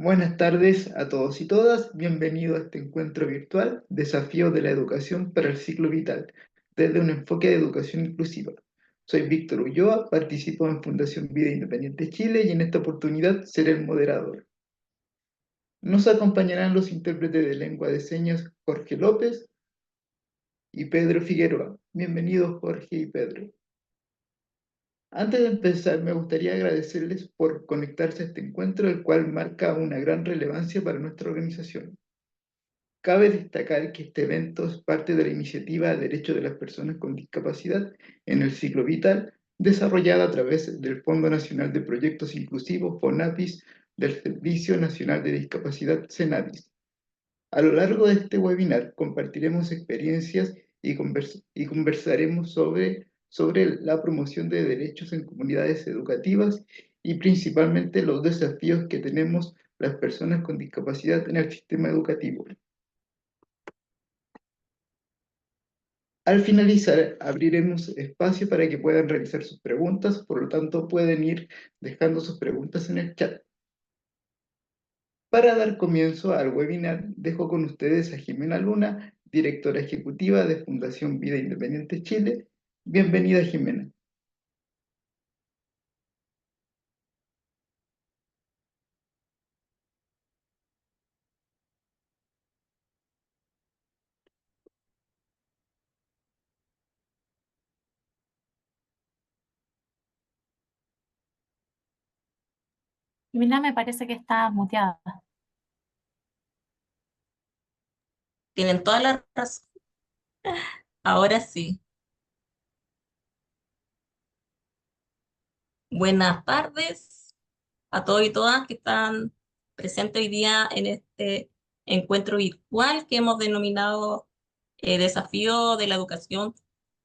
Buenas tardes a todos y todas. Bienvenido a este encuentro virtual, Desafíos de la Educación para el Ciclo Vital, desde un enfoque de educación inclusiva. Soy Víctor Ulloa, participo en Fundación Vida Independiente Chile y en esta oportunidad seré el moderador. Nos acompañarán los intérpretes de lengua de señas Jorge López y Pedro Figueroa. Bienvenidos Jorge y Pedro. Antes de empezar, me gustaría agradecerles por conectarse a este encuentro, el cual marca una gran relevancia para nuestra organización. Cabe destacar que este evento es parte de la iniciativa Derecho de las Personas con Discapacidad en el Ciclo Vital, desarrollada a través del Fondo Nacional de Proyectos Inclusivos, FONAPIS, del Servicio Nacional de Discapacidad, SENADIS. A lo largo de este webinar compartiremos experiencias y conversaremos sobre la promoción de derechos en comunidades educativas y principalmente los desafíos que tenemos las personas con discapacidad en el sistema educativo. Al finalizar, abriremos espacio para que puedan realizar sus preguntas, por lo tanto pueden ir dejando sus preguntas en el chat. Para dar comienzo al webinar, dejo con ustedes a Jimena Luna, directora ejecutiva de Fundación Vida Independiente Chile. Bienvenida, Jimena. Mina me parece que está muteada. Tienen toda la razón. Ahora sí. Buenas tardes a todos y todas que están presentes hoy día en este encuentro virtual que hemos denominado Desafío de la Educación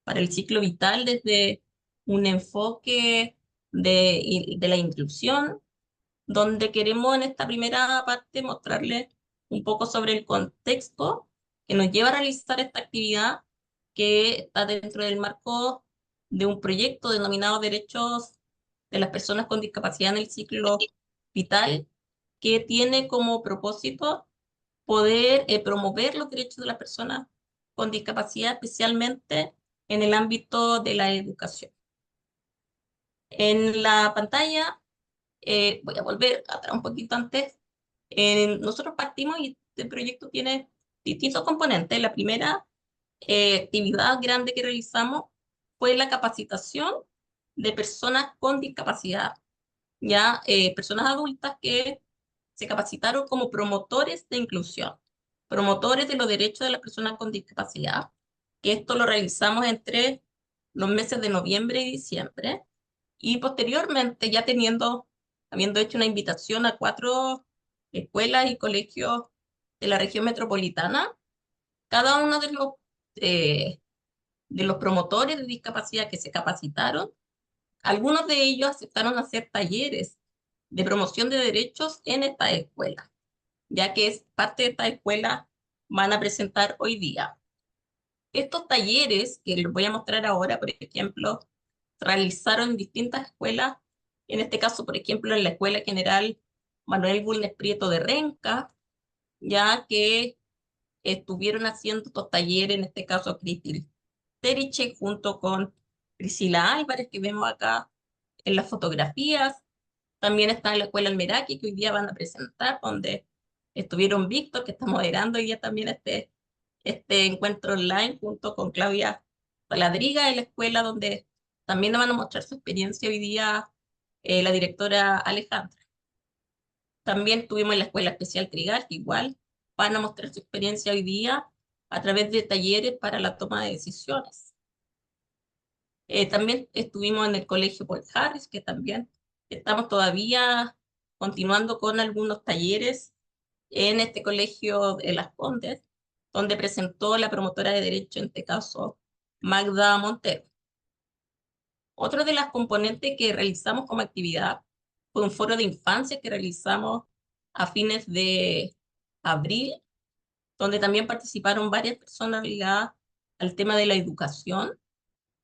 para el Ciclo Vital desde un enfoque de la inclusión, donde queremos en esta primera parte mostrarles un poco sobre el contexto que nos lleva a realizar esta actividad que está dentro del marco de un proyecto denominado Derechos de las Personas con Discapacidad en el Ciclo Vital, que tiene como propósito poder promover los derechos de las personas con discapacidad, especialmente en el ámbito de la educación. En la pantalla voy a volver atrás un poquito antes. Nosotros partimos y este proyecto tiene distintos componentes. La primera actividad grande que realizamos fue la capacitación de personas con discapacidad, ya personas adultas que se capacitaron como promotores de inclusión, promotores de los derechos de las personas con discapacidad, que esto lo realizamos entre los meses de noviembre y diciembre. Y posteriormente, ya habiendo hecho una invitación a 4 escuelas y colegios de la región metropolitana, cada uno de los promotores de discapacidad que se capacitaron, algunos de ellos aceptaron hacer talleres de promoción de derechos en esta escuela, ya que es parte de esta escuela van a presentar hoy día. Estos talleres que les voy a mostrar ahora, por ejemplo, realizaron en distintas escuelas, en este caso, por ejemplo, en la Escuela General Manuel Bulnes Prieto de Renca, ya que estuvieron haciendo estos talleres, en este caso, Cristil Teriche, junto con Priscila Álvarez, que vemos acá en las fotografías. También está en la Escuela Almeraki, que hoy día van a presentar, donde estuvieron Víctor, que está moderando hoy día también este encuentro online, junto con Claudia Paladriga en la escuela, donde también nos van a mostrar su experiencia hoy día la directora Alejandra. También estuvimos en la Escuela Especial Trigal, que igual van a mostrar su experiencia hoy día a través de talleres para la toma de decisiones. También estuvimos en el Colegio Paul Harris, que también estamos todavía continuando con algunos talleres en este colegio de Las Condes, donde presentó la promotora de derecho, en este caso, Magda Montero. Otra de las componentes que realizamos como actividad fue un foro de infancia que realizamos a fines de abril, donde también participaron varias personas ligadas al tema de la educación,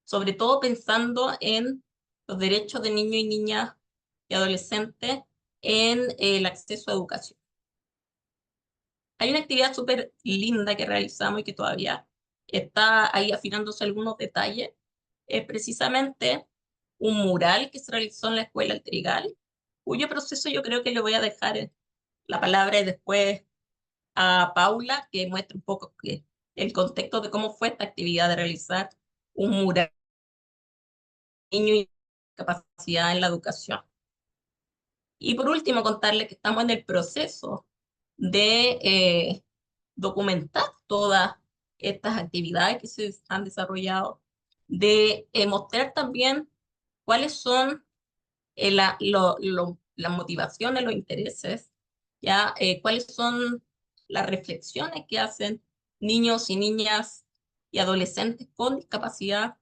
sobre todo pensando en los derechos de niños y niñas y adolescentes en el acceso a educación. Hay una actividad súper linda que realizamos y que todavía está ahí afinándose algunos detalles. Es precisamente un mural que se realizó en la escuela El Trigal, cuyo proceso yo creo que le voy a dejar la palabra y después a Paula, que muestre un poco el contexto de cómo fue esta actividad de realizar un mural de niño y capacidad en la educación. Y por último, contarles que estamos en el proceso de documentar todas estas actividades que se han desarrollado, de mostrar también cuáles son las motivaciones, los intereses, ya cuáles son las reflexiones que hacen niños y niñas y adolescentes con discapacidad,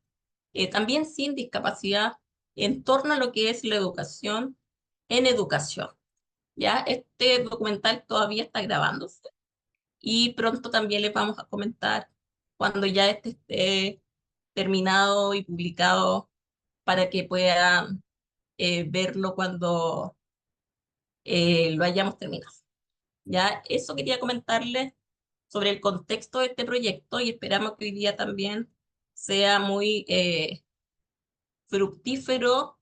también sin discapacidad, en torno a lo que es la educación en educación. Ya este documental todavía está grabándose y pronto también les vamos a comentar cuando ya este esté terminado y publicado para que puedan verlo cuando lo hayamos terminado. Ya eso quería comentarles sobre el contexto de este proyecto y esperamos que hoy día también sea muy fructífero,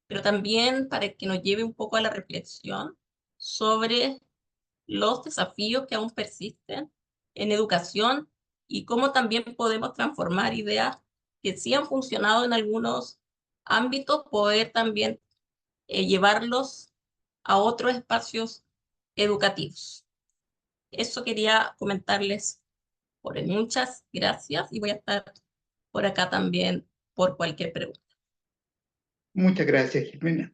pero también para que nos lleve un poco a la reflexión sobre los desafíos que aún persisten en educación y cómo también podemos transformar ideas que sí han funcionado en algunos ámbitos, poder también llevarlos a otros espacios educativos. Eso quería comentarles por hoy. Muchas gracias y voy a estar por acá también por cualquier pregunta. Muchas gracias, Jimena.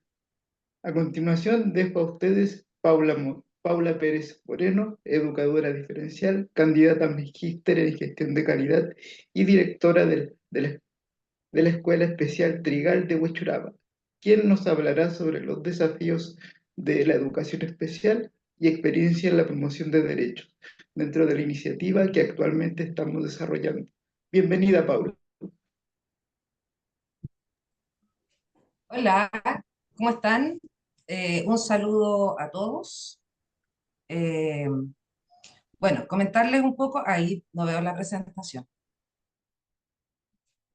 A continuación, dejo a ustedes Paula Pérez Moreno, educadora diferencial, candidata a magíster en gestión de calidad y directora de la Escuela Especial Trigal de Huechuraba, quien nos hablará sobre los desafíos de la educación especial y experiencia en la promoción de derechos dentro de la iniciativa que actualmente estamos desarrollando. Bienvenida, Paula. Hola, ¿cómo están? Un saludo a todos. Eh, bueno, comentarles un poco, ahí no veo la presentación,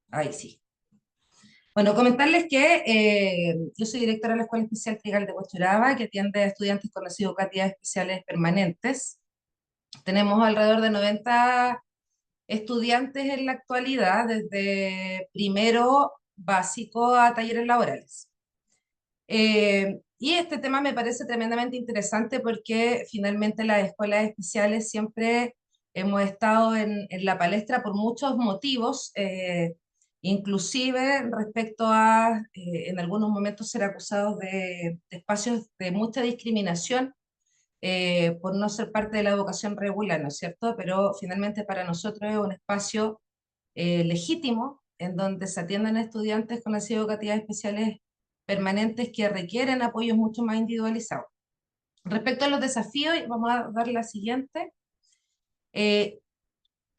ahí sí. Bueno, comentarles que yo soy directora de la Escuela Especial Trigal de Huachuraba, que atiende a estudiantes con necesidades especiales permanentes. Tenemos alrededor de 90 estudiantes en la actualidad, desde primero básico a talleres laborales. Y este tema me parece tremendamente interesante porque finalmente las escuelas especiales siempre hemos estado en la palestra por muchos motivos, inclusive respecto a en algunos momentos ser acusados de espacios de mucha discriminación por no ser parte de la educación regular, ¿no es cierto? Pero finalmente para nosotros es un espacio legítimo en donde se atienden a estudiantes con necesidades educativas especiales permanentes que requieren apoyos mucho más individualizados. Respecto a los desafíos, vamos a dar la siguiente. Eh,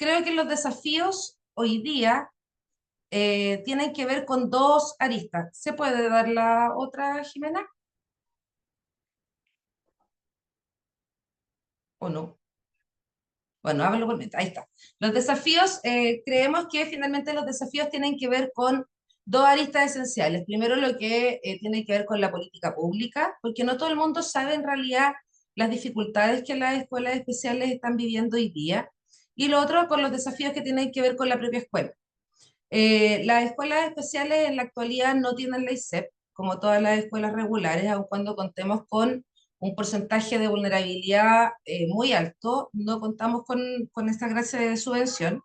Creo que los desafíos hoy día tienen que ver con dos aristas. ¿Se puede dar la otra, Jimena? ¿O no? Bueno, háblalo por mientras. Ahí está. Los desafíos, creemos que finalmente los desafíos tienen que ver con dos aristas esenciales. Primero, lo que tiene que ver con la política pública, porque no todo el mundo sabe en realidad las dificultades que las escuelas especiales están viviendo hoy día. Y lo otro, con los desafíos que tienen que ver con la propia escuela. Las escuelas especiales en la actualidad no tienen ley CEP, como todas las escuelas regulares, aun cuando contemos con un porcentaje de vulnerabilidad muy alto, no contamos con esta clase de subvención.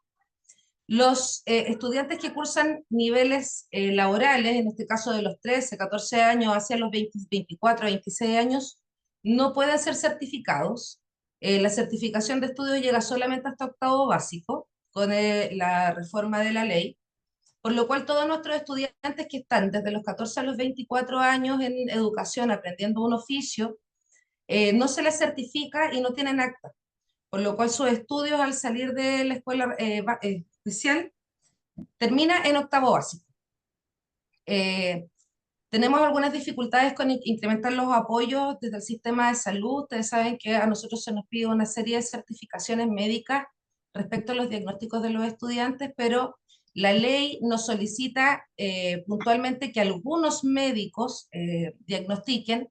Los estudiantes que cursan niveles laborales, en este caso de los 13, 14 años hacia los 20, 24, 26 años, no pueden ser certificados. La certificación de estudios llega solamente hasta octavo básico, con la reforma de la ley, por lo cual todos nuestros estudiantes que están desde los 14 a los 24 años en educación aprendiendo un oficio, no se les certifica y no tienen acta, por lo cual sus estudios al salir de la escuela especial termina en octavo básico. Tenemos algunas dificultades con incrementar los apoyos desde el sistema de salud. Ustedes saben que a nosotros se nos pide una serie de certificaciones médicas respecto a los diagnósticos de los estudiantes, pero la ley nos solicita puntualmente que algunos médicos diagnostiquen,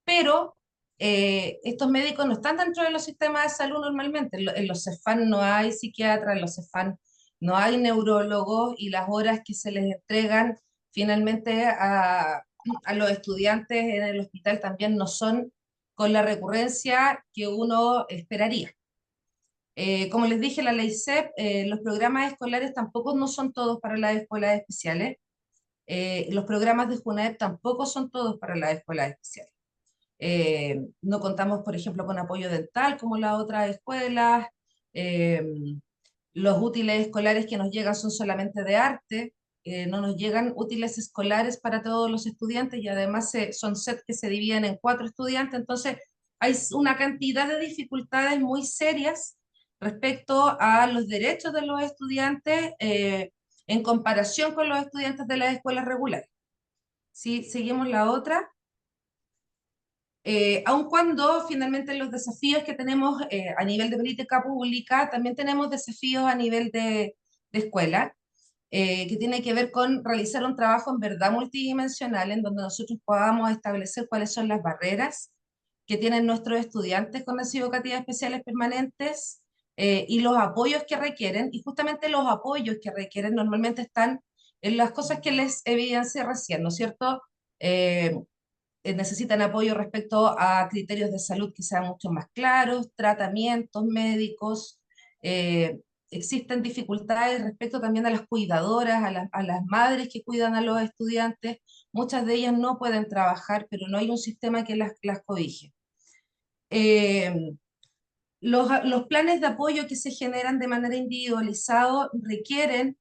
pero estos médicos no están dentro de los sistemas de salud normalmente. En los CEFAM no hay psiquiatras, en los CEFAM no hay neurólogos, y las horas que se les entregan finalmente a los estudiantes en el hospital también no son con la recurrencia que uno esperaría. Como les dije, la ley CEP, los programas escolares tampoco no son todos para las escuelas especiales. Los programas de JUNAEP tampoco son todos para las escuelas especiales. No contamos, por ejemplo, con apoyo dental como las otras escuelas. eh, los útiles escolares que nos llegan son solamente de arte. No nos llegan útiles escolares para todos los estudiantes, y además son sets que se dividen en 4 estudiantes. Entonces hay una cantidad de dificultades muy serias respecto a los derechos de los estudiantes en comparación con los estudiantes de las escuelas regulares. Si seguimos la otra. Aun cuando finalmente los desafíos que tenemos a nivel de política pública, también tenemos desafíos a nivel de escuela, que tiene que ver con realizar un trabajo en verdad multidimensional, en donde nosotros podamos establecer cuáles son las barreras que tienen nuestros estudiantes con necesidades educativas especiales permanentes y los apoyos que requieren. Y justamente los apoyos que requieren normalmente están en las cosas que les evidencié recién, ¿no es cierto? Necesitan apoyo respecto a criterios de salud que sean mucho más claros, tratamientos médicos. Existen dificultades respecto también a las cuidadoras, a las madres que cuidan a los estudiantes. Muchas de ellas no pueden trabajar, pero no hay un sistema que las cobije. Los planes de apoyo que se generan de manera individualizada requieren,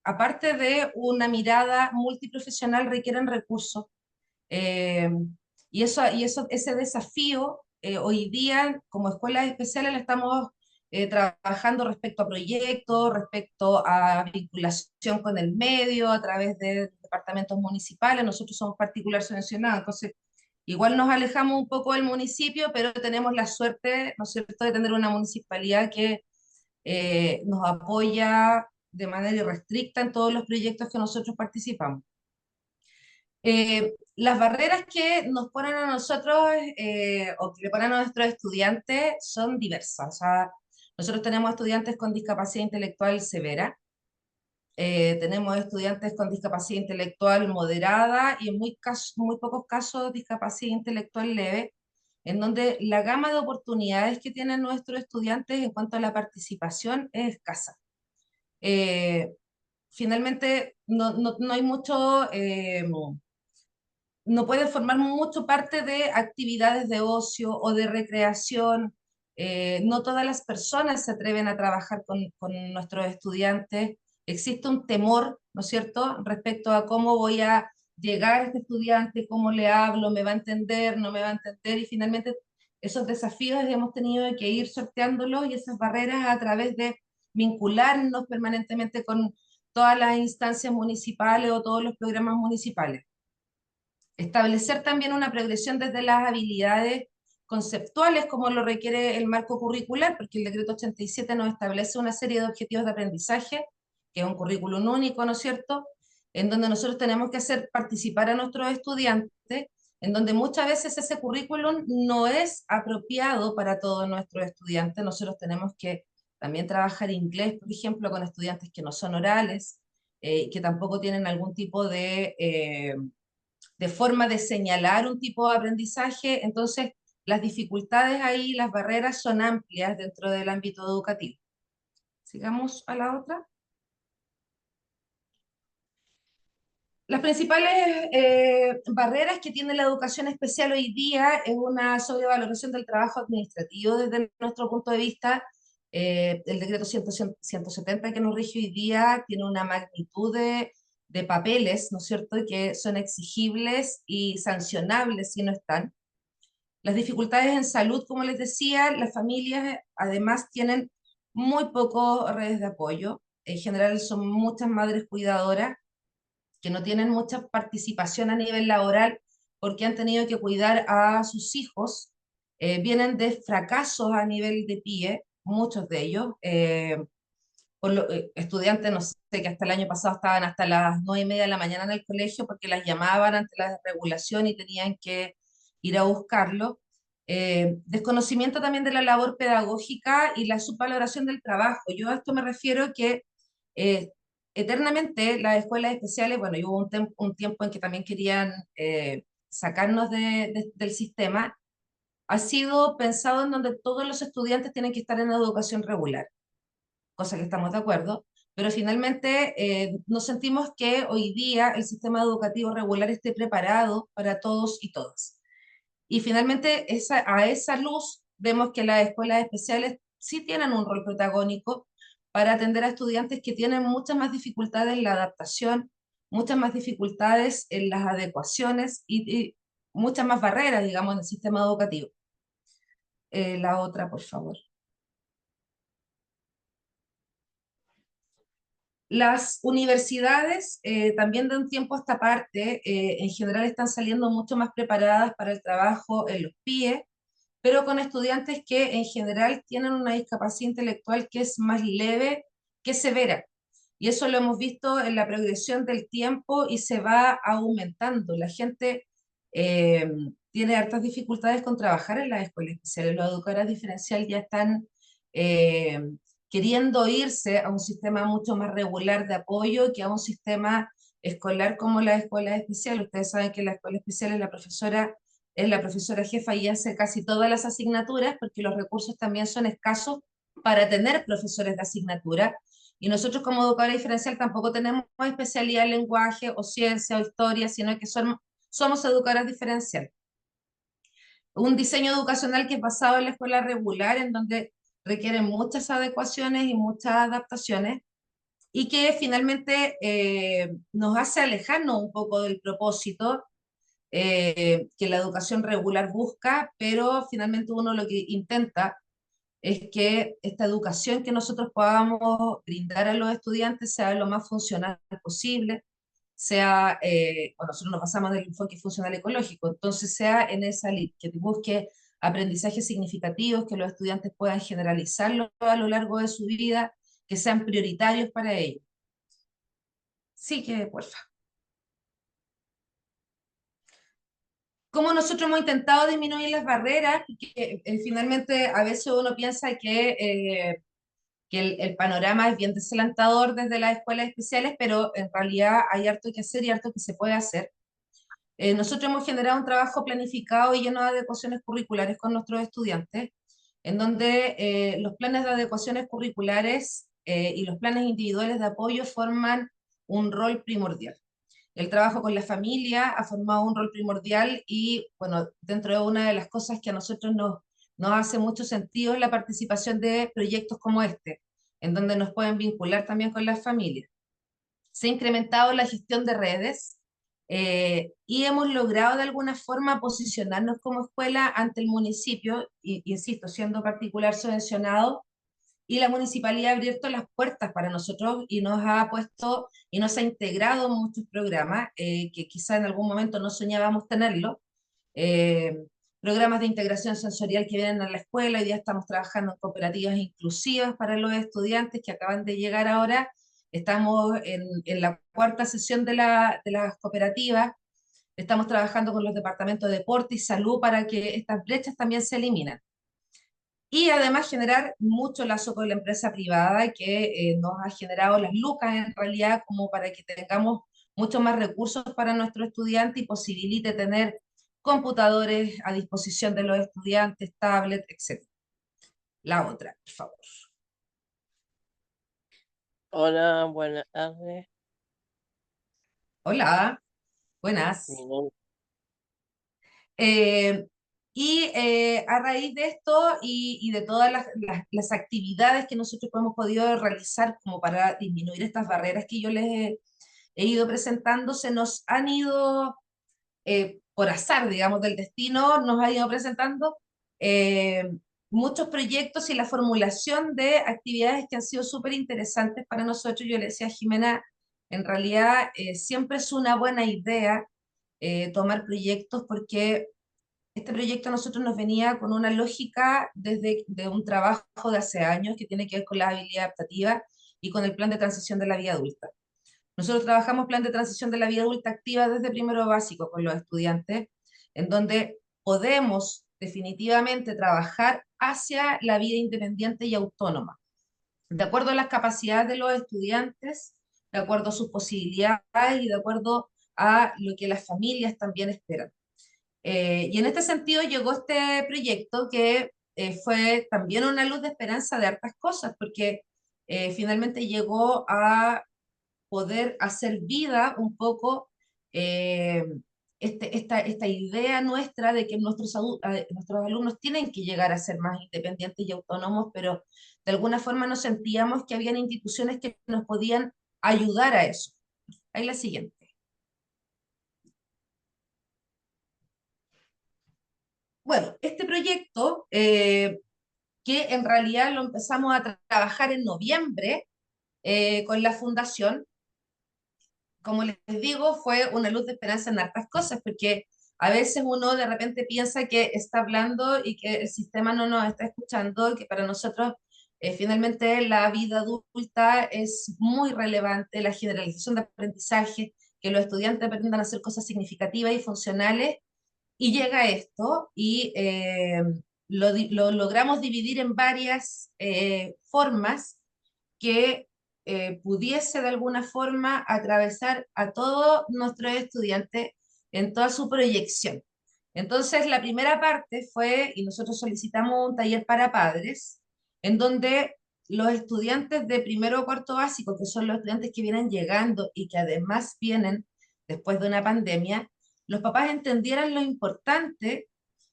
aparte de una mirada multiprofesional, requieren recursos. Eh, ese desafío, hoy día, como escuelas especiales, le estamos trabajando respecto a proyectos, respecto a vinculación con el medio, a través de departamentos municipales. Nosotros somos particular subvencionados, entonces igual nos alejamos un poco del municipio, pero tenemos la suerte, ¿no es cierto?, de tener una municipalidad que nos apoya de manera irrestricta en todos los proyectos que nosotros participamos. Las barreras que nos ponen a nosotros o que le ponen a nuestros estudiantes son diversas. O sea, nosotros tenemos estudiantes con discapacidad intelectual severa, tenemos estudiantes con discapacidad intelectual moderada y en muy pocos casos discapacidad intelectual leve, en donde la gama de oportunidades que tienen nuestros estudiantes en cuanto a la participación es escasa. Finalmente, no hay mucho... no pueden formar mucho parte de actividades de ocio o de recreación. No todas las personas se atreven a trabajar con nuestros estudiantes. Existe un temor, ¿no es cierto?, respecto a cómo voy a llegar a este estudiante, cómo le hablo, me va a entender, no me va a entender, y finalmente esos desafíos hemos tenido que ir sorteándolos, y esas barreras a través de vincularnos permanentemente con todas las instancias municipales o todos los programas municipales. Establecer también una progresión desde las habilidades conceptuales, como lo requiere el marco curricular, porque el decreto 87 nos establece una serie de objetivos de aprendizaje, que es un currículum único, ¿no es cierto?, en donde nosotros tenemos que hacer participar a nuestros estudiantes, en donde muchas veces ese currículum no es apropiado para todos nuestros estudiantes. Nosotros tenemos que también trabajar inglés, por ejemplo, con estudiantes que no son orales, que tampoco tienen algún tipo de forma de señalar un tipo de aprendizaje. Entonces, las dificultades ahí, las barreras son amplias dentro del ámbito educativo. Sigamos a la otra. Las principales barreras que tiene la educación especial hoy día es una sobrevaloración del trabajo administrativo desde nuestro punto de vista. El decreto 170 que nos rige hoy día tiene una magnitud de papeles, ¿no es cierto?, que son exigibles y sancionables si no están. Las dificultades en salud, como les decía, las familias además tienen muy pocas redes de apoyo. En general son muchas madres cuidadoras. que no tienen mucha participación a nivel laboral porque han tenido que cuidar a sus hijos, vienen de fracasos a nivel de PIE, muchos de ellos, estudiantes, no sé, que hasta el año pasado estaban hasta las 9:30 de la mañana en el colegio porque las llamaban ante la desregulación y tenían que ir a buscarlo. Desconocimiento también de la labor pedagógica y la subvaloración del trabajo. Yo a esto me refiero que eh, eternamente las escuelas especiales, bueno, y hubo un tiempo en que también querían sacarnos del sistema, ha sido pensado en donde todos los estudiantes tienen que estar en educación regular, cosa que estamos de acuerdo, pero finalmente nos sentimos que hoy día el sistema educativo regular esté preparado para todos y todas. Y finalmente a esa luz vemos que las escuelas especiales sí tienen un rol protagónico para atender a estudiantes que tienen muchas más dificultades en la adaptación, muchas más dificultades en las adecuaciones y muchas más barreras, digamos, en el sistema educativo. La otra, por favor. Las universidades también de un tiempo a esta parte, en general están saliendo mucho más preparadas para el trabajo en los PIE, pero con estudiantes que en general tienen una discapacidad intelectual que es más leve que severa. Y eso lo hemos visto en la progresión del tiempo y se va aumentando. La gente eh, tiene hartas dificultades con trabajar en las escuelas especiales. Los educadores diferencial ya están eh, queriendo irse a un sistema mucho más regular de apoyo que a un sistema escolar como la escuela especial. Ustedes saben que la escuela especial es la profesora jefa y hace casi todas las asignaturas porque los recursos también son escasos para tener profesores de asignatura. Y nosotros como educadora diferencial tampoco tenemos especialidad en lenguaje o ciencia o historia, sino que somos educadoras diferenciales. Un diseño educacional que es basado en la escuela regular, en donde requieren muchas adecuaciones y muchas adaptaciones, y que finalmente nos hace alejarnos un poco del propósito que la educación regular busca, pero finalmente uno lo que intenta es que esta educación que nosotros podamos brindar a los estudiantes sea lo más funcional posible, sea, bueno, nosotros nos basamos del enfoque funcional ecológico, entonces sea en esa línea, que busque aprendizajes significativos, que los estudiantes puedan generalizarlo a lo largo de su vida, que sean prioritarios para ellos. Sí, que porfa. Cómo nosotros hemos intentado disminuir las barreras, y que finalmente a veces uno piensa que el panorama es bien desalentador desde las escuelas especiales, pero en realidad hay harto que hacer y harto que se puede hacer. Nosotros hemos generado un trabajo planificado y lleno de adecuaciones curriculares con nuestros estudiantes, en donde los planes de adecuaciones curriculares y los planes individuales de apoyo forman un rol primordial. El trabajo con la familia ha formado un rol primordial y, bueno, dentro de una de las cosas que a nosotros nos hace mucho sentido es la participación de proyectos como este, en donde nos pueden vincular también con las familias. Se ha incrementado la gestión de redes y hemos logrado de alguna forma posicionarnos como escuela ante el municipio, y, insisto, siendo particular subvencionado, y la municipalidad ha abierto las puertas para nosotros y nos ha puesto y nos ha integrado muchos programas que quizá en algún momento no soñábamos tenerlo. Eh, Programas de integración sensorial que vienen a la escuela. Hoy día estamos trabajando en cooperativas inclusivas para los estudiantes que acaban de llegar ahora. Estamos en la cuarta sesión de las cooperativas. Estamos trabajando con los departamentos de deporte y salud para que estas brechas también se eliminen. Y además generar mucho lazo con la empresa privada que nos ha generado las lucas en realidad como para que tengamos muchos más recursos para nuestros estudiantes y posibilite tener computadores a disposición de los estudiantes, tablets, etc. La otra, por favor. Hola, buenas tardes. Hola, Mi buenas. nombre, Eh, a raíz de esto y de todas las actividades que nosotros hemos podido realizar como para disminuir estas barreras que yo les he ido presentando, se nos han ido, por azar, digamos, del destino, nos ha ido presentando eh, muchos proyectos y la formulación de actividades que han sido súper interesantes para nosotros. Yo le decía a Jimena En realidad, siempre es una buena idea tomar proyectos porque este proyecto a nosotros nos venía con una lógica desde de un trabajo de hace años que tiene que ver con la habilidad adaptativa y con el plan de transición de la vida adulta. Nosotros trabajamos plan de transición de la vida adulta activa desde primero básico con los estudiantes, en donde podemos definitivamente trabajar hacia la vida independiente y autónoma, de acuerdo a las capacidades de los estudiantes, de acuerdo a sus posibilidades y de acuerdo a lo que las familias también esperan. Y en este sentido llegó este proyecto que fue también una luz de esperanza de hartas cosas, porque finalmente llegó a poder hacer vida un poco eh, esta idea nuestra de que nuestros alumnos tienen que llegar a ser más independientes y autónomos, pero de alguna forma nos sentíamos que habían instituciones que nos podían ayudar a eso. Ahí la siguiente. Bueno, este proyecto, que en realidad lo empezamos a trabajar en noviembre con la fundación, como les digo, fue una luz de esperanza en hartas cosas, porque a veces uno de repente piensa que está hablando y que el sistema no nos está escuchando, que para nosotros finalmente la vida adulta es muy relevante, la generalización de aprendizaje, que los estudiantes aprendan a hacer cosas significativas y funcionales, y llega esto y lo logramos dividir en varias formas que pudiese de alguna forma atravesar a todos nuestros estudiantes en toda su proyección. Entonces, la primera parte fue, y nosotros solicitamos un taller para padres, en donde los estudiantes de primero o cuarto básico, que son los estudiantes que vienen llegando y que además vienen después de una pandemia, los papás entendieran lo importante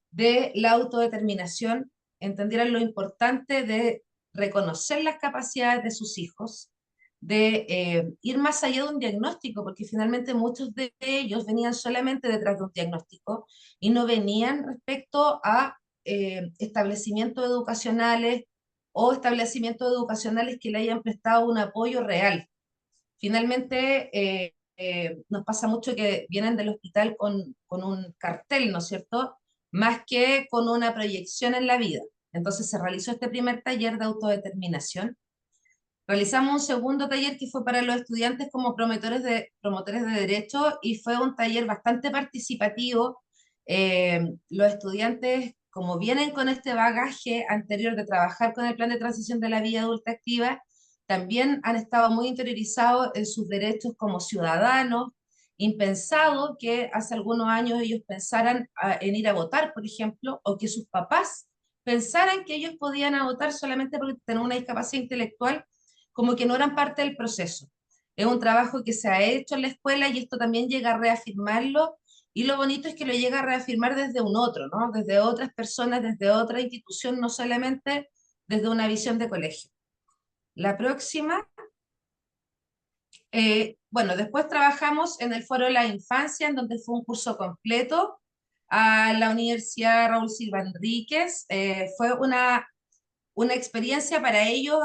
de la autodeterminación, entendieran lo importante de reconocer las capacidades de sus hijos, de ir más allá de un diagnóstico, porque finalmente muchos de ellos venían solamente detrás de un diagnóstico y no venían respecto a establecimientos educacionales o establecimientos educacionales que le hayan prestado un apoyo real. Finalmente, nos pasa mucho que vienen del hospital con un cartel, ¿no es cierto? Más que con una proyección en la vida. Entonces se realizó este primer taller de autodeterminación. Realizamos un segundo taller que fue para los estudiantes como promotores de derechos y fue un taller bastante participativo. Los estudiantes, como vienen con este bagaje anterior de trabajar con el plan de transición de la vida adulta activa, también han estado muy interiorizados en sus derechos como ciudadanos, impensado que hace algunos años ellos pensaran en ir a votar, por ejemplo, o que sus papás pensaran que ellos podían votar solamente porque tenían una discapacidad intelectual, como que no eran parte del proceso. Es un trabajo que se ha hecho en la escuela y esto también llega a reafirmarlo, y lo bonito es que lo llega a reafirmar desde un otro, ¿no? Desde otras personas, desde otra institución, no solamente desde una visión de colegio. La próxima, bueno, después trabajamos en el Foro de la Infancia, en donde fue un curso completo a la Universidad Raúl Silva Enríquez. Fue una experiencia para ellos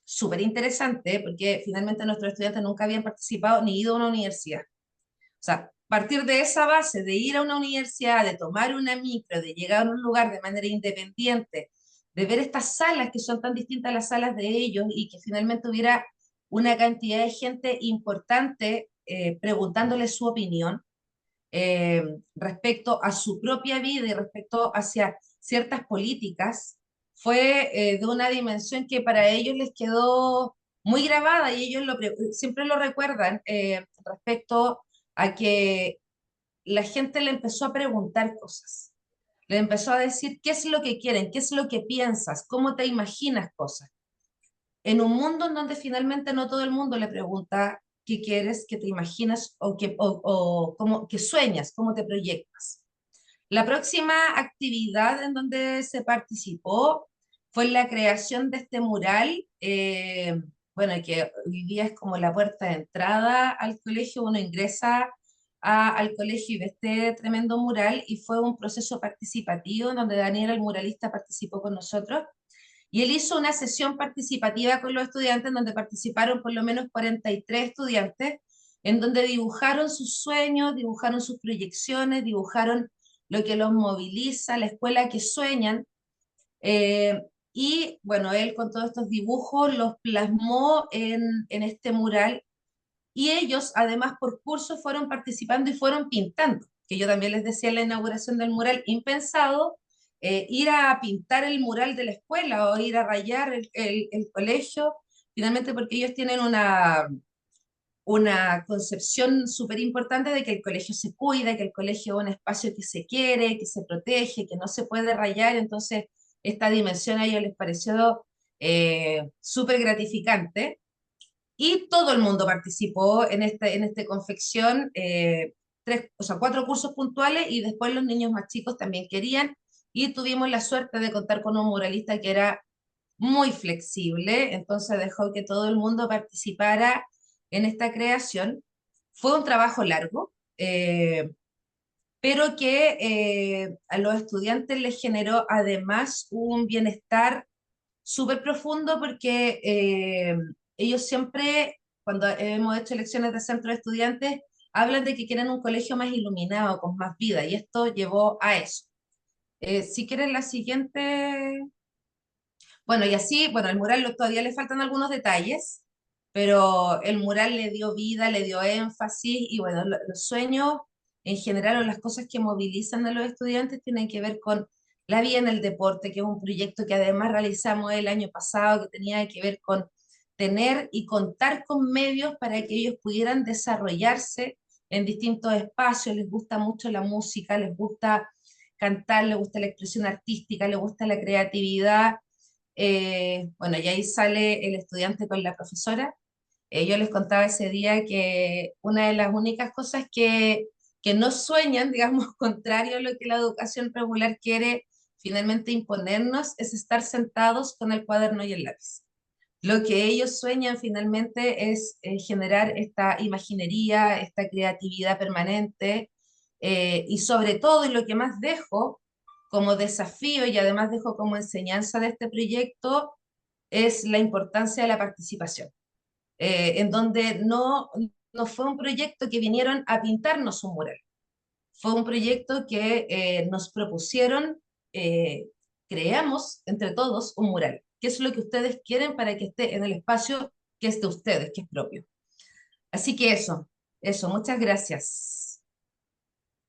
súper interesante, porque finalmente nuestros estudiantes nunca habían participado ni ido a una universidad. O sea, partir de esa base, de ir a una universidad, de tomar una micro, de llegar a un lugar de manera independiente, de ver estas salas que son tan distintas a las salas de ellos y que finalmente hubiera una cantidad de gente importante preguntándole su opinión respecto a su propia vida y respecto hacia ciertas políticas, fue de una dimensión que para ellos les quedó muy grabada y ellos siempre lo recuerdan respecto a que la gente le empezó a preguntar cosas, le empezó a decir qué es lo que quieren, qué es lo que piensas, cómo te imaginas cosas. En un mundo en donde finalmente no todo el mundo le pregunta qué quieres, qué te imaginas o cómo, qué sueñas, cómo te proyectas. La próxima actividad en donde se participó fue la creación de este mural, bueno, que hoy día es como la puerta de entrada al colegio, uno ingresa al colegio y ve este tremendo mural y fue un proceso participativo en donde Daniel, el muralista, participó con nosotros y él hizo una sesión participativa con los estudiantes en donde participaron por lo menos 43 estudiantes, en donde dibujaron sus sueños, dibujaron sus proyecciones, dibujaron lo que los moviliza, la escuela que sueñan. Y bueno, él con todos estos dibujos los plasmó en este mural, y ellos además por curso fueron participando y fueron pintando, que yo también les decía en la inauguración del mural, impensado ir a pintar el mural de la escuela o ir a rayar el colegio, finalmente porque ellos tienen una concepción súper importante de que el colegio se cuida, que el colegio es un espacio que se quiere, que se protege, que no se puede rayar. Entonces esta dimensión a ellos les pareció súper gratificante, y todo el mundo participó en esta confección, o sea, 4 cursos puntuales, y después los niños más chicos también querían, y tuvimos la suerte de contar con un muralista que era muy flexible, entonces dejó que todo el mundo participara en esta creación. Fue un trabajo largo, pero que a los estudiantes les generó además un bienestar súper profundo, porque ellos siempre, cuando hemos hecho elecciones de centro de estudiantes, hablan de que quieren un colegio más iluminado, con más vida, y esto llevó a eso. Si quieren la siguiente. Bueno, y así, bueno, el mural todavía le faltan algunos detalles, pero el mural le dio vida, le dio énfasis, y bueno, los sueños en general, o las cosas que movilizan a los estudiantes, tienen que ver con la vida en el deporte, que es un proyecto que además realizamos el año pasado, que tenía que ver con tener y contar con medios para que ellos pudieran desarrollarse en distintos espacios. Les gusta mucho la música, les gusta cantar, les gusta la expresión artística, les gusta la creatividad. Bueno, y ahí sale el estudiante con la profesora. Yo les contaba ese día que una de las únicas cosas que no sueñan, digamos, contrario a lo que la educación regular quiere finalmente imponernos, es estar sentados con el cuaderno y el lápiz. Lo que ellos sueñan finalmente es generar esta imaginería, esta creatividad permanente, y sobre todo, y lo que más dejo como desafío y además dejo como enseñanza de este proyecto, es la importancia de la participación, en donde no fue un proyecto que vinieron a pintarnos un mural, fue un proyecto que nos propusieron, eh, creamos entre todos un mural. ¿Qué es lo que ustedes quieren para que esté en el espacio que es de ustedes, que es propio? Así que eso, muchas gracias.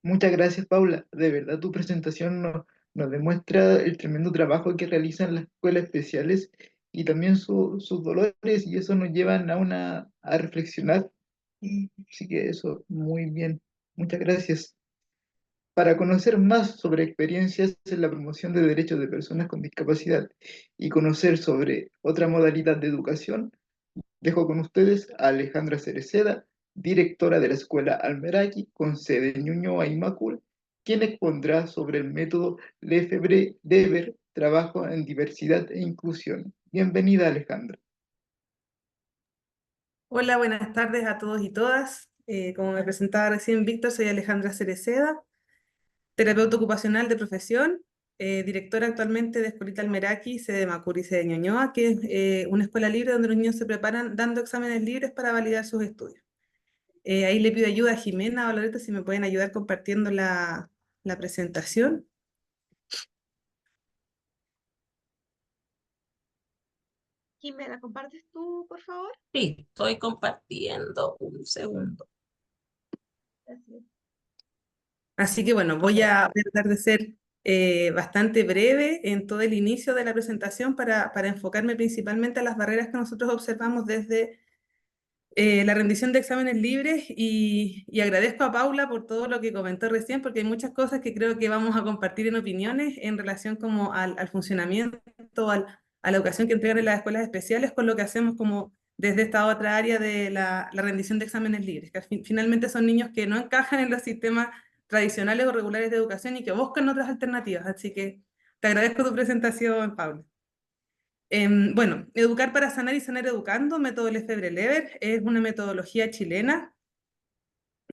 Muchas gracias, Paula. De verdad, tu presentación nos demuestra el tremendo trabajo que realizan las escuelas especiales y también sus dolores, y eso nos llevan a reflexionar. Así que eso, muy bien. Muchas gracias. Para conocer más sobre experiencias en la promoción de derechos de personas con discapacidad y conocer sobre otra modalidad de educación, dejo con ustedes a Alejandra Cereceda, directora de la Escuela Almeraki, con sede en Ñuñoa y Macul, quien expondrá sobre el método Lefebvre-Dever, trabajo en diversidad e inclusión. Bienvenida, Alejandra. Hola, buenas tardes a todos y todas. Como me presentaba recién Víctor, soy Alejandra Cereceda, terapeuta ocupacional de profesión, directora actualmente de Escuelita Almeraki, sede Macul y sede Ñuñoa, que es una escuela libre donde los niños se preparan dando exámenes libres para validar sus estudios. Ahí le pido ayuda a Jimena o Loreta si me pueden ayudar compartiendo la presentación. Jimena, ¿compartes tú, por favor? Sí, estoy compartiendo un segundo. Gracias. Así que bueno, voy a tratar de ser bastante breve en todo el inicio de la presentación para enfocarme principalmente a las barreras que nosotros observamos desde la rendición de exámenes libres, y agradezco a Paula por todo lo que comentó recién, porque hay muchas cosas que creo que vamos a compartir en opiniones en relación como al funcionamiento, a la educación que entregan en las escuelas especiales, con lo que hacemos como desde esta otra área de la rendición de exámenes libres, que finalmente son niños que no encajan en los sistemas tradicionales o regulares de educación y que buscan otras alternativas. Así que te agradezco tu presentación, Paula. Bueno, Educar para Sanar y Sanar Educando, método Lefebvre-Lever, es una metodología chilena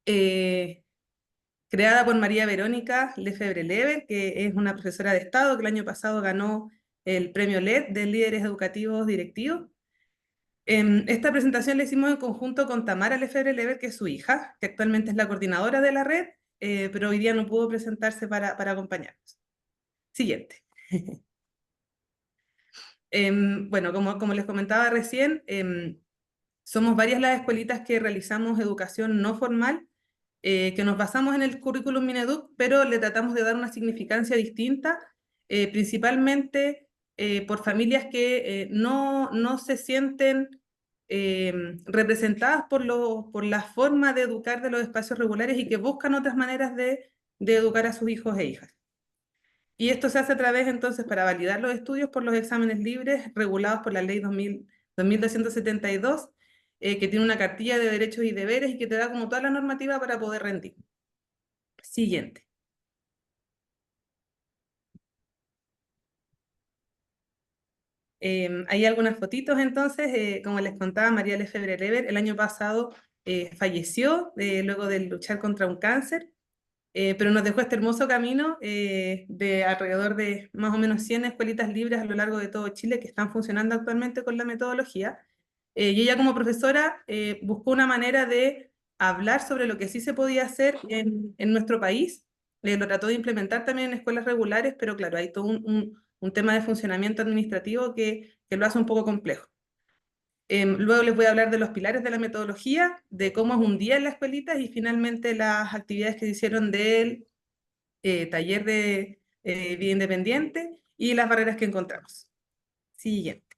creada por María Verónica Lefebvre-Lever, que es una profesora de Estado que el año pasado ganó el premio LED de líderes educativos directivos. Esta presentación la hicimos en conjunto con Tamara Lefebvre-Lever, que es su hija, que actualmente es la coordinadora de la red, pero hoy día no pudo presentarse para acompañarnos. Siguiente. Bueno, como les comentaba recién, somos varias las escuelitas que realizamos educación no formal, que nos basamos en el currículum Mineduc, pero le tratamos de dar una significancia distinta, principalmente por familias que no se sienten representadas por la forma de educar de los espacios regulares y que buscan otras maneras de educar a sus hijos e hijas. Y esto se hace a través, entonces, para validar los estudios por los exámenes libres regulados por la ley 2272, que tiene una cartilla de derechos y deberes y que te da como toda la normativa para poder rendir. Siguiente. Hay algunas fotitos, entonces, como les contaba, María Lefebvre-Lever el año pasado falleció luego de luchar contra un cáncer. Pero nos dejó este hermoso camino de alrededor de más o menos 100 escuelitas libres a lo largo de todo Chile que están funcionando actualmente con la metodología. Y ella como profesora buscó una manera de hablar sobre lo que sí se podía hacer en nuestro país. Lo trató de implementar también en escuelas regulares, pero claro, hay todo un tema de funcionamiento administrativo que lo hace un poco complejo. Luego les voy a hablar de los pilares de la metodología, de cómo es un día en la escuelita y finalmente las actividades que se hicieron del taller de vida independiente y las barreras que encontramos. Siguiente.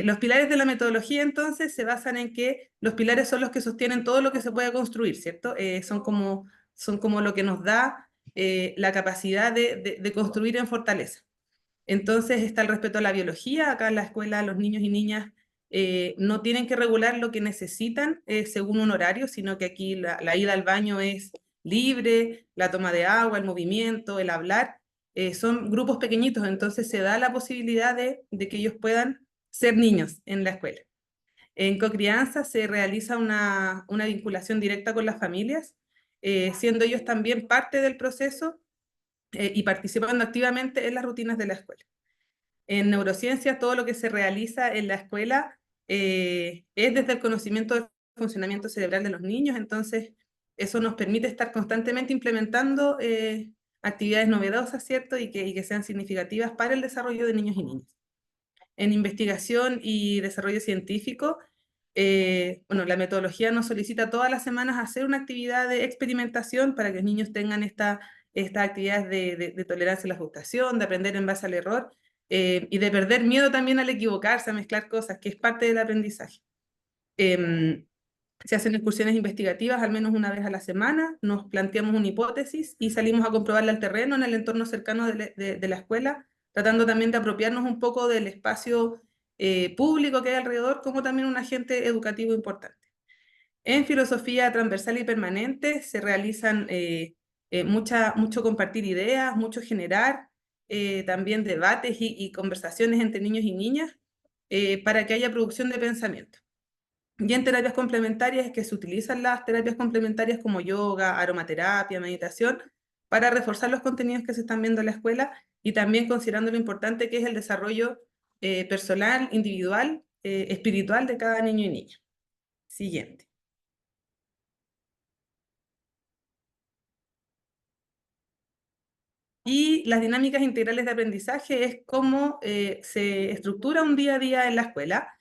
Los pilares de la metodología entonces se basan en que los pilares son los que sostienen todo lo que se puede construir, ¿cierto? Son como lo que nos da la capacidad de construir en fortaleza. Entonces está el respeto a la biología. Acá en la escuela los niños y niñas no tienen que regular lo que necesitan según un horario, sino que aquí la ida al baño es libre, la toma de agua, el movimiento, el hablar. Son grupos pequeñitos, entonces se da la posibilidad de que ellos puedan ser niños en la escuela. En cocrianza se realiza una vinculación directa con las familias, siendo ellos también parte del proceso y participando activamente en las rutinas de la escuela. En neurociencia, todo lo que se realiza en la escuela es desde el conocimiento del funcionamiento cerebral de los niños, entonces eso nos permite estar constantemente implementando actividades novedosas, ¿cierto? Y que sean significativas para el desarrollo de niños y niñas. En investigación y desarrollo científico, bueno, la metodología nos solicita todas las semanas hacer una actividad de experimentación para que los niños tengan estas actividades de tolerancia a la frustración, de aprender en base al error, y de perder miedo también al equivocarse, a mezclar cosas, que es parte del aprendizaje. Se hacen excursiones investigativas al menos una vez a la semana, nos planteamos una hipótesis y salimos a comprobarla al terreno en el entorno cercano de la escuela, tratando también de apropiarnos un poco del espacio público que hay alrededor, como también un agente educativo importante. En filosofía transversal y permanente se realizan mucho compartir ideas, mucho generar, también debates y conversaciones entre niños y niñas para que haya producción de pensamiento. Y en terapias complementarias es que se utilizan las terapias complementarias como yoga, aromaterapia, meditación, para reforzar los contenidos que se están viendo en la escuela y también considerando lo importante que es el desarrollo personal, individual, espiritual de cada niño y niña. Siguiente. Y las dinámicas integrales de aprendizaje es cómo se estructura un día a día en la escuela.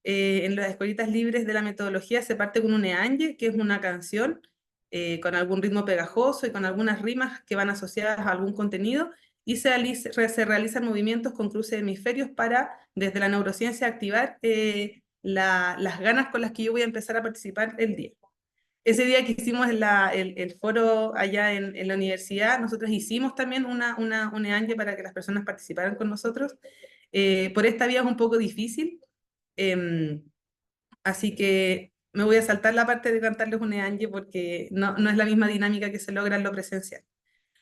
En las escuelitas libres de la metodología se parte con un eanje, que es una canción con algún ritmo pegajoso y con algunas rimas que van asociadas a algún contenido, y se realizan movimientos con cruce de hemisferios para, desde la neurociencia, activar las ganas con las que yo voy a empezar a participar el día. Ese día que hicimos el foro allá en la universidad, nosotros hicimos también un EANGE para que las personas participaran con nosotros. Por esta vía es un poco difícil, así que me voy a saltar la parte de cantarles un EANGE porque no es la misma dinámica que se logra en lo presencial.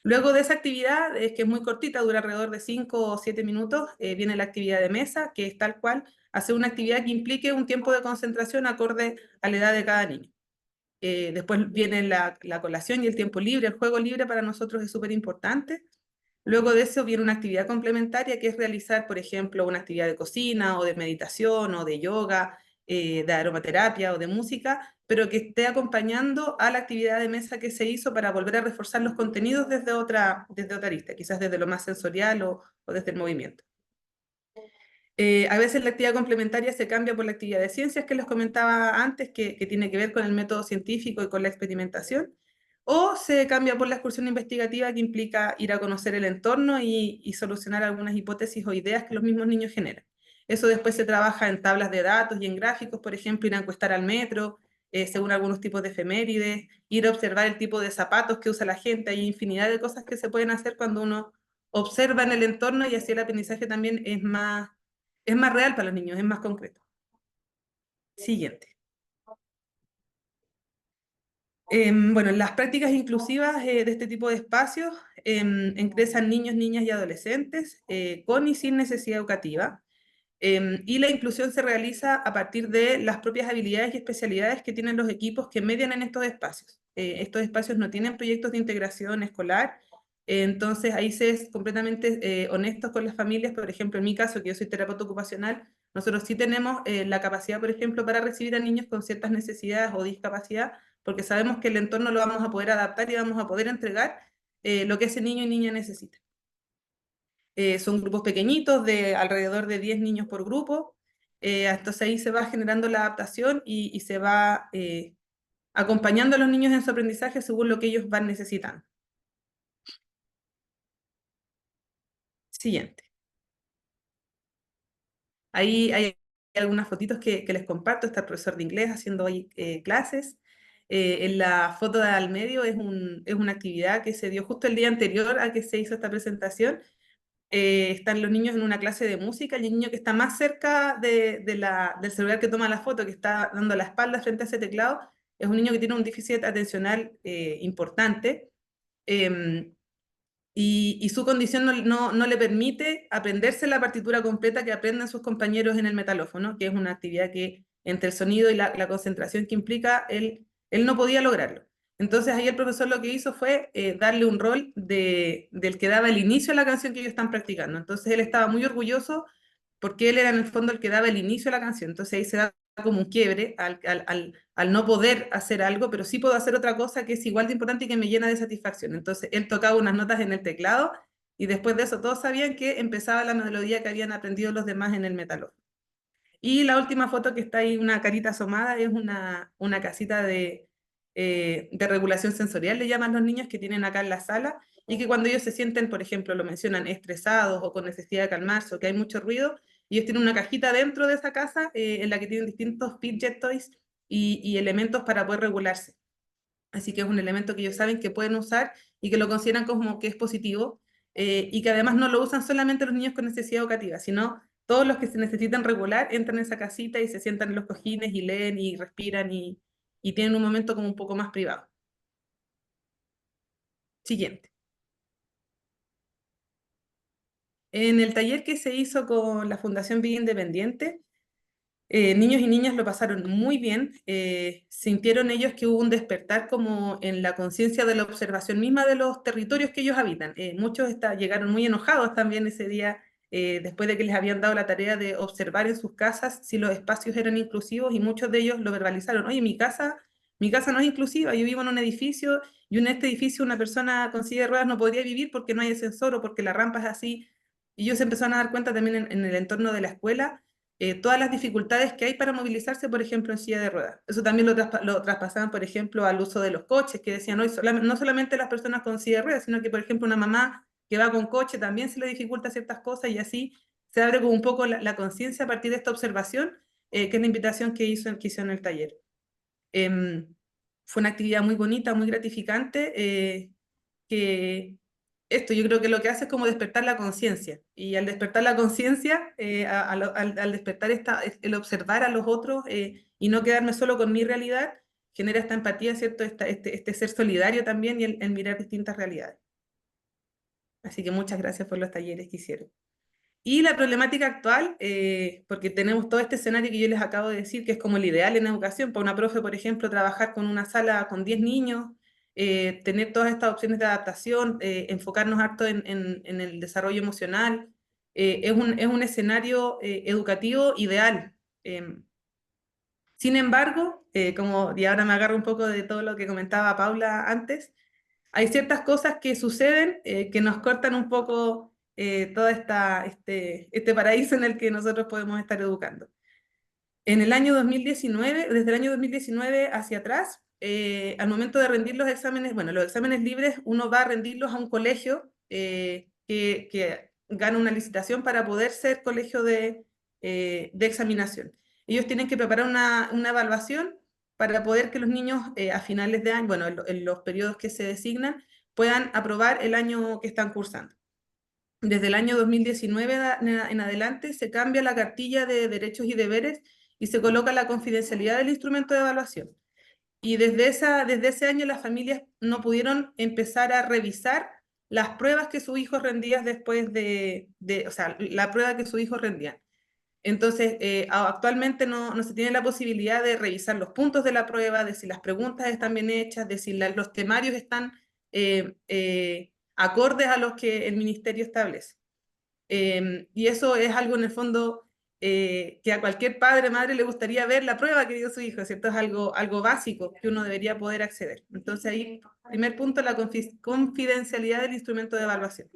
Luego de esa actividad, que es muy cortita, dura alrededor de 5 o 7 minutos, viene la actividad de mesa, que es tal cual, hacer una actividad que implique un tiempo de concentración acorde a la edad de cada niño. Después viene la colación y el tiempo libre. El juego libre para nosotros es súper importante. Luego de eso viene una actividad complementaria que es realizar, por ejemplo, una actividad de cocina o de meditación o de yoga, de aromaterapia o de música, pero que esté acompañando a la actividad de mesa que se hizo para volver a reforzar los contenidos desde otra arista, quizás desde lo más sensorial o desde el movimiento. A veces la actividad complementaria se cambia por la actividad de ciencias que les comentaba antes, que tiene que ver con el método científico y con la experimentación, o se cambia por la excursión investigativa que implica ir a conocer el entorno y solucionar algunas hipótesis o ideas que los mismos niños generan. Eso después se trabaja en tablas de datos y en gráficos, por ejemplo, ir a encuestar al metro, según algunos tipos de efemérides, ir a observar el tipo de zapatos que usa la gente. Hay infinidad de cosas que se pueden hacer cuando uno observa en el entorno y así el aprendizaje también es más real para los niños, es más concreto. Siguiente. Bueno, las prácticas inclusivas de este tipo de espacios ingresan niños, niñas y adolescentes con y sin necesidad educativa. Y la inclusión se realiza a partir de las propias habilidades y especialidades que tienen los equipos que median en estos espacios. Estos espacios no tienen proyectos de integración escolar, entonces ahí se es completamente honestos con las familias. Por ejemplo, en mi caso, que yo soy terapeuta ocupacional, nosotros sí tenemos la capacidad, por ejemplo, para recibir a niños con ciertas necesidades o discapacidad, porque sabemos que el entorno lo vamos a poder adaptar y vamos a poder entregar lo que ese niño y niña necesita. Son grupos pequeñitos de alrededor de 10 niños por grupo, entonces ahí se va generando la adaptación y se va acompañando a los niños en su aprendizaje según lo que ellos van necesitando. Siguiente. Ahí hay algunas fotitos que les comparto. Está el profesor de inglés haciendo hoy clases. En la foto de al medio es una actividad que se dio justo el día anterior a que se hizo esta presentación. Están los niños en una clase de música y el niño que está más cerca del celular que toma la foto, que está dando la espalda frente a ese teclado, es un niño que tiene un déficit atencional importante. Y su condición no le permite aprenderse la partitura completa que aprenden sus compañeros en el metalófono, que es una actividad que entre el sonido y la concentración que implica, él no podía lograrlo. Entonces ahí el profesor lo que hizo fue darle un rol del que daba el inicio a la canción que ellos están practicando. Entonces él estaba muy orgulloso porque él era en el fondo el que daba el inicio a la canción. Entonces ahí se da como un quiebre al no poder hacer algo, pero sí puedo hacer otra cosa que es igual de importante y que me llena de satisfacción. Entonces él tocaba unas notas en el teclado y después de eso todos sabían que empezaba la melodía que habían aprendido los demás en el metalófono. Y la última foto que está ahí, una carita asomada, es una casita de regulación sensorial, le llaman los niños, que tienen acá en la sala, y que cuando ellos se sienten, por ejemplo, lo mencionan, estresados o con necesidad de calmarse o que hay mucho ruido, ellos tienen una cajita dentro de esa casa en la que tienen distintos fidget toys y elementos para poder regularse. Así que es un elemento que ellos saben que pueden usar y que lo consideran como que es positivo, y que además no lo usan solamente los niños con necesidad educativa, sino todos los que se necesitan regular entran en esa casita y se sientan en los cojines y leen y respiran y tienen un momento como un poco más privado. Siguiente. En el taller que se hizo con la Fundación Vida Independiente, niños y niñas lo pasaron muy bien. Sintieron ellos que hubo un despertar como en la conciencia de la observación misma de los territorios que ellos habitan. Muchos llegaron muy enojados también ese día, después de que les habían dado la tarea de observar en sus casas si los espacios eran inclusivos, y muchos de ellos lo verbalizaron: oye, mi casa no es inclusiva, yo vivo en un edificio y en este edificio una persona con silla de ruedas no podría vivir porque no hay ascensor o porque la rampa es así. Y ellos se empezaron a dar cuenta también en el entorno de la escuela todas las dificultades que hay para movilizarse, por ejemplo, en silla de ruedas. Eso también lo traspasaban, por ejemplo, al uso de los coches, que decían: hoy no solamente las personas con silla de ruedas, sino que, por ejemplo, una mamá que va con coche también se le dificulta ciertas cosas, y así se abre como un poco la conciencia a partir de esta observación, que es la invitación que hizo en el taller. Fue una actividad muy bonita, muy gratificante, que yo creo que lo que hace es como despertar la conciencia, y al despertar la conciencia, al despertar el observar a los otros y no quedarme solo con mi realidad, genera esta empatía, ¿cierto? Este ser solidario también, y el mirar distintas realidades. Así que muchas gracias por los talleres que hicieron. Y la problemática actual, porque tenemos todo este escenario que yo les acabo de decir, que es como el ideal en educación, para una profe, por ejemplo, trabajar con una sala con 10 niños, tener todas estas opciones de adaptación, enfocarnos harto en el desarrollo emocional. Es un escenario educativo ideal. Sin embargo, y ahora me agarro un poco de todo lo que comentaba Paula antes, hay ciertas cosas que suceden que nos cortan un poco todo este paraíso en el que nosotros podemos estar educando. En el año 2019, desde el año 2019 hacia atrás, al momento de rendir los exámenes, bueno, los exámenes libres, uno va a rendirlos a un colegio que gana una licitación para poder ser colegio de examinación. Ellos tienen que preparar una evaluación para poder que los niños a finales de año, bueno, en los periodos que se designan, puedan aprobar el año que están cursando. Desde el año 2019 en adelante se cambia la cartilla de derechos y deberes y se coloca la confidencialidad del instrumento de evaluación. Y desde ese año las familias no pudieron empezar a revisar las pruebas que sus hijos rendían después o sea, la prueba que sus hijos rendían. Entonces, actualmente no se tiene la posibilidad de revisar los puntos de la prueba, de si las preguntas están bien hechas, de si los temarios están acordes a los que el ministerio establece. Y eso es algo en el fondo que a cualquier padre o madre le gustaría ver la prueba que dio su hijo, ¿cierto? Es algo básico que uno debería poder acceder. Entonces ahí, primer punto, la confidencialidad del instrumento de evaluación.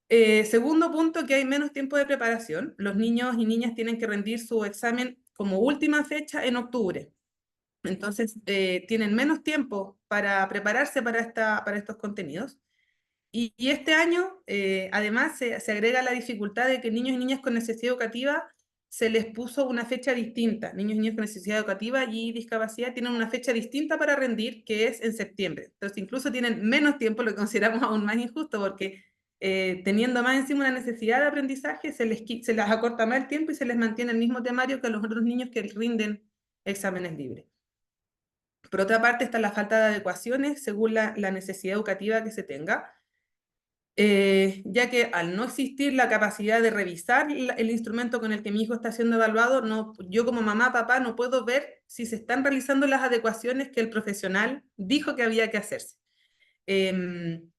Segundo punto, que hay menos tiempo de preparación. Los niños y niñas tienen que rendir su examen como última fecha en octubre. Entonces, tienen menos tiempo para prepararse para estos contenidos. Y este año, además, se agrega la dificultad de que niños y niñas con necesidad educativa se les puso una fecha distinta. Niños y niñas con necesidad educativa y discapacidad tienen una fecha distinta para rendir, que es en septiembre. Entonces, incluso tienen menos tiempo, lo que consideramos aún más injusto, porque teniendo más encima una necesidad de aprendizaje, se les acorta más el tiempo y se les mantiene el mismo temario que a los otros niños que rinden exámenes libres. Por otra parte, está la falta de adecuaciones según la necesidad educativa que se tenga. Ya que al no existir la capacidad de revisar el instrumento con el que mi hijo está siendo evaluado, yo como mamá, papá, no puedo ver si se están realizando las adecuaciones que el profesional dijo que había que hacerse.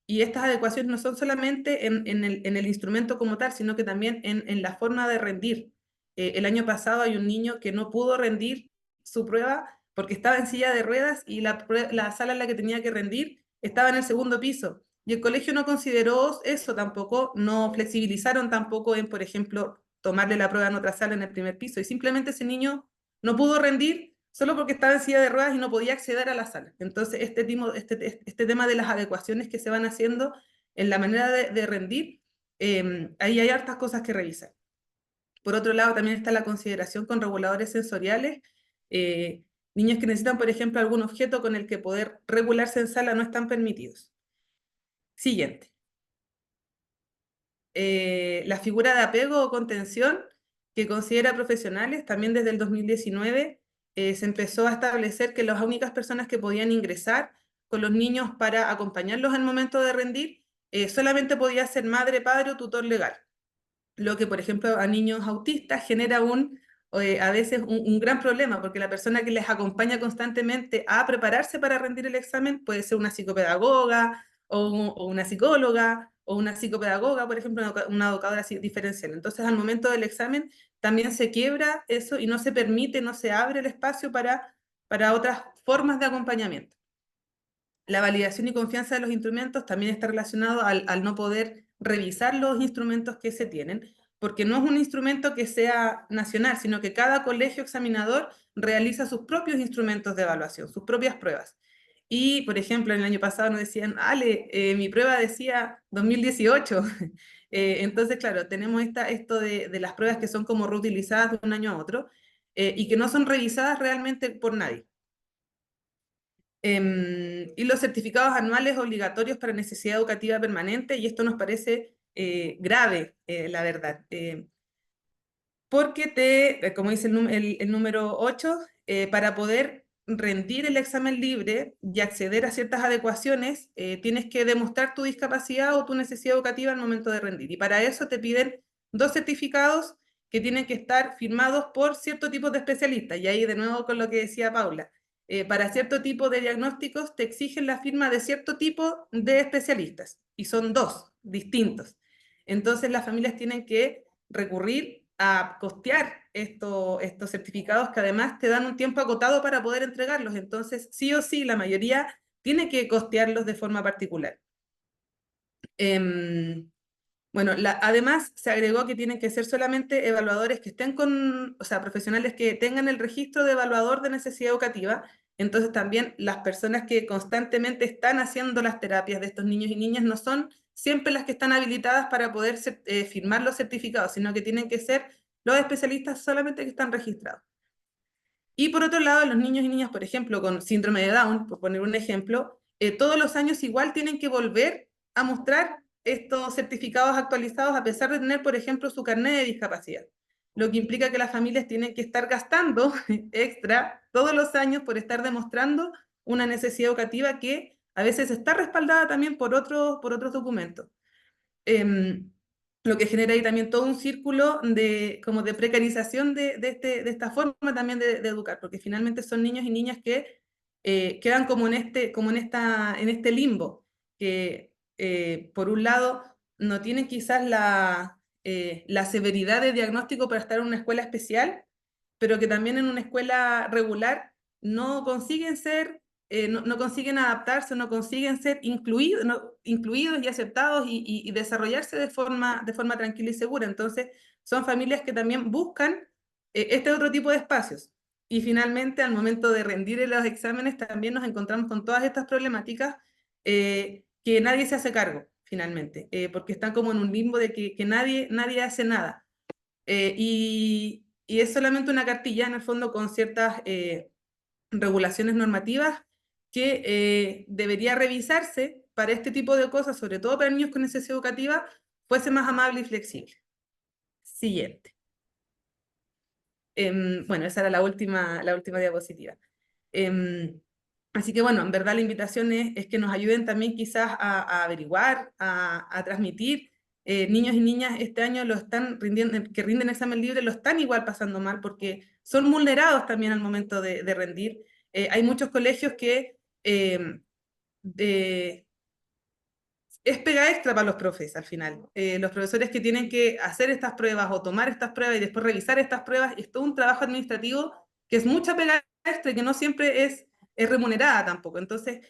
Y estas adecuaciones no son solamente en el instrumento como tal, sino que también en la forma de rendir. El año pasado hay un niño que no pudo rendir su prueba porque estaba en silla de ruedas y la sala en la que tenía que rendir estaba en el segundo piso. Y el colegio no consideró eso tampoco, no flexibilizaron tampoco en, por ejemplo, tomarle la prueba en otra sala en el primer piso. Y simplemente ese niño no pudo rendir solo porque estaba en silla de ruedas y no podía acceder a la sala. Entonces, este tema de las adecuaciones que se van haciendo en la manera de rendir, ahí hay hartas cosas que revisar. Por otro lado, también está la consideración con reguladores sensoriales. Niños que necesitan, por ejemplo, algún objeto con el que poder regularse en sala no están permitidos. Siguiente. La figura de apego o contención que considera profesionales, también desde el 2019 se empezó a establecer que las únicas personas que podían ingresar con los niños para acompañarlos en el momento de rendir, solamente podía ser madre, padre o tutor legal. Lo que, por ejemplo, a niños autistas genera a veces un gran problema, porque la persona que les acompaña constantemente a prepararse para rendir el examen puede ser una psicopedagoga o una psicóloga o una psicopedagoga, por ejemplo, una educadora diferencial. Entonces, al momento del examen también se quiebra eso y no se permite, no se abre el espacio para otras formas de acompañamiento. La validación y confianza de los instrumentos también está relacionado al no poder revisar los instrumentos que se tienen, porque no es un instrumento que sea nacional, sino que cada colegio examinador realiza sus propios instrumentos de evaluación, sus propias pruebas. Y, por ejemplo, el año pasado nos decían, Ale, mi prueba decía 2018. Entonces, claro, tenemos esto de las pruebas que son como reutilizadas de un año a otro y que no son revisadas realmente por nadie. Y los certificados anuales obligatorios para necesidad educativa permanente, y esto nos parece grave, la verdad, porque como dice el número 8, para poder rendir el examen libre y acceder a ciertas adecuaciones, tienes que demostrar tu discapacidad o tu necesidad educativa al momento de rendir, y para eso te piden 2 certificados que tienen que estar firmados por cierto tipo de especialistas, y ahí de nuevo con lo que decía Paula. para cierto tipo de diagnósticos te exigen la firma de cierto tipo de especialistas, y son 2 distintos. Entonces las familias tienen que recurrir a costear estos certificados, que además te dan un tiempo acotado para poder entregarlos. Entonces, sí o sí, la mayoría tiene que costearlos de forma particular. Bueno, además se agregó que tienen que ser solamente evaluadores que estén o sea, profesionales que tengan el registro de evaluador de necesidad educativa. Entonces también las personas que constantemente están haciendo las terapias de estos niños y niñas no son siempre las que están habilitadas para poder firmar los certificados, sino que tienen que ser los especialistas solamente que están registrados. Y por otro lado, los niños y niñas, por ejemplo, con síndrome de Down, por poner un ejemplo, todos los años igual tienen que volver a mostrar estos certificados actualizados a pesar de tener, por ejemplo, su carnet de discapacidad. Lo que implica que las familias tienen que estar gastando extra todos los años por estar demostrando una necesidad educativa que a veces está respaldada también por otros documentos. Lo que genera ahí también todo un círculo como de precarización de esta forma también de educar, porque finalmente son niños y niñas que quedan como en este limbo, que por un lado no tienen quizás la severidad de diagnóstico para estar en una escuela especial, pero que también en una escuela regular no consiguen no consiguen adaptarse, no consiguen ser incluidos y aceptados y desarrollarse de forma tranquila y segura. Entonces, son familias que también buscan este otro tipo de espacios. Y finalmente, al momento de rendir los exámenes, también nos encontramos con todas estas problemáticas que nadie se hace cargo, finalmente, porque están como en un limbo de que nadie hace nada. Y es solamente una cartilla, en el fondo, con ciertas regulaciones normativas que debería revisarse para este tipo de cosas, sobre todo para niños con necesidad educativa, fuese más amable y flexible. Siguiente. Bueno, esa era la última diapositiva. Así que bueno, en verdad la invitación es que nos ayuden también quizás a averiguar, a transmitir. Niños y niñas este año que rinden examen libre lo están igual pasando mal porque son vulnerados también al momento de rendir. Hay muchos colegios que es pega extra para los profes al final. Los profesores que tienen que hacer estas pruebas o tomar estas pruebas y después revisar estas pruebas, es todo un trabajo administrativo que es mucha pega extra y que no siempre es remunerada tampoco. Entonces,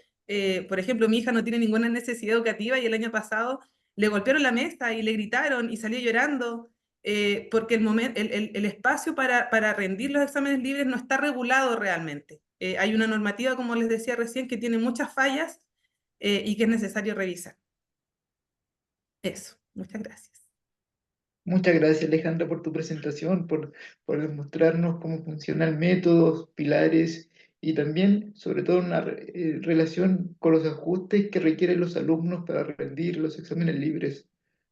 por ejemplo, mi hija no tiene ninguna necesidad educativa y el año pasado le golpearon la mesa y le gritaron y salió llorando porque el espacio para rendir los exámenes libres no está regulado realmente. Hay una normativa, como les decía recién, que tiene muchas fallas y que es necesario revisar. Eso, muchas gracias. Muchas gracias, Alejandra, por tu presentación, por demostrarnos cómo funciona el método, pilares y también, sobre todo, una relación con los ajustes que requieren los alumnos para rendir los exámenes libres.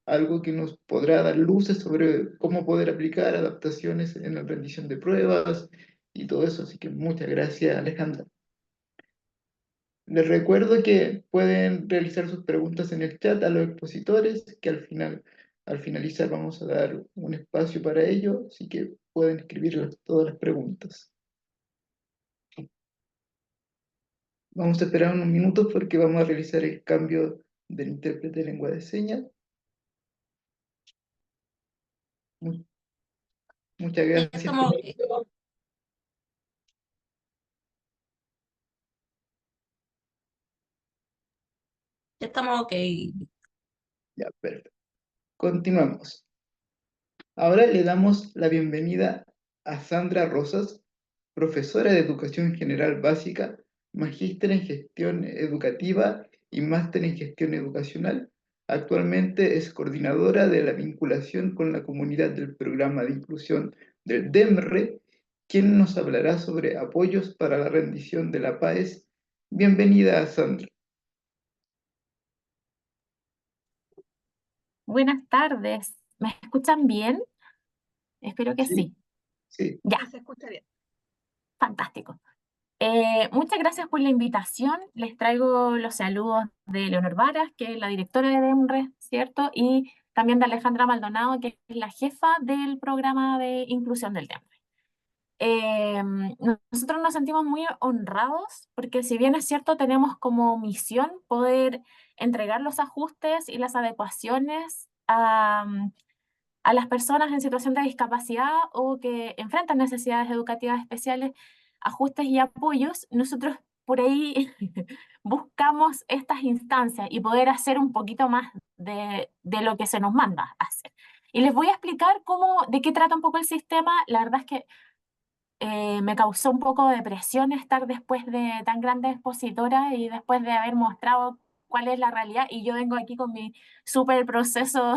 Algo que nos podrá dar luces sobre cómo poder aplicar adaptaciones en la rendición de pruebas y todo eso. Así que muchas gracias, Alejandra. Les recuerdo que pueden realizar sus preguntas en el chat a los expositores, que al finalizar vamos a dar un espacio para ello, así que pueden escribir todas las preguntas. Vamos a esperar unos minutos porque vamos a realizar el cambio del intérprete de lengua de señas. Muchas Ya gracias. estamos, ya estamos ok. Ya, perfecto. Continuamos. Ahora le damos la bienvenida a Sandra Rosas, profesora de Educación General Básica, magíster en Gestión Educativa y máster en Gestión Educacional. Actualmente es coordinadora de la vinculación con la comunidad del programa de inclusión del DEMRE, quien nos hablará sobre apoyos para la rendición de la PAES. Bienvenida, Sandra. Buenas tardes. ¿Me escuchan bien? Espero que Sí, sí. sí. Ya, Se escucha bien. fantástico. Muchas gracias por la invitación. Les traigo los saludos de Leonor Varas, que es la directora de DEMRE, ¿cierto? Y también de Alejandra Maldonado, que es la jefa del programa de inclusión del DEMRE. nosotros nos sentimos muy honrados porque si bien es cierto, tenemos como misión poder entregar los ajustes y las adecuaciones a las personas en situación de discapacidad o que enfrentan necesidades educativas especiales, ajustes y apoyos, nosotros por ahí buscamos estas instancias y poder hacer un poquito más de lo que se nos manda a hacer. Y les voy a explicar de qué trata un poco el sistema. La verdad es que me causó un poco de presión estar después de tan grande expositora y después de haber mostrado cuál es la realidad, y yo vengo aquí con mi súper proceso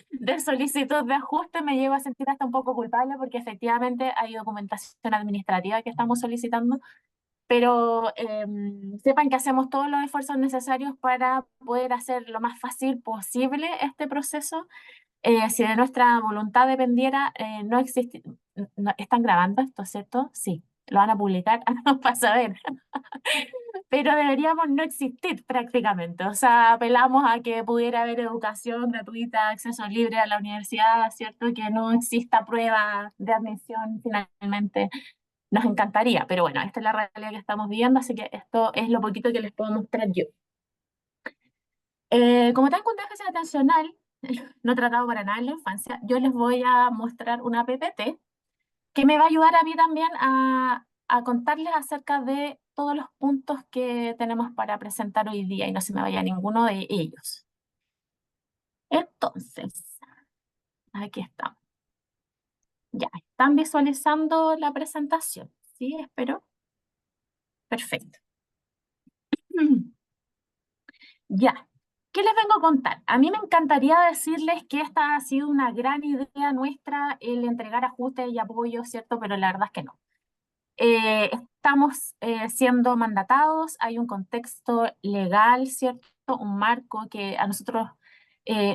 de solicitud de ajuste, me llevo a sentir hasta un poco culpable porque efectivamente hay documentación administrativa que estamos solicitando, pero sepan que hacemos todos los esfuerzos necesarios para poder hacer lo más fácil posible este proceso. Si de nuestra voluntad dependiera, no existe. ¿Están grabando esto, cierto? Sí, lo van a publicar para saber. Pero deberíamos no existir prácticamente. O sea, apelamos a que pudiera haber educación gratuita, acceso libre a la universidad, ¿cierto? Que no exista prueba de admisión finalmente. Nos encantaría, pero bueno, esta es la realidad que estamos viviendo, así que esto es lo poquito que les puedo mostrar yo. Como tengo un déficit atencional, no tratado para nada en la infancia, yo les voy a mostrar una PPT que me va a ayudar a mí también a contarles acerca de todos los puntos que tenemos para presentar hoy día y no se me vaya ninguno de ellos. Entonces, aquí estamos. Ya, ¿están visualizando la presentación? ¿Sí? Espero. Perfecto. Ya. ¿Qué les vengo a contar? A mí me encantaría decirles que esta ha sido una gran idea nuestra, el entregar ajustes y apoyos, ¿cierto? Pero la verdad es que no. Estamos siendo mandatados, hay un contexto legal, ¿cierto? Un marco que a nosotros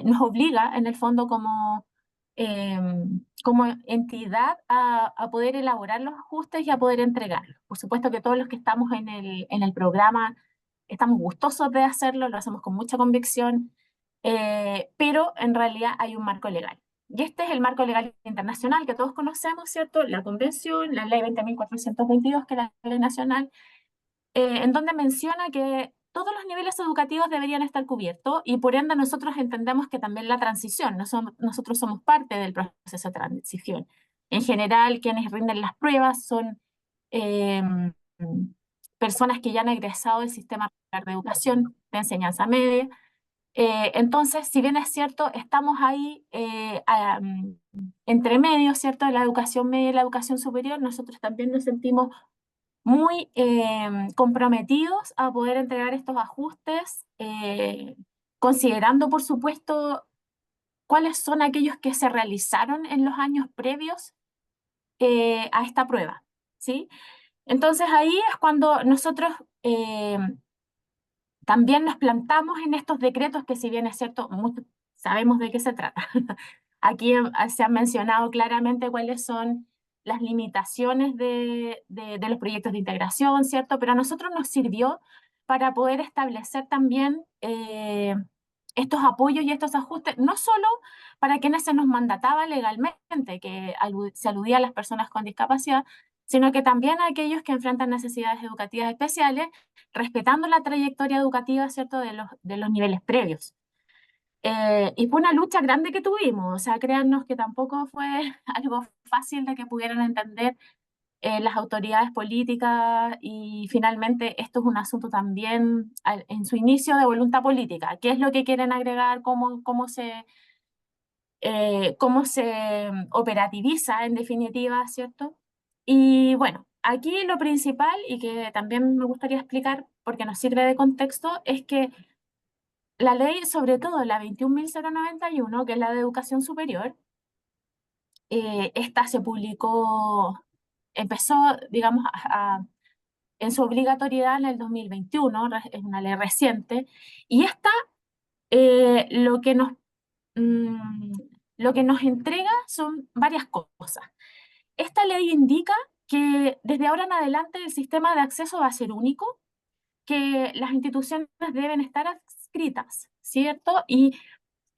nos obliga, en el fondo, como entidad a poder elaborar los ajustes y a poder entregarlos. Por supuesto que todos los que estamos en el programa estamos gustosos de hacerlo, lo hacemos con mucha convicción, pero en realidad hay un marco legal. Y este es el marco legal internacional que todos conocemos, ¿cierto? La Convención, la Ley 20.422, que es la ley nacional, en donde menciona que todos los niveles educativos deberían estar cubiertos y por ende nosotros entendemos que también la transición, nosotros somos parte del proceso de transición. En general, quienes rinden las pruebas son eh, personas que ya han egresado del sistema de educación, de enseñanza media. Entonces, si bien es cierto, estamos ahí entre medio, ¿cierto?, de la educación media y la educación superior, nosotros también nos sentimos muy comprometidos a poder entregar estos ajustes, considerando, por supuesto, cuáles son aquellos que se realizaron en los años previos a esta prueba, ¿sí? Entonces ahí es cuando nosotros también nos plantamos en estos decretos que, si bien es cierto, sabemos de qué se trata. Aquí se han mencionado claramente cuáles son las limitaciones de los proyectos de integración, ¿cierto? Pero a nosotros nos sirvió para poder establecer también estos apoyos y estos ajustes, no solo para quienes se nos mandataba legalmente, que se aludía a las personas con discapacidad, sino que también a aquellos que enfrentan necesidades educativas especiales, respetando la trayectoria educativa, ¿cierto?, de los niveles previos. Y fue una lucha grande que tuvimos, o sea, créannos que tampoco fue algo fácil de que pudieran entender las autoridades políticas, y finalmente esto es un asunto también en su inicio de voluntad política. ¿Qué es lo que quieren agregar? ¿Cómo se operativiza en definitiva, ¿cierto? Y bueno, aquí lo principal y que también me gustaría explicar porque nos sirve de contexto es que la ley, sobre todo la 21.091, que es la de educación superior, esta se publicó, empezó, digamos, en su obligatoriedad en el 2021, es una ley reciente, y esta lo que nos entrega son varias cosas. Esta ley indica que desde ahora en adelante el sistema de acceso va a ser único, que las instituciones deben estar adscritas, ¿cierto? Y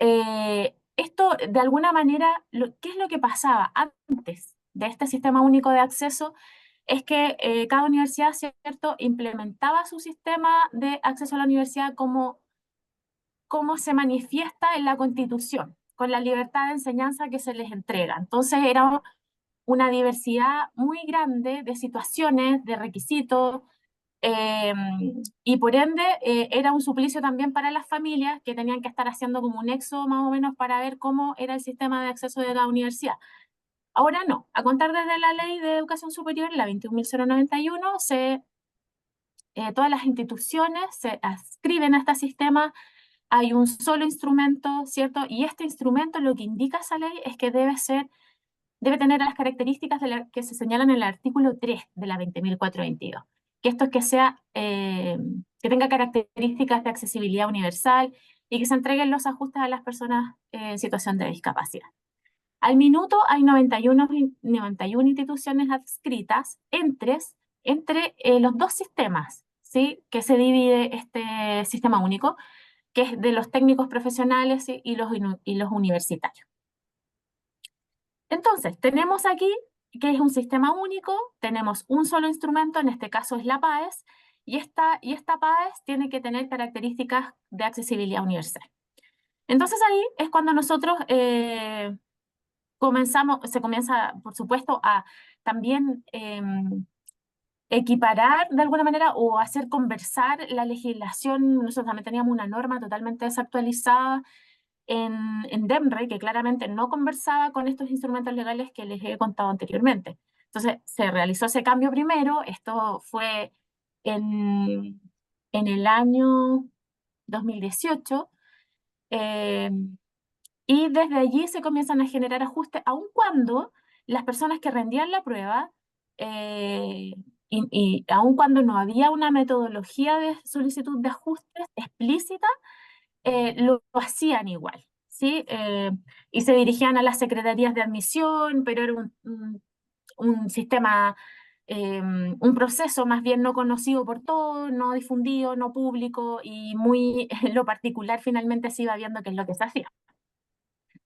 esto, de alguna manera, ¿qué es lo que pasaba antes? de este sistema único de acceso es que cada universidad, ¿cierto?, implementaba su sistema de acceso a la universidad como se manifiesta en la Constitución, con la libertad de enseñanza que se les entrega. Entonces era una diversidad muy grande de situaciones, de requisitos, eh, y por ende era un suplicio también para las familias que tenían que estar haciendo como un éxodo más o menos para ver cómo era el sistema de acceso de la universidad. Ahora no, a contar desde la Ley de Educación Superior, la 21.091, todas las instituciones se adscriben a este sistema. Hay un solo instrumento, ¿cierto? Y este instrumento lo que indica esa ley es que debe tener las características que se señalan en el artículo 3 de la 20.422, que esto es que tenga características de accesibilidad universal y que se entreguen los ajustes a las personas en situación de discapacidad. Al minuto hay 91 instituciones adscritas entre los dos sistemas, ¿sí?, que se divide este sistema único, que es de los técnicos profesionales, ¿sí?, y los universitarios. Entonces, tenemos aquí que es un sistema único, tenemos un solo instrumento, en este caso es la PAES, y esta PAES tiene que tener características de accesibilidad universal. Entonces ahí es cuando nosotros se comienza, por supuesto, a también equiparar de alguna manera o hacer conversar la legislación. Nosotros también teníamos una norma totalmente desactualizada en DEMRE, que claramente no conversaba con estos instrumentos legales que les he contado anteriormente. Entonces, se realizó ese cambio primero, esto fue en el año 2018, y desde allí se comienzan a generar ajustes, aun cuando las personas que rendían la prueba, y aun cuando no había una metodología de solicitud de ajustes explícita, lo hacían igual, ¿sí? Y se dirigían a las secretarías de admisión, pero era un sistema, un proceso más bien no conocido por todos, no difundido, no público, y muy en lo particular finalmente se iba viendo qué es lo que se hacía,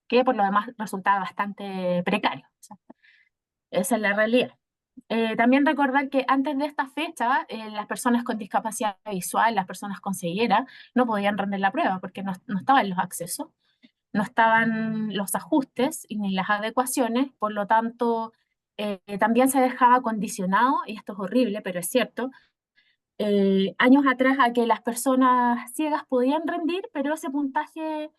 que por lo demás resultaba bastante precario. O sea, esa es la realidad. También recordar que antes de esta fecha, las personas con discapacidad visual, las personas con ceguera, no podían render la prueba porque no estaban los accesos, no estaban los ajustes y ni las adecuaciones, por lo tanto, también se dejaba condicionado, y esto es horrible, pero es cierto, años atrás a que las personas ciegas podían rendir, pero ese puntaje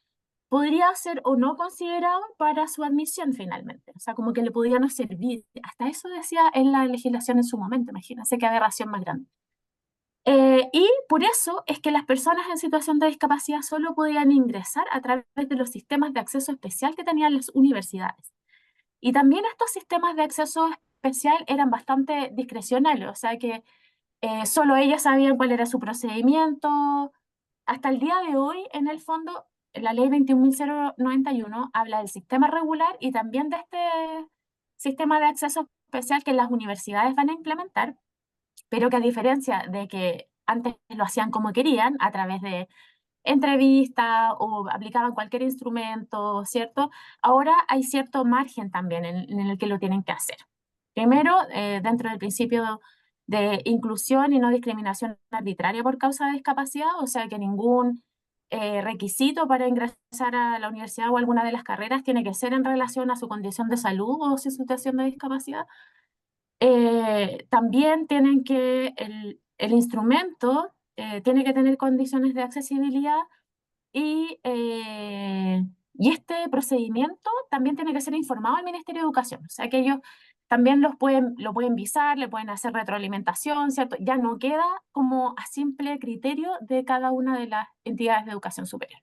podría ser o no considerado para su admisión finalmente. O sea, como que le podía no servir. Hasta eso decía en la legislación en su momento, imagínense qué aberración más grande. Y por eso es que las personas en situación de discapacidad solo podían ingresar a través de los sistemas de acceso especial que tenían las universidades. Y también estos sistemas de acceso especial eran bastante discrecionales, o sea que solo ellas sabían cuál era su procedimiento. Hasta el día de hoy, en el fondo, la ley 21.091 habla del sistema regular y también de este sistema de acceso especial que las universidades van a implementar, pero que a diferencia de que antes lo hacían como querían, a través de entrevistas o aplicaban cualquier instrumento, ¿cierto? Ahora hay cierto margen también en el que lo tienen que hacer. Primero, dentro del principio de inclusión y no discriminación arbitraria por causa de discapacidad, o sea que ningún requisito para ingresar a la universidad o alguna de las carreras tiene que ser en relación a su condición de salud o su situación de discapacidad. También el instrumento tiene que tener condiciones de accesibilidad y este procedimiento también tiene que ser informado al Ministerio de Educación. O sea que ellos también lo pueden visar, le pueden hacer retroalimentación, ¿cierto? Ya no queda como a simple criterio de cada una de las entidades de educación superior.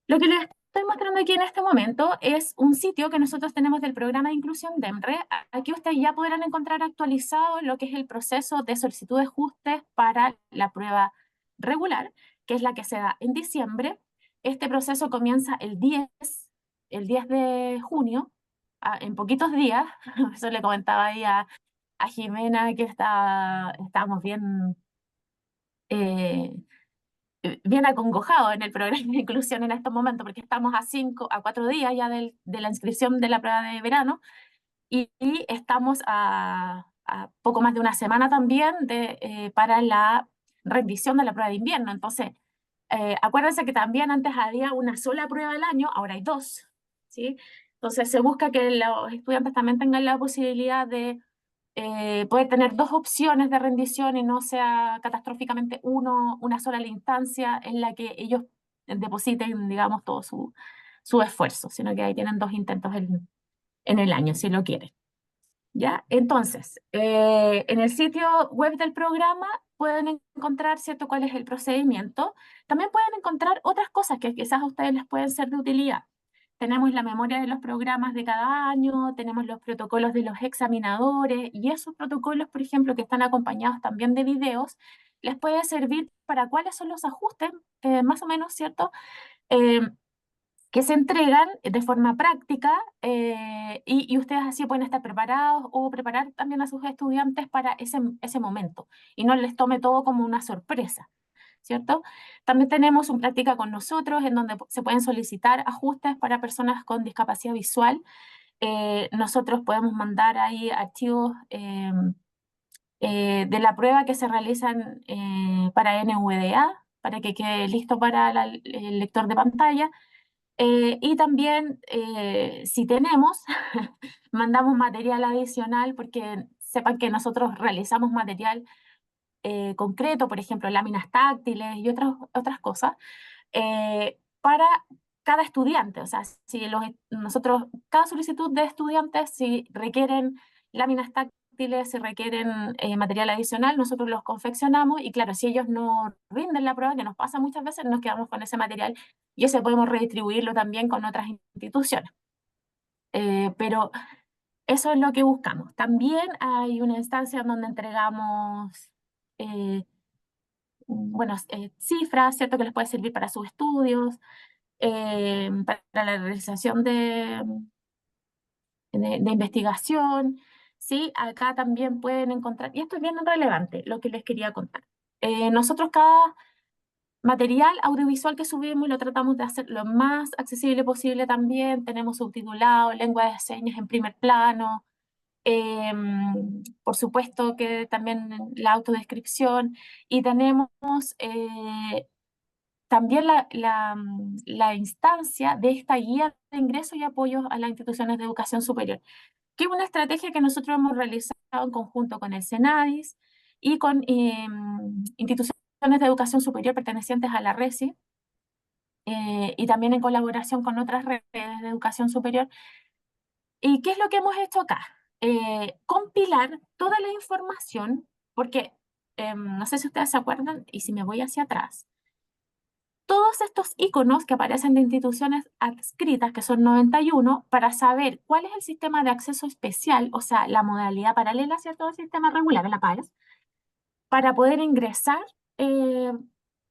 Lo que les estoy mostrando aquí en este momento es un sitio que nosotros tenemos del programa de inclusión DEMRE. Aquí ustedes ya podrán encontrar actualizado lo que es el proceso de solicitud de ajustes para la prueba regular, que es la que se da en diciembre. Este proceso comienza el 10 de junio, en poquitos días. Eso le comentaba ahí a Jimena que estábamos bien acongojados en el programa de inclusión en estos momentos, porque estamos a 4 días ya de la inscripción de la prueba de verano, y estamos a poco más de una semana también para la rendición de la prueba de invierno. Entonces, acuérdense que también antes había una sola prueba al año, ahora hay dos, ¿sí? Entonces se busca que los estudiantes también tengan la posibilidad de poder tener dos opciones de rendición y no sea catastróficamente una sola la instancia en la que ellos depositen, digamos, todo su esfuerzo, sino que ahí tienen dos intentos en el año, si lo quieren. ¿Ya? Entonces, en el sitio web del programa pueden encontrar, ¿cierto?, cuál es el procedimiento. También pueden encontrar otras cosas que quizás a ustedes les pueden ser de utilidad. Tenemos la memoria de los programas de cada año, tenemos los protocolos de los examinadores y esos protocolos, por ejemplo, que están acompañados también de videos, les puede servir para cuáles son los ajustes, más o menos, ¿cierto?, Eh, que se entregan de forma práctica y ustedes así pueden estar preparados o preparar también a sus estudiantes para ese momento y no les tome todo como una sorpresa, ¿cierto? También tenemos un práctica con nosotros en donde se pueden solicitar ajustes para personas con discapacidad visual. Nosotros podemos mandar ahí archivos de la prueba que se realizan para NVDA, para que quede listo para el lector de pantalla. Y también, si tenemos, mandamos material adicional porque sepan que nosotros realizamos material concreto, por ejemplo, láminas táctiles y otras cosas, para cada estudiante. O sea, si nosotros, cada solicitud de estudiantes, si requieren láminas táctiles, si requieren material adicional, nosotros los confeccionamos y claro, si ellos no rinden la prueba, que nos pasa muchas veces, nos quedamos con ese material y ese podemos redistribuirlo también con otras instituciones. Pero eso es lo que buscamos. También hay una instancia en donde entregamos bueno, cifras, ¿cierto?, que les puede servir para sus estudios, para la realización de investigación, ¿sí? Acá también pueden encontrar, y esto es bien relevante, lo que les quería contar. Nosotros cada material audiovisual que subimos lo tratamos de hacer lo más accesible posible también, tenemos subtitulado, lengua de señas en primer plano, por supuesto que también la autodescripción, y tenemos también la instancia de esta guía de ingreso y apoyo a las instituciones de educación superior, que es una estrategia que nosotros hemos realizado en conjunto con el CENADIS y con instituciones de educación superior pertenecientes a la RESI, y también en colaboración con otras redes de educación superior. ¿Y qué es lo que hemos hecho acá? Compilar toda la información, porque no sé si ustedes se acuerdan, y si me voy hacia atrás, todos estos iconos que aparecen de instituciones adscritas, que son 91, para saber cuál es el sistema de acceso especial, o sea, la modalidad paralela, ¿cierto?, del sistema regular, la PAES, para poder ingresar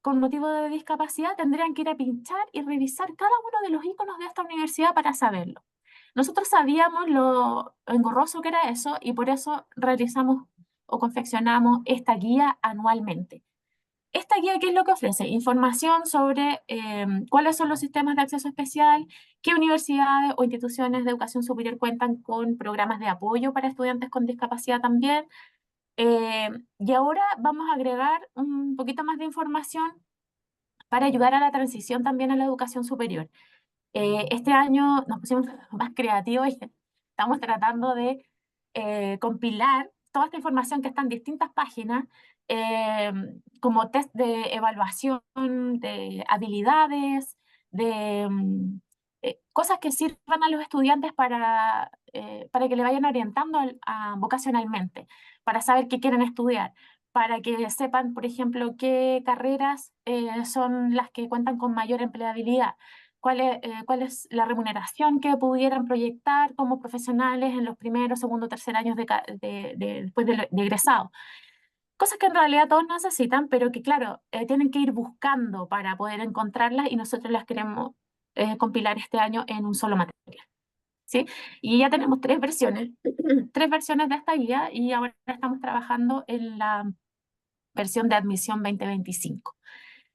con motivo de discapacidad, tendrían que ir a pinchar y revisar cada uno de los iconos de esta universidad para saberlo. Nosotros sabíamos lo engorroso que era eso y por eso realizamos o confeccionamos esta guía anualmente. Esta guía, ¿qué es lo que ofrece? Información sobre cuáles son los sistemas de acceso especial, qué universidades o instituciones de educación superior cuentan con programas de apoyo para estudiantes con discapacidad también. Y ahora vamos a agregar un poquito más de información para ayudar a la transición también a la educación superior. Este año nos pusimos más creativos y estamos tratando de compilar toda esta información que está en distintas páginas, eh, como test de evaluación de habilidades, de cosas que sirvan a los estudiantes para que le vayan orientando vocacionalmente, para saber qué quieren estudiar, para que sepan, por ejemplo, qué carreras son las que cuentan con mayor empleabilidad, cuál es la remuneración que pudieran proyectar como profesionales en los primeros, segundo, tercer años después de egresado. Cosas que en realidad todos necesitan, pero que claro, tienen que ir buscando para poder encontrarlas y nosotros las queremos compilar este año en un solo material, ¿sí? Y ya tenemos tres versiones de esta guía y ahora estamos trabajando en la versión de admisión 2025,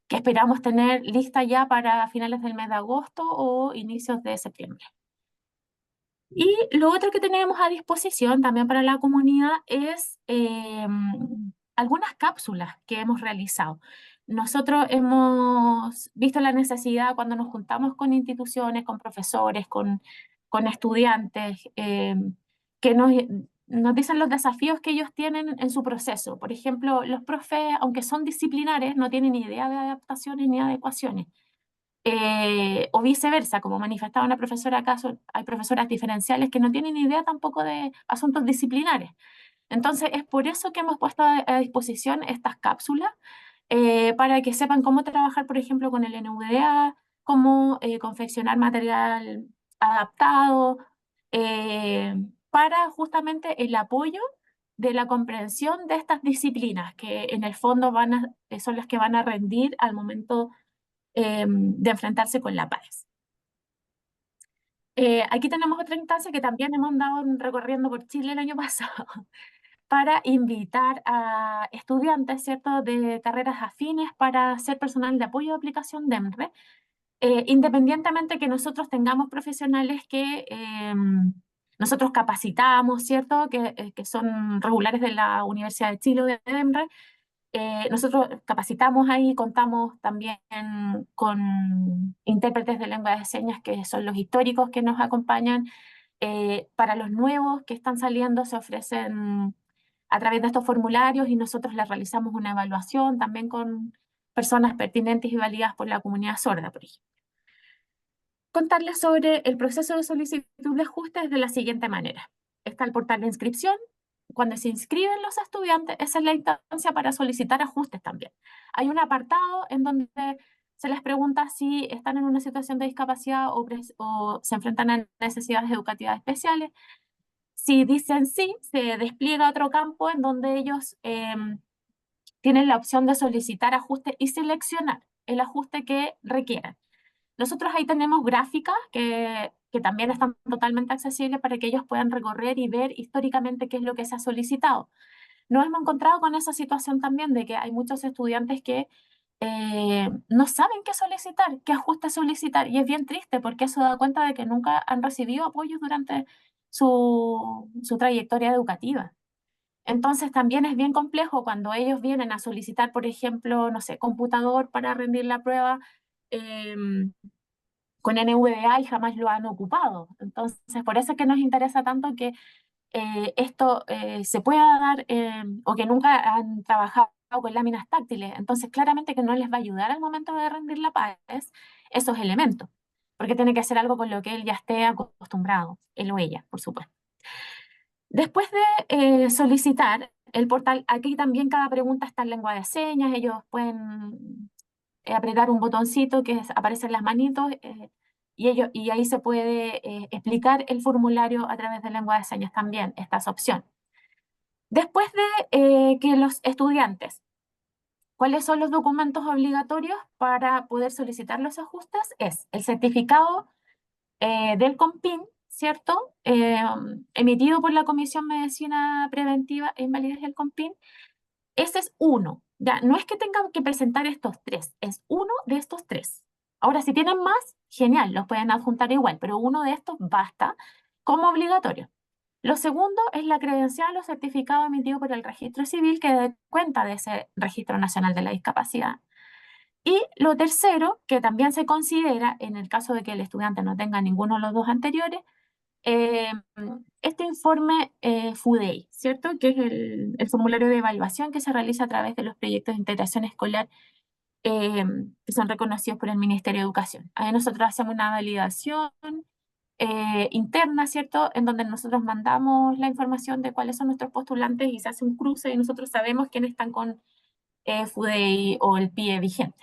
que esperamos tener lista ya para finales del mes de agosto o inicios de septiembre. Y lo otro que tenemos a disposición también para la comunidad es algunas cápsulas que hemos realizado. Nosotros hemos visto la necesidad cuando nos juntamos con instituciones, con profesores, con estudiantes, que nos dicen los desafíos que ellos tienen en su proceso. Por ejemplo, los profes, aunque son disciplinares, no tienen ni idea de adaptaciones ni adecuaciones. O viceversa, como manifestaba una profesora acá, hay profesoras diferenciales que no tienen idea tampoco de asuntos disciplinares. Entonces, es por eso que hemos puesto a disposición estas cápsulas para que sepan cómo trabajar, por ejemplo, con el NVDA, cómo confeccionar material adaptado, para justamente el apoyo de la comprensión de estas disciplinas, que en el fondo son las que van a rendir al momento de enfrentarse con la paz. Aquí tenemos otra instancia que también hemos andado recorriendo por Chile el año pasado para invitar a estudiantes, ¿cierto?, de carreras afines para ser personal de apoyo de aplicación de EMRE, independientemente que nosotros tengamos profesionales que nosotros capacitamos, ¿cierto?, que son regulares de la Universidad de Chile o de EMRE. Nosotros capacitamos ahí, contamos también con intérpretes de lengua de señas que son los históricos que nos acompañan. Para los nuevos que están saliendo se ofrecen a través de estos formularios y nosotros les realizamos una evaluación también con personas pertinentes y validadas por la comunidad sorda, por ejemplo. Contarles sobre el proceso de solicitud de ajustes de la siguiente manera. Está el portal de inscripción. Cuando se inscriben los estudiantes, esa es la instancia para solicitar ajustes también. Hay un apartado en donde se les pregunta si están en una situación de discapacidad o se enfrentan a necesidades educativas especiales. Si dicen sí, se despliega otro campo en donde ellos tienen la opción de solicitar ajuste y seleccionar el ajuste que requieran. Nosotros ahí tenemos gráficas que también están totalmente accesibles para que ellos puedan recorrer y ver históricamente qué es lo que se ha solicitado. Nos hemos encontrado con esa situación también de que hay muchos estudiantes que no saben qué solicitar, qué ajuste solicitar, y es bien triste porque eso da cuenta de que nunca han recibido apoyo durante su trayectoria educativa. Entonces también es bien complejo cuando ellos vienen a solicitar, por ejemplo, no sé, computador para rendir la prueba con NVDA y jamás lo han ocupado. Entonces, por eso es que nos interesa tanto que esto se pueda dar o que nunca han trabajado con láminas táctiles. Entonces, claramente que no les va a ayudar al momento de rendir la PAES esos elementos, porque tiene que hacer algo con lo que él ya esté acostumbrado, él o ella, por supuesto. Después de solicitar el portal, aquí también cada pregunta está en lengua de señas, ellos pueden apretar un botoncito que aparecen las manitos y ahí se puede explicar el formulario a través de lengua de señas también, esta es opción. Después de que los estudiantes, ¿cuáles son los documentos obligatorios para poder solicitar los ajustes? Es el certificado del COMPIN, ¿cierto? Emitido por la Comisión Medicina Preventiva e Invalidez del COMPIN. Ese es uno. Ya, no es que tengan que presentar estos tres, es uno de estos tres. Ahora, si tienen más, genial, los pueden adjuntar igual, pero uno de estos basta como obligatorio. Lo segundo es la credencial o certificado emitido por el Registro Civil que dé cuenta de ese Registro Nacional de la Discapacidad. Y lo tercero, que también se considera en el caso de que el estudiante no tenga ninguno de los dos anteriores, este informe FUDEI, ¿cierto? Que es el formulario de evaluación que se realiza a través de los proyectos de integración escolar que son reconocidos por el Ministerio de Educación. Ahí nosotros hacemos una validación interna, ¿cierto? En donde nosotros mandamos la información de cuáles son nuestros postulantes y se hace un cruce y nosotros sabemos quiénes están con FUDEI o el PIE vigente.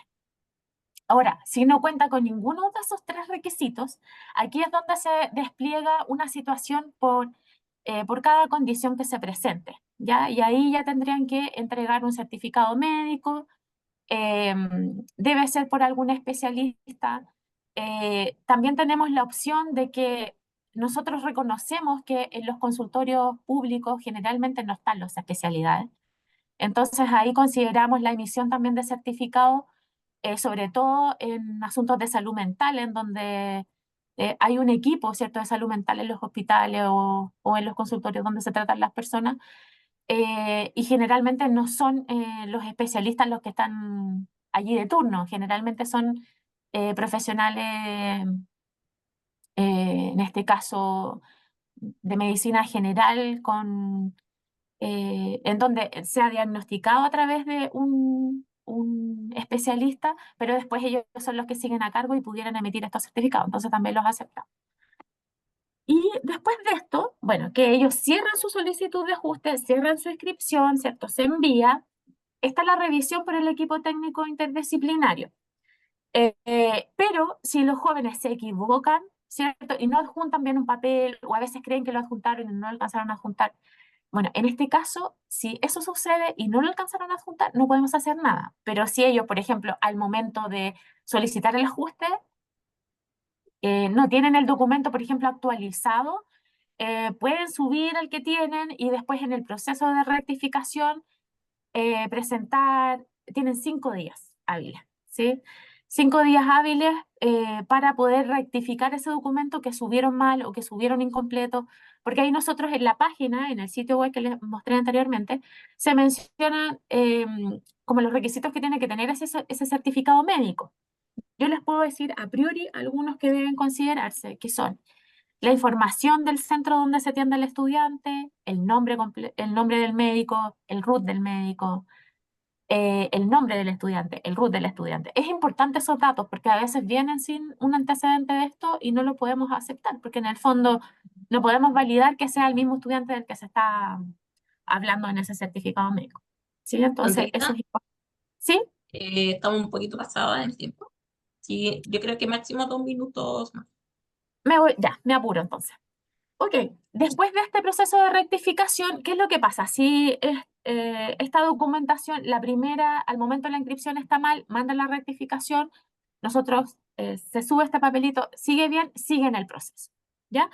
Ahora, si no cuenta con ninguno de esos tres requisitos, aquí es donde se despliega una situación por cada condición que se presente, ¿ya? Y ahí ya tendrían que entregar un certificado médico, debe ser por algún especialista. También tenemos la opción de que nosotros reconocemos que en los consultorios públicos generalmente no están las especialidades. Entonces ahí consideramos la emisión también de certificados sobre todo en asuntos de salud mental, en donde hay un equipo, ¿cierto?, de salud mental en los hospitales o en los consultorios donde se tratan las personas, y generalmente no son los especialistas los que están allí de turno, generalmente son profesionales, en este caso de medicina general, en donde se ha diagnosticado a través de un especialista, pero después ellos son los que siguen a cargo y pudieran emitir estos certificados, entonces también los aceptan. Y después de esto, bueno, que ellos cierran su solicitud de ajuste, cierran su inscripción, ¿cierto? Se envía. Está la revisión por el equipo técnico interdisciplinario. Pero si los jóvenes se equivocan, ¿cierto? Y no adjuntan bien un papel, o a veces creen que lo adjuntaron y no lo alcanzaron a adjuntar. Bueno, en este caso, si eso sucede y no lo alcanzaron a adjuntar, no podemos hacer nada. Pero si ellos, por ejemplo, al momento de solicitar el ajuste, no tienen el documento, por ejemplo, actualizado, pueden subir el que tienen y después en el proceso de rectificación presentar, tienen 5 días hábiles, ¿sí? 5 días hábiles para poder rectificar ese documento que subieron mal o que subieron incompleto, porque ahí nosotros en la página, en el sitio web que les mostré anteriormente, se mencionan como los requisitos que tiene que tener ese certificado médico. Yo les puedo decir a priori algunos que deben considerarse, que son la información del centro donde se atiende al estudiante, el nombre del médico, el RUT del médico, el nombre del estudiante, el RUT del estudiante. Es importante esos datos porque a veces vienen sin un antecedente de esto y no lo podemos aceptar, porque en el fondo no podemos validar que sea el mismo estudiante del que se está hablando en ese certificado médico. ¿Sí? Entonces, eso Angelita, es importante. ¿Sí? estamos un poquito pasadas del tiempo. Sí, yo creo que máximo 2 minutos más. Ya, me apuro entonces. Ok, después de este proceso de rectificación, ¿qué es lo que pasa? Si esta documentación, la primera, al momento de la inscripción está mal, manda la rectificación, nosotros se sube este papelito, sigue bien, sigue en el proceso, ¿ya?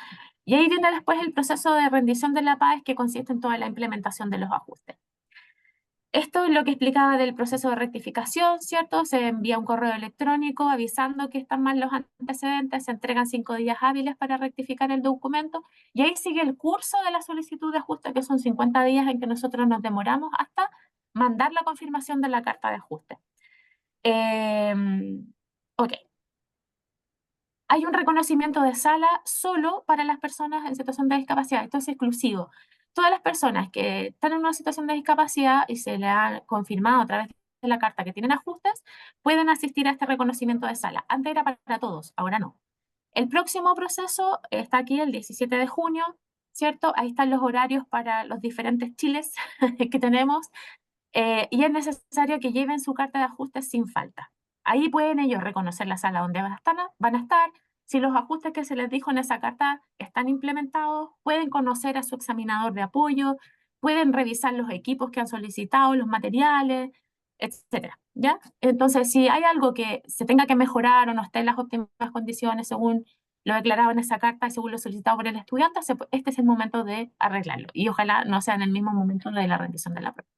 Y ahí viene después el proceso de rendición de la PAES que consiste en toda la implementación de los ajustes. Esto es lo que explicaba del proceso de rectificación, ¿cierto? Se envía un correo electrónico avisando que están mal los antecedentes, se entregan 5 días hábiles para rectificar el documento y ahí sigue el curso de la solicitud de ajuste, que son 50 días en que nosotros nos demoramos hasta mandar la confirmación de la carta de ajuste. Ok. Hay un reconocimiento de sala solo para las personas en situación de discapacidad. Esto es exclusivo. Todas las personas que están en una situación de discapacidad y se le ha confirmado a través de la carta que tienen ajustes, pueden asistir a este reconocimiento de sala. Antes era para todos, ahora no. El próximo proceso está aquí el 17 de junio, ¿cierto? Ahí están los horarios para los diferentes chiles que tenemos y es necesario que lleven su carta de ajustes sin falta. Ahí pueden ellos reconocer la sala donde van a estar. Si los ajustes que se les dijo en esa carta están implementados, pueden conocer a su examinador de apoyo, pueden revisar los equipos que han solicitado, los materiales, etcétera, ¿ya? Entonces, si hay algo que se tenga que mejorar o no esté en las óptimas condiciones según lo declarado en esa carta y según lo solicitado por el estudiante, este es el momento de arreglarlo. Y ojalá no sea en el mismo momento de la rendición de la prueba.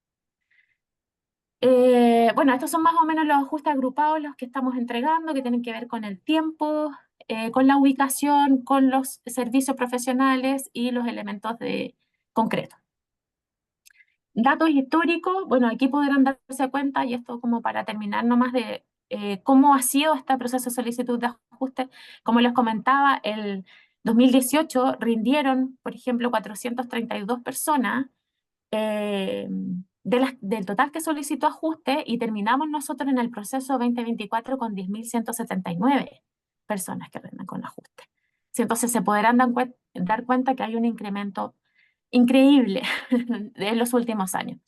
Bueno, estos son más o menos los ajustes agrupados, los que estamos entregando, que tienen que ver con el tiempo, con la ubicación, con los servicios profesionales y los elementos concretos. Datos históricos, bueno, aquí podrán darse cuenta, y esto como para terminar nomás de cómo ha sido este proceso de solicitud de ajuste. Como les comentaba, el 2018 rindieron, por ejemplo, 432 personas del total que solicitó ajuste y terminamos nosotros en el proceso 2024 con 10.179 personas que rinden con ajuste. Sí, entonces se podrán dar cuenta que hay un incremento increíble en los últimos años.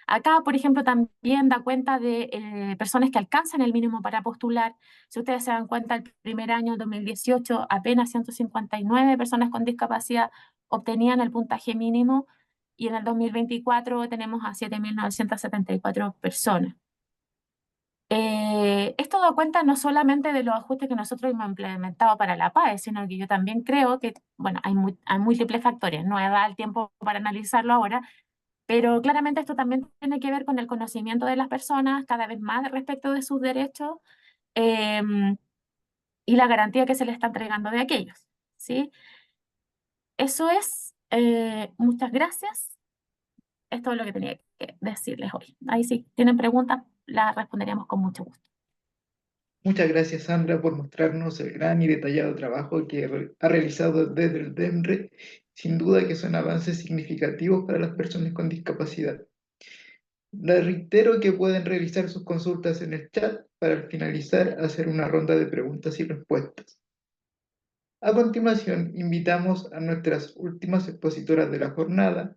Acá, por ejemplo, también da cuenta de personas que alcanzan el mínimo para postular. Si ustedes se dan cuenta, el primer año, 2018, apenas 159 personas con discapacidad obtenían el puntaje mínimo y en el 2024 tenemos a 7.974 personas. Esto da cuenta no solamente de los ajustes que nosotros hemos implementado para la PAE, sino que yo también creo que, bueno, hay múltiples factores, no he dado el tiempo para analizarlo ahora, pero claramente esto también tiene que ver con el conocimiento de las personas cada vez más respecto de sus derechos, y la garantía que se le está entregando de aquellos, ¿sí? Eso es, muchas gracias. Esto es lo que tenía que decirles hoy. Ahí sí, tienen preguntas, las responderíamos con mucho gusto. Muchas gracias, Sandra, por mostrarnos el gran y detallado trabajo que ha realizado desde el DEMRE. Sin duda que son avances significativos para las personas con discapacidad. Les reitero que pueden realizar sus consultas en el chat para al finalizar hacer una ronda de preguntas y respuestas. A continuación, invitamos a nuestras últimas expositoras de la jornada,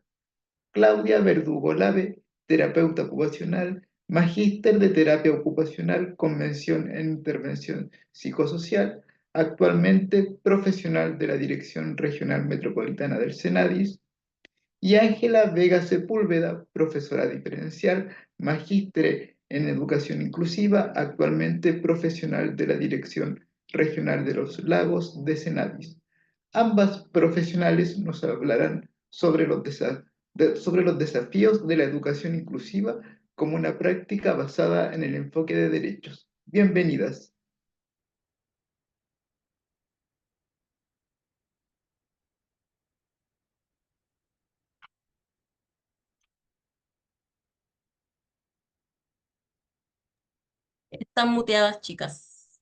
Claudia Verdugo Lave, terapeuta ocupacional, magíster de terapia ocupacional con mención en intervención psicosocial, actualmente profesional de la Dirección Regional Metropolitana del Senadis, y Ángela Vega Sepúlveda, profesora diferencial, magíster en educación inclusiva, actualmente profesional de la Dirección Regional de los Lagos de Senadis. Ambas profesionales nos hablarán sobre los desafíos de la educación inclusiva como una práctica basada en el enfoque de derechos. Bienvenidas. Están muteadas, chicas.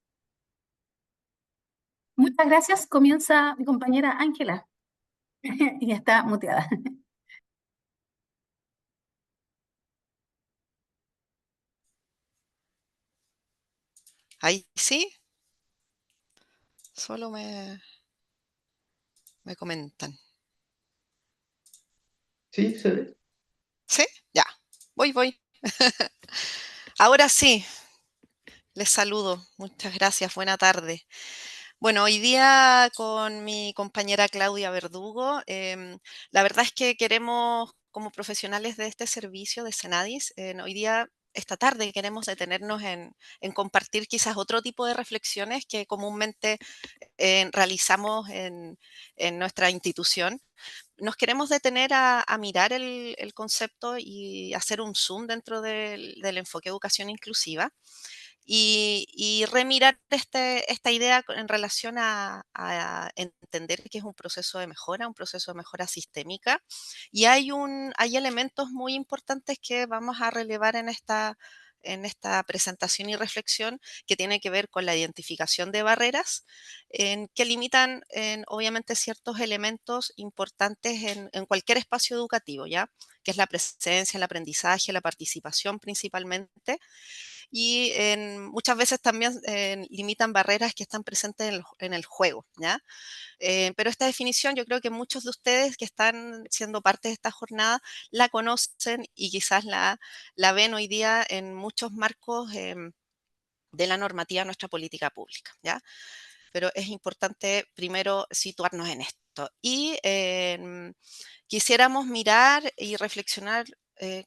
Muchas gracias. Comienza mi compañera Ángela. Y está muteada. Ahí sí, solo me comentan. ¿Sí? ¿Se ve? ¿Sí? Ya, voy. Ahora sí, les saludo. Muchas gracias, buena tarde. Bueno, hoy día con mi compañera Claudia Verdugo, la verdad es que queremos, como profesionales de este servicio de Senadis, hoy día, esta tarde, queremos detenernos en compartir quizás otro tipo de reflexiones que comúnmente realizamos en nuestra institución. Nos queremos detener a mirar el concepto y hacer un zoom dentro del enfoque educación inclusiva y remirar esta idea en relación a entender que es un proceso de mejora sistémica. Y hay elementos muy importantes que vamos a relevar en esta presentación y reflexión que tiene que ver con la identificación de barreras que limitan obviamente ciertos elementos importantes en cualquier espacio educativo, ¿ya? Que es la presencia, el aprendizaje, la participación principalmente y muchas veces también limitan barreras que están presentes en el juego, ¿ya? Pero esta definición yo creo que muchos de ustedes que están siendo parte de esta jornada la conocen y quizás la ven hoy día en muchos marcos de la normativa de nuestra política pública, ¿ya? Pero es importante primero situarnos en esto. Y quisiéramos mirar y reflexionar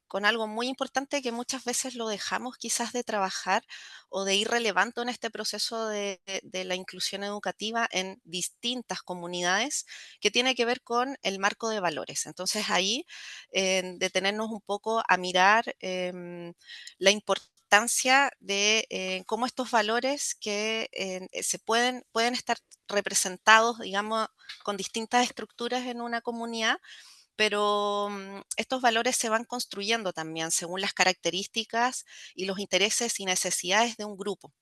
con algo muy importante que muchas veces lo dejamos quizás de trabajar o de ir relevando en este proceso de la inclusión educativa en distintas comunidades, que tiene que ver con el marco de valores. Entonces ahí detenernos un poco a mirar la importancia de cómo estos valores que pueden estar representados, digamos, con distintas estructuras en una comunidad, pero estos valores se van construyendo también según las características y los intereses y necesidades de un grupo.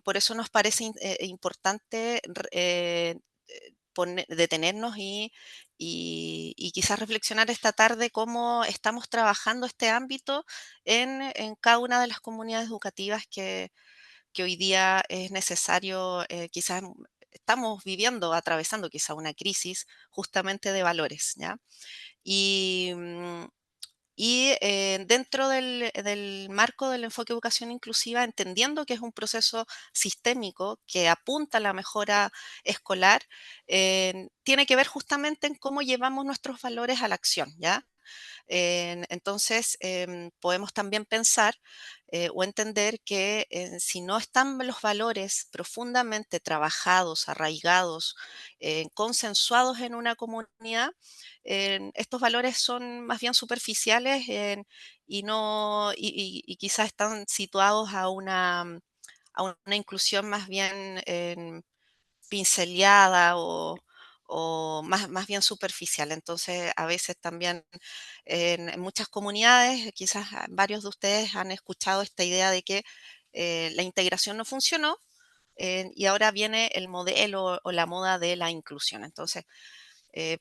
Por eso nos parece importante detenernos y quizás reflexionar esta tarde cómo estamos trabajando este ámbito en cada una de las comunidades educativas que hoy día es necesario, quizás estamos viviendo, atravesando quizá una crisis justamente de valores, ¿ya? Y, dentro del marco del enfoque de educación inclusiva, entendiendo que es un proceso sistémico que apunta a la mejora escolar, tiene que ver justamente en cómo llevamos nuestros valores a la acción, ¿ya? Entonces, podemos también pensar o entender que si no están los valores profundamente trabajados, arraigados, consensuados en una comunidad, estos valores son más bien superficiales y, no, y quizás están situados a una inclusión más bien pinceleada o más bien superficial. Entonces, a veces también en muchas comunidades, quizás varios de ustedes han escuchado esta idea de que la integración no funcionó y ahora viene el modelo o la moda de la inclusión. Entonces,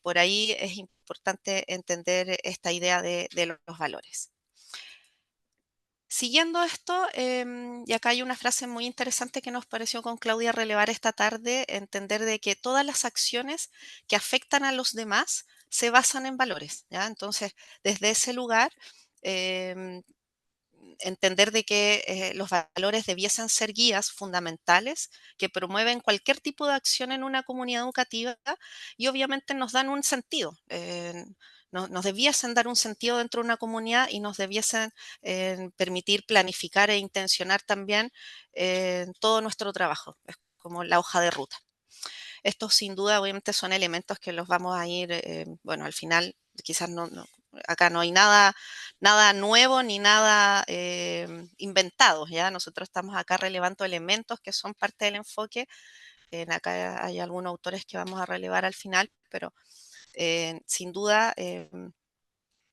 por ahí es importante entender esta idea de los valores. Siguiendo esto, y acá hay una frase muy interesante que nos pareció con Claudia relevar esta tarde, entender de que todas las acciones que afectan a los demás se basan en valores, ¿ya? Entonces, desde ese lugar, em, entender de que los valores debiesen ser guías fundamentales que promueven cualquier tipo de acción en una comunidad educativa y obviamente nos dan un sentido. Nos debiesen dar un sentido dentro de una comunidad y nos debiesen permitir planificar e intencionar también todo nuestro trabajo. Es como la hoja de ruta. Estos sin duda obviamente son elementos que los vamos a ir, bueno, al final quizás acá no hay nada nuevo ni nada inventado, ¿ya? Nosotros estamos acá relevando elementos que son parte del enfoque. Acá hay algunos autores que vamos a relevar al final, pero sin duda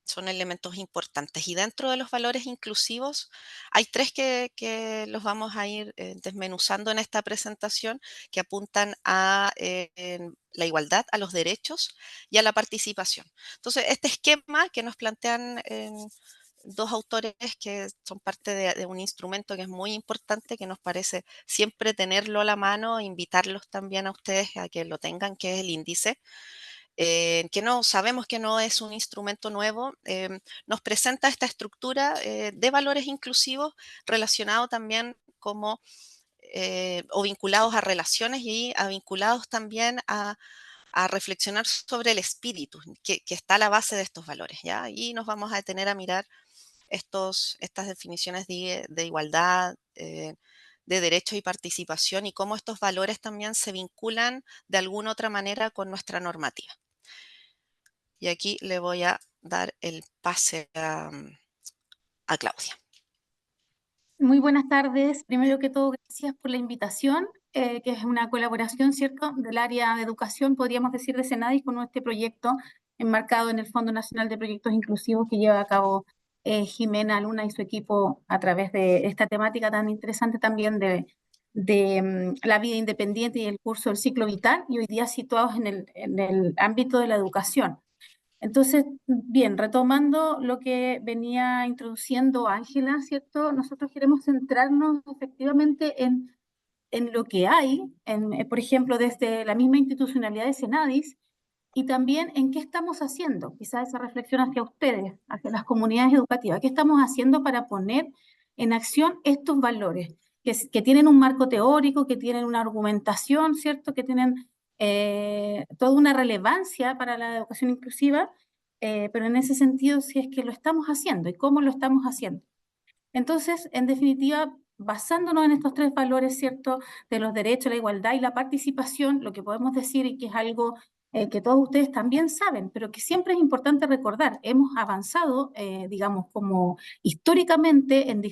son elementos importantes. Y dentro de los valores inclusivos hay tres que los vamos a ir desmenuzando en esta presentación, que apuntan a la igualdad, a los derechos y a la participación. Entonces, este esquema que nos plantean dos autores que son parte de un instrumento que es muy importante, que nos parece siempre tenerlo a la mano, invitarlos también a ustedes a que lo tengan, que es el índice. Que no sabemos que no es un instrumento nuevo, nos presenta esta estructura de valores inclusivos relacionado también como o vinculados a relaciones y vinculados también a reflexionar sobre el espíritu que está a la base de estos valores, ¿ya? Y nos vamos a detener a mirar estas definiciones de igualdad, de derecho y participación y cómo estos valores también se vinculan de alguna otra manera con nuestra normativa. Y aquí le voy a dar el pase a Claudia. Muy buenas tardes. Primero que todo, gracias por la invitación, que es una colaboración, ¿cierto?, del área de educación, podríamos decir, de Senadis con este proyecto enmarcado en el Fondo Nacional de Proyectos Inclusivos que lleva a cabo Jimena Luna y su equipo a través de esta temática tan interesante también de la vida independiente y el curso del ciclo vital, y hoy día situados en el ámbito de la educación. Entonces, bien, retomando lo que venía introduciendo Ángela, ¿cierto? Nosotros queremos centrarnos efectivamente en lo que hay, por ejemplo, desde la misma institucionalidad de Senadis, y también en qué estamos haciendo, quizás esa reflexión hacia ustedes, hacia las comunidades educativas, qué estamos haciendo para poner en acción estos valores, que tienen un marco teórico, que tienen una argumentación, ¿cierto? Que tienen toda una relevancia para la educación inclusiva, pero en ese sentido, si es que lo estamos haciendo y cómo lo estamos haciendo. Entonces, en definitiva, basándonos en estos tres valores, ¿cierto?, de los derechos, la igualdad y la participación, lo que podemos decir, y que es algo que todos ustedes también saben, pero que siempre es importante recordar, hemos avanzado, digamos, como históricamente en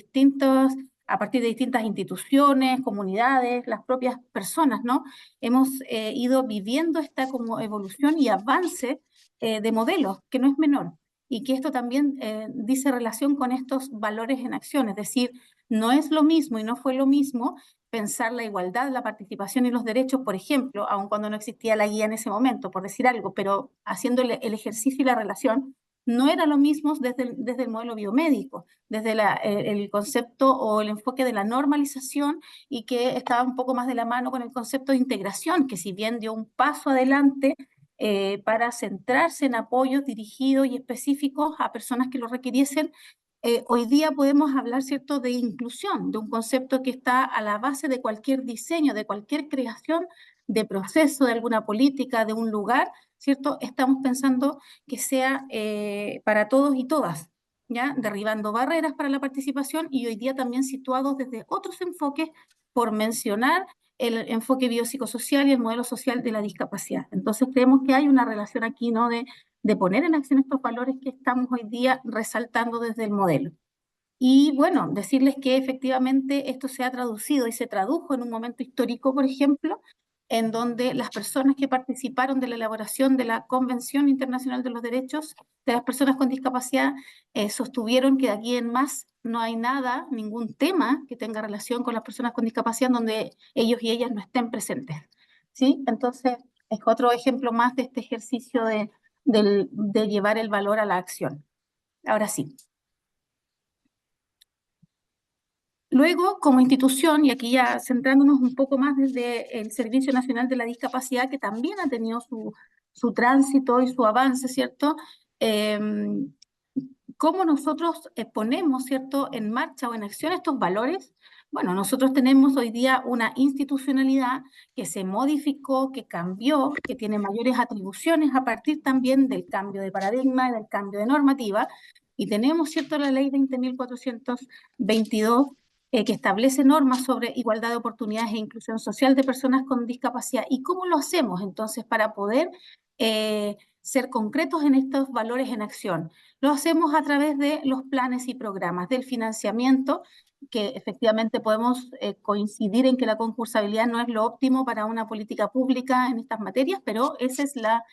a partir de distintas instituciones, comunidades, las propias personas, ¿no? Hemos ido viviendo esta como evolución y avance de modelos, que no es menor, y que esto también dice relación con estos valores en acción, es decir, no es lo mismo y no fue lo mismo pensar la igualdad, la participación y los derechos, por ejemplo, aun cuando no existía la guía en ese momento, por decir algo, pero haciendo el ejercicio y la relación, no era lo mismo desde el modelo biomédico, desde el concepto o el enfoque de la normalización, y que estaba un poco más de la mano con el concepto de integración, que si bien dio un paso adelante, para centrarse en apoyos dirigidos y específicos a personas que lo requiriesen, hoy día podemos hablar, ¿cierto?, de inclusión, de un concepto que está a la base de cualquier diseño, de cualquier creación de proceso, de alguna política, de un lugar, ¿cierto? Estamos pensando que sea para todos y todas, ¿ya? Derribando barreras para la participación, y hoy día también situados desde otros enfoques, por mencionar el enfoque biopsicosocial y el modelo social de la discapacidad. Entonces creemos que hay una relación aquí, ¿no?, de poner en acción estos valores que estamos hoy día resaltando desde el modelo. Y bueno, decirles que efectivamente esto se ha traducido y se tradujo en un momento histórico, por ejemplo, en donde las personas que participaron de la elaboración de la Convención Internacional de los Derechos de las Personas con Discapacidad sostuvieron que de aquí en más no hay nada, ningún tema que tenga relación con las personas con discapacidad en donde ellos y ellas no estén presentes. ¿Sí? Entonces, es otro ejemplo más de este ejercicio de llevar el valor a la acción. Ahora sí. Luego, como institución, y aquí ya centrándonos un poco más desde el Servicio Nacional de la Discapacidad, que también ha tenido su tránsito y su avance, ¿cierto? ¿Cómo nosotros ponemos, ¿cierto?, en marcha o en acción estos valores? Bueno, nosotros tenemos hoy día una institucionalidad que se modificó, que cambió, que tiene mayores atribuciones a partir también del cambio de paradigma y del cambio de normativa, y tenemos, ¿cierto?, la Ley 20.422, que establece normas sobre igualdad de oportunidades e inclusión social de personas con discapacidad. ¿Y cómo lo hacemos entonces para poder ser concretos en estos valores en acción? Lo hacemos a través de los planes y programas, del financiamiento, que efectivamente podemos coincidir en que la concursabilidad no es lo óptimo para una política pública en estas materias, pero esa es la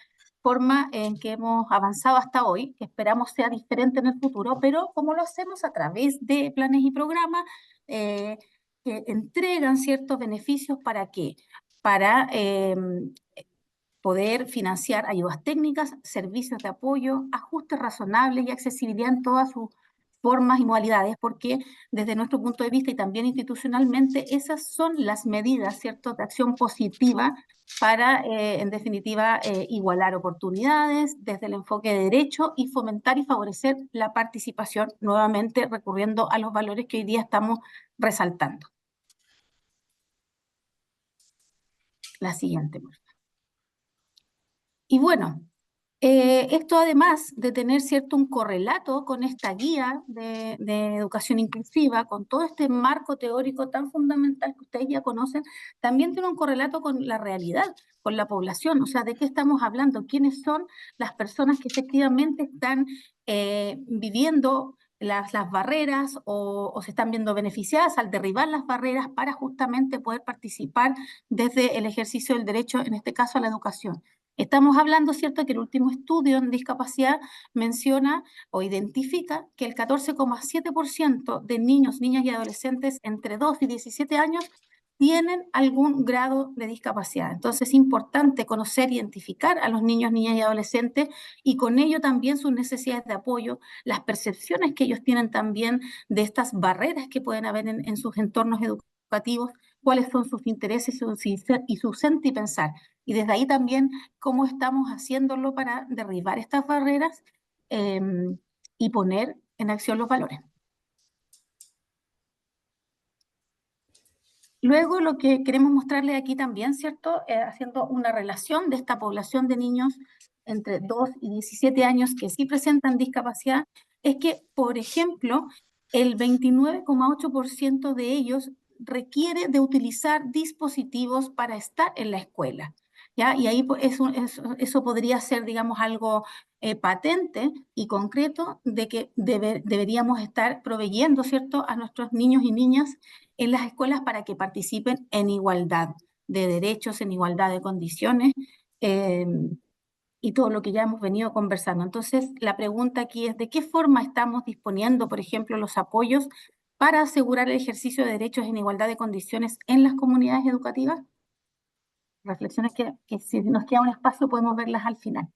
forma en que hemos avanzado hasta hoy, que esperamos sea diferente en el futuro, pero ¿cómo lo hacemos? A través de planes y programas que entregan ciertos beneficios. ¿Para qué? Para poder financiar ayudas técnicas, servicios de apoyo, ajustes razonables y accesibilidad en todas sus formas y modalidades, porque desde nuestro punto de vista y también institucionalmente, esas son las medidas, ¿cierto?, de acción positiva para, en definitiva, igualar oportunidades desde el enfoque de derecho y fomentar y favorecer la participación, nuevamente recurriendo a los valores que hoy día estamos resaltando. La siguiente, por favor. Y bueno, esto además de tener cierto un correlato con esta guía de educación inclusiva, con todo este marco teórico tan fundamental que ustedes ya conocen, también tiene un correlato con la realidad, con la población. O sea, ¿de qué estamos hablando? ¿Quiénes son las personas que efectivamente están viviendo las barreras o se están viendo beneficiadas al derribar las barreras para justamente poder participar desde el ejercicio del derecho, en este caso a la educación? Estamos hablando, ¿cierto?, que el último estudio en discapacidad menciona o identifica que el 14,7% de niños, niñas y adolescentes entre 2 y 17 años tienen algún grado de discapacidad. Entonces es importante conocer, identificar a los niños, niñas y adolescentes y con ello también sus necesidades de apoyo, las percepciones que ellos tienen también de estas barreras que pueden haber en sus entornos educativos, cuáles son sus intereses y su sentir y pensar. Y desde ahí también cómo estamos haciéndolo para derribar estas barreras y poner en acción los valores. Luego lo que queremos mostrarles aquí también, ¿cierto? Haciendo una relación de esta población de niños entre 2 y 17 años que sí presentan discapacidad, es que, por ejemplo, el 29,8% de ellos requiere de utilizar dispositivos para estar en la escuela, ¿ya? Y ahí eso podría ser, digamos, algo patente y concreto de que deberíamos estar proveyendo, ¿cierto?, a nuestros niños y niñas en las escuelas para que participen en igualdad de derechos, en igualdad de condiciones y todo lo que ya hemos venido conversando. Entonces, la pregunta aquí es, ¿de qué forma estamos disponiendo, por ejemplo, los apoyos para asegurar el ejercicio de derechos en igualdad de condiciones en las comunidades educativas? Reflexiones que si nos queda un espacio podemos verlas al final.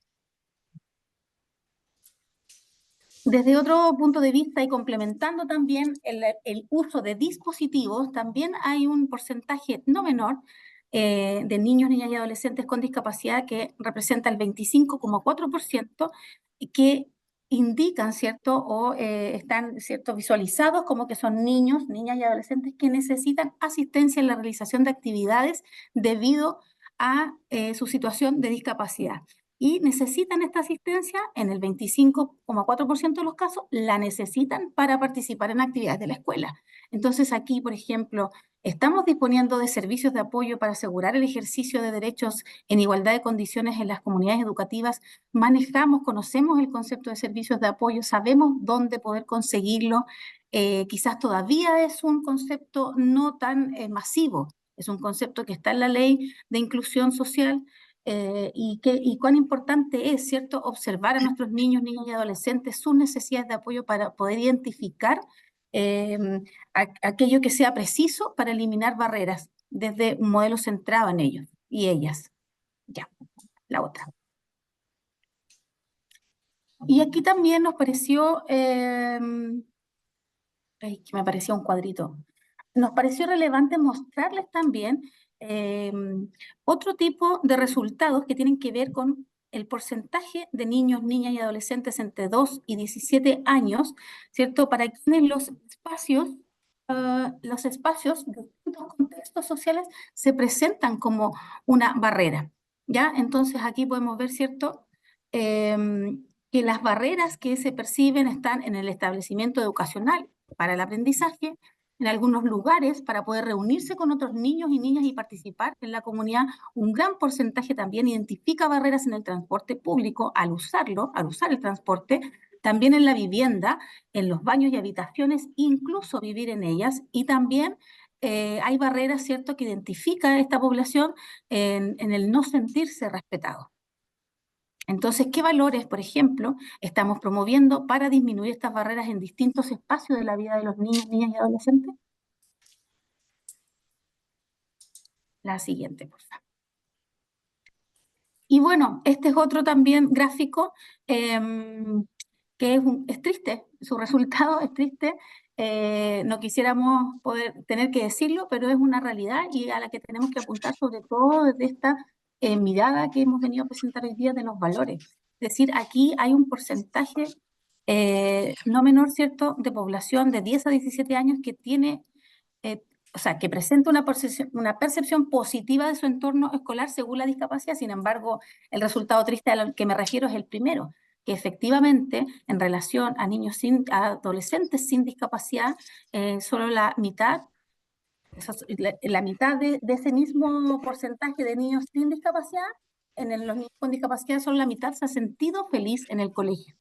Desde otro punto de vista y complementando también el uso de dispositivos, también hay un porcentaje no menor de niños, niñas y adolescentes con discapacidad que representa el 25,4% que indican, ¿cierto?, o están, ¿cierto?, visualizados como que son niños, niñas y adolescentes que necesitan asistencia en la realización de actividades debido a su situación de discapacidad. Y necesitan esta asistencia, en el 25,4% de los casos, la necesitan para participar en actividades de la escuela. Entonces aquí, por ejemplo, estamos disponiendo de servicios de apoyo para asegurar el ejercicio de derechos en igualdad de condiciones en las comunidades educativas, manejamos, conocemos el concepto de servicios de apoyo, sabemos dónde poder conseguirlo, quizás todavía es un concepto no tan masivo, es un concepto que está en la ley de inclusión social, y cuán importante es, ¿cierto?, observar a nuestros niños, niñas y adolescentes sus necesidades de apoyo para poder identificar aquello que sea preciso para eliminar barreras desde un modelo centrado en ellos y ellas. Ya, la otra. Y aquí también nos pareció, que me parecía un cuadrito, nos pareció relevante mostrarles también otro tipo de resultados que tienen que ver con el porcentaje de niños, niñas y adolescentes entre 2 y 17 años, ¿cierto? Para quienes los espacios de distintos contextos sociales se presentan como una barrera, ¿ya? Entonces aquí podemos ver, ¿cierto? Que las barreras que se perciben están en el establecimiento educacional para el aprendizaje, en algunos lugares para poder reunirse con otros niños y niñas y participar en la comunidad. Un gran porcentaje también identifica barreras en el transporte público al usar el transporte, también en la vivienda, en los baños y habitaciones, incluso vivir en ellas, y también hay barreras, ¿cierto?, que identifica esta población en el no sentirse respetado. Entonces, ¿qué valores, por ejemplo, estamos promoviendo para disminuir estas barreras en distintos espacios de la vida de los niños, niñas y adolescentes? La siguiente, por favor. Y bueno, este es otro también gráfico que es triste, su resultado es triste. No quisiéramos poder tener que decirlo, pero es una realidad y a la que tenemos que apuntar sobre todo desde esta mirada que hemos venido a presentar hoy día de los valores. Es decir, aquí hay un porcentaje no menor, ¿cierto?, de población de 10 a 17 años que tiene, o sea, que presenta una percepción positiva de su entorno escolar según la discapacidad. Sin embargo, el resultado triste al que me refiero es el primero, que efectivamente en relación a a adolescentes sin discapacidad, solo la mitad, la mitad de ese mismo porcentaje de niños sin discapacidad, los niños con discapacidad solo la mitad se ha sentido feliz en el colegio,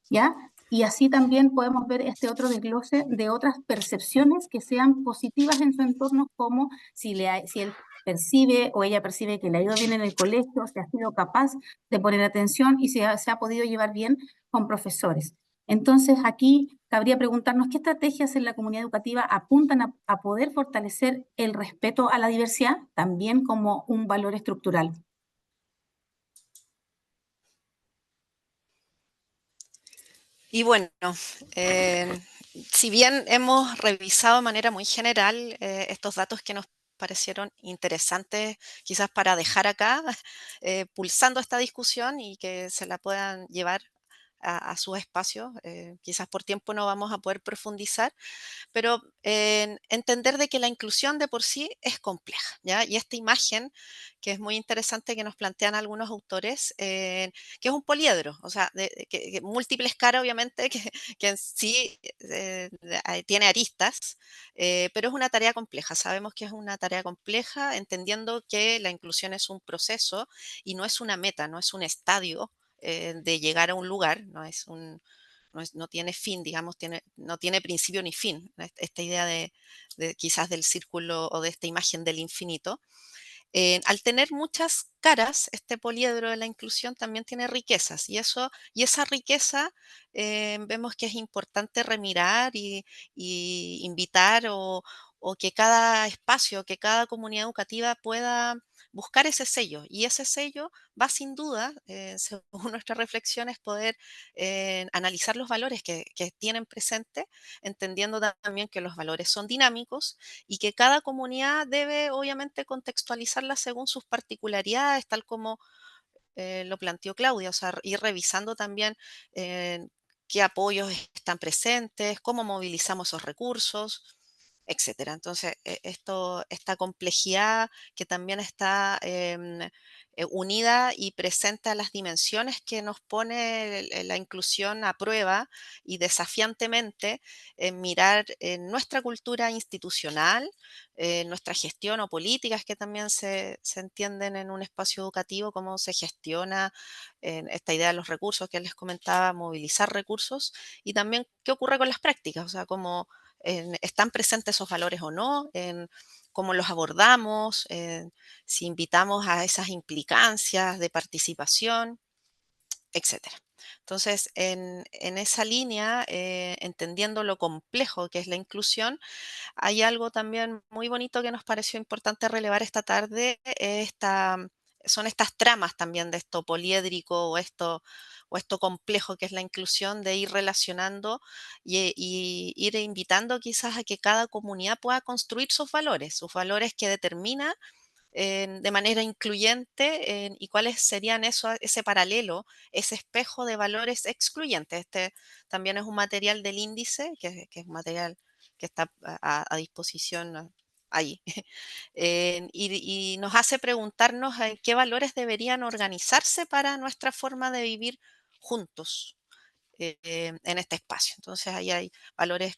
¿ya? Y así también podemos ver este otro desglose de otras percepciones que sean positivas en su entorno, como si él percibe o ella percibe que le ha ido bien en el colegio, si ha sido capaz de poner atención y se ha podido llevar bien con profesores. Entonces aquí cabría preguntarnos qué estrategias en la comunidad educativa apuntan a poder fortalecer el respeto a la diversidad, también como un valor estructural. Y bueno, si bien hemos revisado de manera muy general estos datos que nos parecieron interesantes, quizás para dejar acá pulsando esta discusión y que se la puedan llevar a sus espacios, quizás por tiempo no vamos a poder profundizar, pero entender de que la inclusión de por sí es compleja, ¿ya? Y esta imagen, que es muy interesante que nos plantean algunos autores, que es un poliedro, o sea, que múltiples caras, obviamente, que en sí tiene aristas, pero es una tarea compleja. Sabemos que es una tarea compleja, entendiendo que la inclusión es un proceso y no es una meta, no es un estadio de llegar a un lugar, no tiene fin, digamos, no tiene principio ni fin. Esta idea de quizás del círculo o de esta imagen del infinito. Al tener muchas caras, este poliedro de la inclusión también tiene riquezas y esa riqueza vemos que es importante remirar y invitar o que cada espacio, que cada comunidad educativa pueda buscar ese sello. Y ese sello va sin duda, según nuestras reflexiones, poder analizar los valores que tienen presente, entendiendo también que los valores son dinámicos y que cada comunidad debe obviamente contextualizarla según sus particularidades, tal como lo planteó Claudia, o sea, ir revisando también qué apoyos están presentes, cómo movilizamos esos recursos. etcétera. Entonces, esta complejidad que también está unida y presente a las dimensiones que nos pone la inclusión a prueba y desafiantemente en mirar en nuestra cultura institucional, nuestra gestión o políticas que también se entienden en un espacio educativo, cómo se gestiona esta idea de los recursos que les comentaba, movilizar recursos, y también qué ocurre con las prácticas, o sea, cómo están presentes esos valores o no, en cómo los abordamos, si invitamos a esas implicancias de participación, etcétera. Entonces, en esa línea, entendiendo lo complejo que es la inclusión, hay algo también muy bonito que nos pareció importante relevar esta tarde, son estas tramas también de esto poliédrico o esto complejo que es la inclusión, de ir relacionando y ir invitando quizás a que cada comunidad pueda construir sus valores que determina de manera incluyente, y cuáles serían ese paralelo, ese espejo de valores excluyentes. Este también es un material del índice, que es un material que está a disposición ahí. Y nos hace preguntarnos en qué valores deberían organizarse para nuestra forma de vivir juntos en este espacio. Entonces ahí hay valores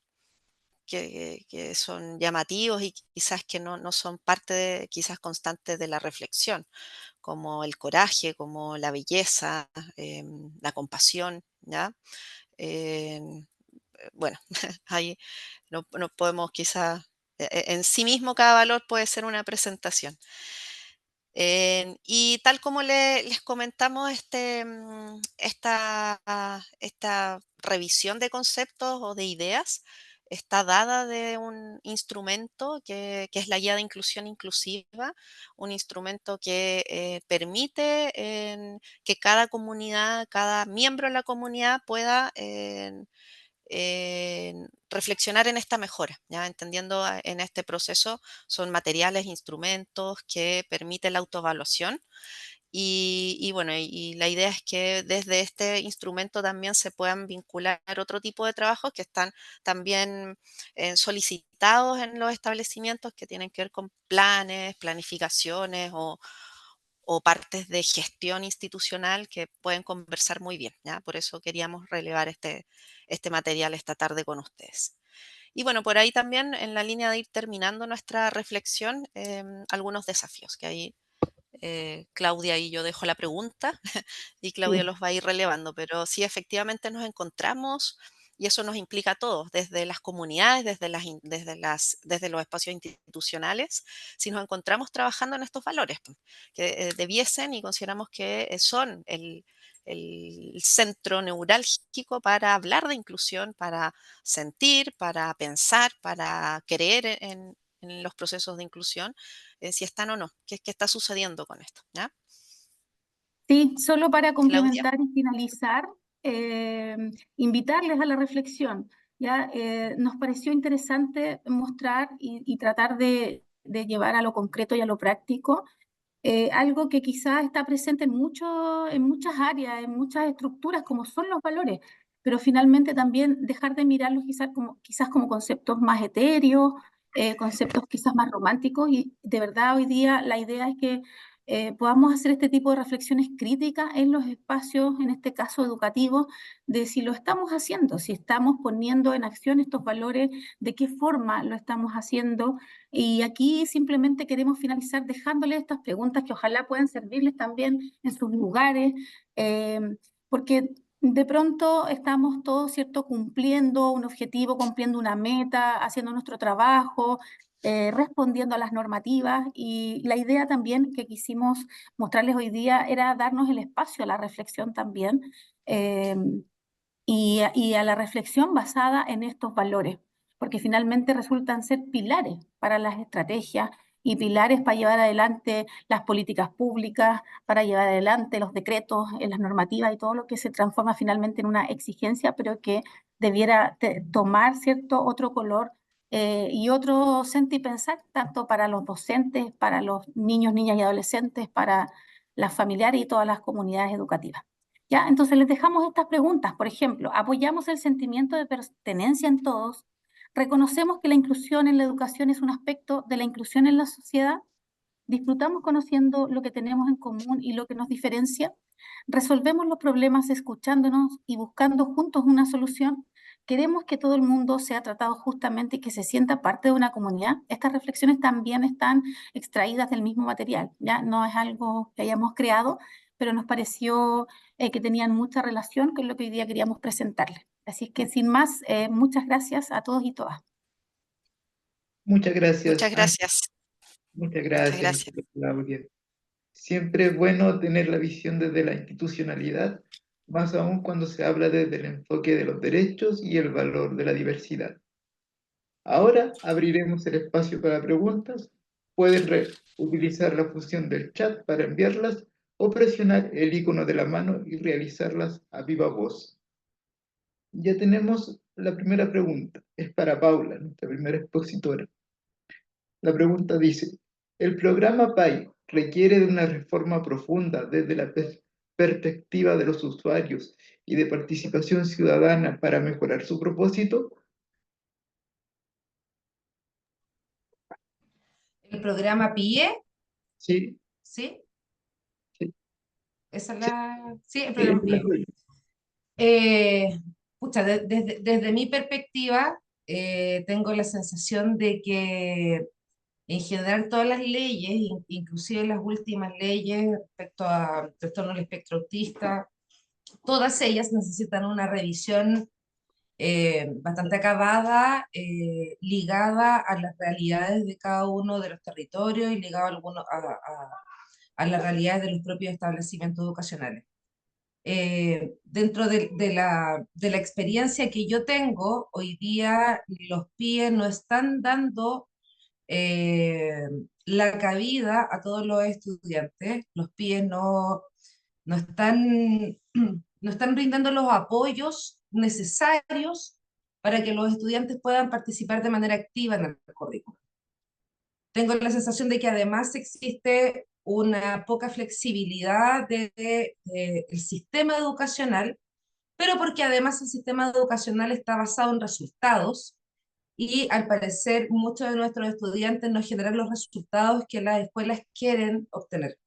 que son llamativos y quizás que no son parte quizás constante de la reflexión, como el coraje, como la belleza, la compasión, ¿ya? Em, bueno, ahí no podemos quizás, en sí mismo cada valor puede ser una presentación. Y tal como les comentamos, esta revisión de conceptos o de ideas está dada de un instrumento que es la Guía de Inclusión Inclusiva, un instrumento que permite que cada comunidad, cada miembro de la comunidad pueda reflexionar en esta mejora, ¿ya? Entendiendo en este proceso son materiales, instrumentos que permiten la autoevaluación y bueno, y la idea es que desde este instrumento también se puedan vincular otro tipo de trabajos que están también solicitados en los establecimientos que tienen que ver con planes, planificaciones o partes de gestión institucional que pueden conversar muy bien, ¿ya? Por eso queríamos relevar este material esta tarde con ustedes. Y bueno, por ahí también en la línea de ir terminando nuestra reflexión, algunos desafíos que ahí Claudia y yo dejo la pregunta y Claudia Sí. los va a ir relevando, pero sí efectivamente nos encontramos y eso nos implica a todos, desde las comunidades, desde los espacios institucionales, si nos encontramos trabajando en estos valores, pues, que debiesen y consideramos que son el centro neurálgico para hablar de inclusión, para sentir, para pensar, para creer en los procesos de inclusión, si están o no, qué está sucediendo con esto, ¿ya? Sí, solo para Claudia. complementar y finalizar, invitarles a la reflexión. ¿Ya? Nos pareció interesante mostrar y tratar de llevar a lo concreto y a lo práctico algo que quizás está presente en muchas áreas, en muchas estructuras, como son los valores, pero finalmente también dejar de mirarlos quizás como conceptos más etéreos, conceptos quizás más románticos, y de verdad hoy día la idea es que podamos hacer este tipo de reflexiones críticas en los espacios, en este caso educativos, de si lo estamos haciendo, si estamos poniendo en acción estos valores, de qué forma lo estamos haciendo. Y aquí simplemente queremos finalizar dejándoles estas preguntas que ojalá puedan servirles también en sus lugares, eh, porque de pronto estamos todos, ¿cierto?, cumpliendo un objetivo, cumpliendo una meta, haciendo nuestro trabajo, respondiendo a las normativas, y la idea también que quisimos mostrarles hoy día era darnos el espacio a la reflexión también, eh, y a la reflexión basada en estos valores, porque finalmente resultan ser pilares para las estrategias y pilares para llevar adelante las políticas públicas, para llevar adelante los decretos, las normativas y todo lo que se transforma finalmente en una exigencia, pero que debiera tomar cierto otro color y otro sentir y pensar, tanto para los docentes, para los niños, niñas y adolescentes, para las familiares y todas las comunidades educativas. ¿Ya? Entonces les dejamos estas preguntas. Por ejemplo, ¿apoyamos el sentimiento de pertenencia en todos? Reconocemos que la inclusión en la educación es un aspecto de la inclusión en la sociedad. Disfrutamos conociendo lo que tenemos en común y lo que nos diferencia. Resolvemos los problemas escuchándonos y buscando juntos una solución. Queremos que todo el mundo sea tratado justamente y que se sienta parte de una comunidad. Estas reflexiones también están extraídas del mismo material, ¿ya? No es algo que hayamos creado, pero nos pareció que tenían mucha relación con lo que hoy día queríamos presentarles. Así que sin más, muchas gracias a todos y todas. Muchas gracias, Muchas gracias. muchas Muchas gracias, gracias. Claudia. Siempre es bueno tener la visión desde la institucionalidad, más aún cuando se habla desde el enfoque de los derechos y el valor de la diversidad. Ahora abriremos el espacio para preguntas. Pueden utilizar la función del chat para enviarlas o presionar el icono de la mano y realizarlas a viva voz. Ya tenemos la primera pregunta. Es para Paula, nuestra primera expositora. La pregunta dice, ¿el programa PAI requiere de una reforma profunda desde la perspectiva de los usuarios y de participación ciudadana para mejorar su propósito? El programa PIE, Sí, ¿sí? sí, Esa es sí, la... Sí, el sí, programa esa es la PIE. pregunta. Pucha, desde mi perspectiva, tengo la sensación de que en general todas las leyes, inclusive las últimas leyes respecto a trastorno del espectro autista, todas ellas necesitan una revisión bastante acabada, ligada a las realidades de cada uno de los territorios y ligada a las realidades de los propios establecimientos educacionales. Dentro de la experiencia que yo tengo, hoy día los PIE no están dando eh, la cabida a todos los estudiantes. Los PIE no están, no están brindando los apoyos necesarios para que los estudiantes puedan participar de manera activa en el currículo. Tengo la sensación de que además existe una poca flexibilidad del sistema educacional, pero porque además el sistema educacional está basado en resultados y al parecer muchos de nuestros estudiantes no generan los resultados que las escuelas quieren obtener.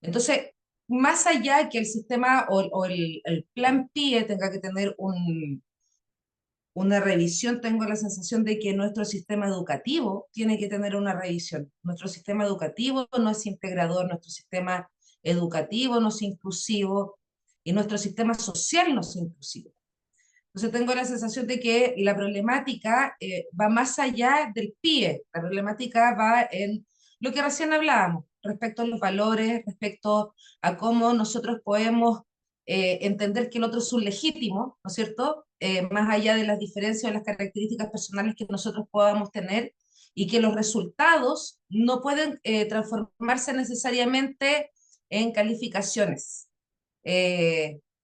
Entonces, más allá que el sistema o el plan PIE tenga que tener una revisión, tengo la sensación de que nuestro sistema educativo tiene que tener una revisión. Nuestro sistema educativo no es integrador, nuestro sistema educativo no es inclusivo y nuestro sistema social no es inclusivo. Entonces tengo la sensación de que la problemática va más allá del PIE, la problemática va en lo que recién hablábamos, respecto a los valores, respecto a cómo nosotros podemos entender que el otro es un legítimo, ¿no es cierto? Más allá de las diferencias o las características personales que nosotros podamos tener y que los resultados no pueden transformarse necesariamente en calificaciones.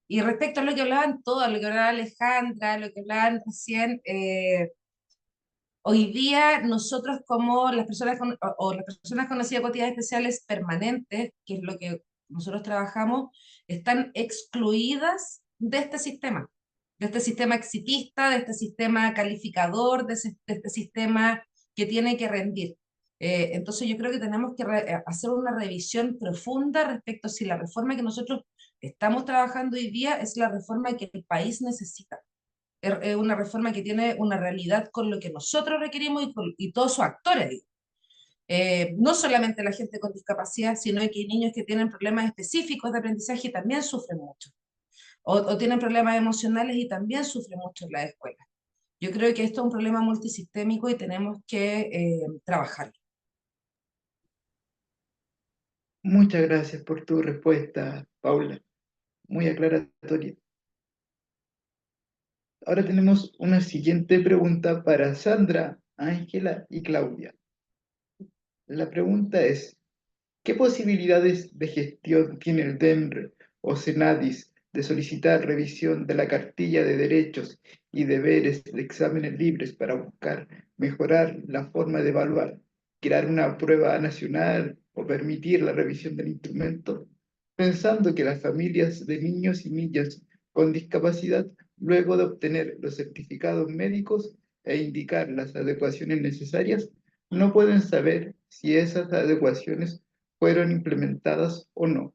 Y respecto a lo que hablaban todos, lo que hablaba Alejandra, lo que hablaban recién, hoy día nosotros como las personas o las personas con necesidades educativas especiales permanentes, que es lo que nosotros trabajamos, están excluidas de este sistema exitista, de este sistema calificador, de este sistema que tiene que rendir. Entonces yo creo que tenemos que hacer una revisión profunda respecto a si la reforma que nosotros estamos trabajando hoy día es la reforma que el país necesita. Es una reforma que tiene una realidad con lo que nosotros requerimos y todos sus actores. No solamente la gente con discapacidad, sino que hay niños que tienen problemas específicos de aprendizaje y también sufren mucho. O tienen problemas emocionales y también sufren mucho en las escuelas. Yo creo que esto es un problema multisistémico y tenemos que trabajarlo. Muchas gracias por tu respuesta, Paula. Muy aclaratoria. Ahora tenemos una siguiente pregunta para Sandra, Ángela y Claudia. La pregunta es, ¿qué posibilidades de gestión tiene el DEMRE o SENADIS de solicitar revisión de la cartilla de derechos y deberes de exámenes libres para buscar mejorar la forma de evaluar, crear una prueba nacional o permitir la revisión del instrumento, pensando que las familias de niños y niñas con discapacidad, luego de obtener los certificados médicos, e indicar las adecuaciones necesarias, no pueden saber si esas adecuaciones fueron implementadas o no.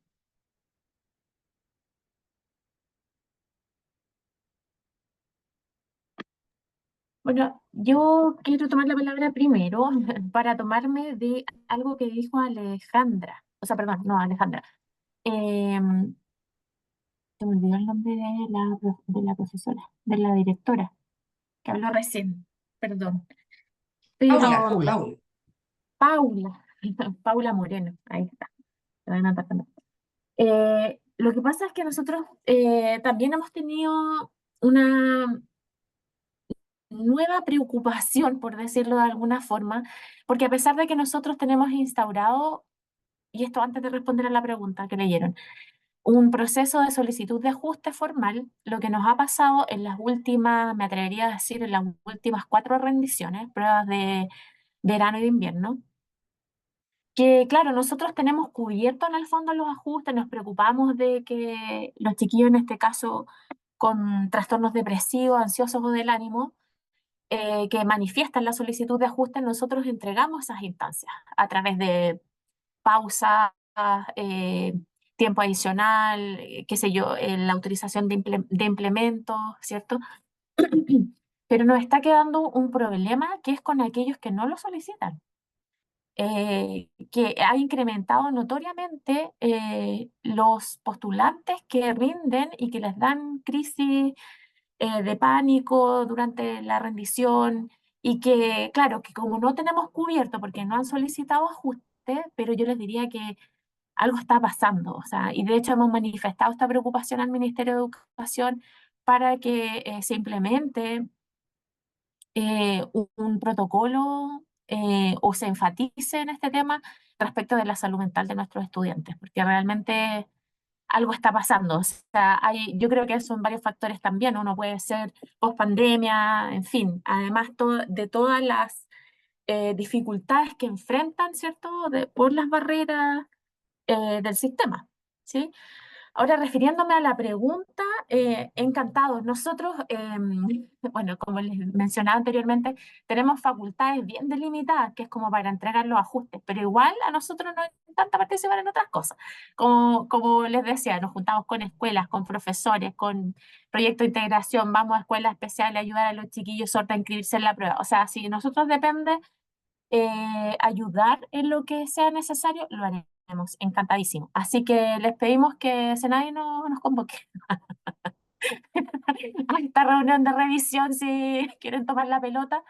Bueno, yo quiero tomar la palabra primero para tomarme de algo que dijo Alejandra. O sea, perdón, no, Alejandra. Em, Se me olvidó el nombre de la profesora, de la directora, que habló recién. Perdón. Paula, Pero Paula. Paula. Paula, Paula Moreno, ahí está. Te voy a anotar también. Lo que pasa es que nosotros también hemos tenido una nueva preocupación, por decirlo de alguna forma, porque a pesar de que nosotros tenemos instaurado, y esto antes de responder a la pregunta que leyeron, un proceso de solicitud de ajuste formal, lo que nos ha pasado en las últimas, me atrevería a decir, en las últimas 4 rendiciones, pruebas de verano y de invierno, que claro, nosotros tenemos cubierto en el fondo los ajustes, nos preocupamos de que los chiquillos, en este caso, con trastornos depresivos, ansiosos o del ánimo, que manifiestan la solicitud de ajuste, nosotros entregamos esas instancias a través de pausas, eh, tiempo adicional, qué sé yo, la autorización de implementos, ¿cierto? Pero nos está quedando un problema que es con aquellos que no lo solicitan, que ha incrementado notoriamente los postulantes que rinden y que les dan crisis de pánico durante la rendición y que, claro, que como no tenemos cubierto porque no han solicitado ajuste, pero yo les diría que algo está pasando, o sea, y de hecho hemos manifestado esta preocupación al Ministerio de Educación para que se implemente un protocolo o se enfatice en este tema respecto de la salud mental de nuestros estudiantes, porque realmente algo está pasando. O sea, yo creo que son varios factores también. Uno puede ser post pandemia, en fin, además de todas las dificultades que enfrentan, ¿cierto? Por las barreras del sistema, ¿sí? Ahora, refiriéndome a la pregunta, encantados. Nosotros, bueno, como les mencionaba anteriormente, tenemos facultades bien delimitadas, que es como para entregar los ajustes, pero igual a nosotros nos encanta participar en otras cosas. Como les decía, nos juntamos con escuelas, con profesores, con proyectos de integración, vamos a escuelas especiales a ayudar a los chiquillos sordos a inscribirse en la prueba. O sea, si nosotros depende ayudar en lo que sea necesario, lo haremos. Encantadísimo. Así que les pedimos que Senadi nos convoque a esta reunión de revisión si quieren tomar la pelota.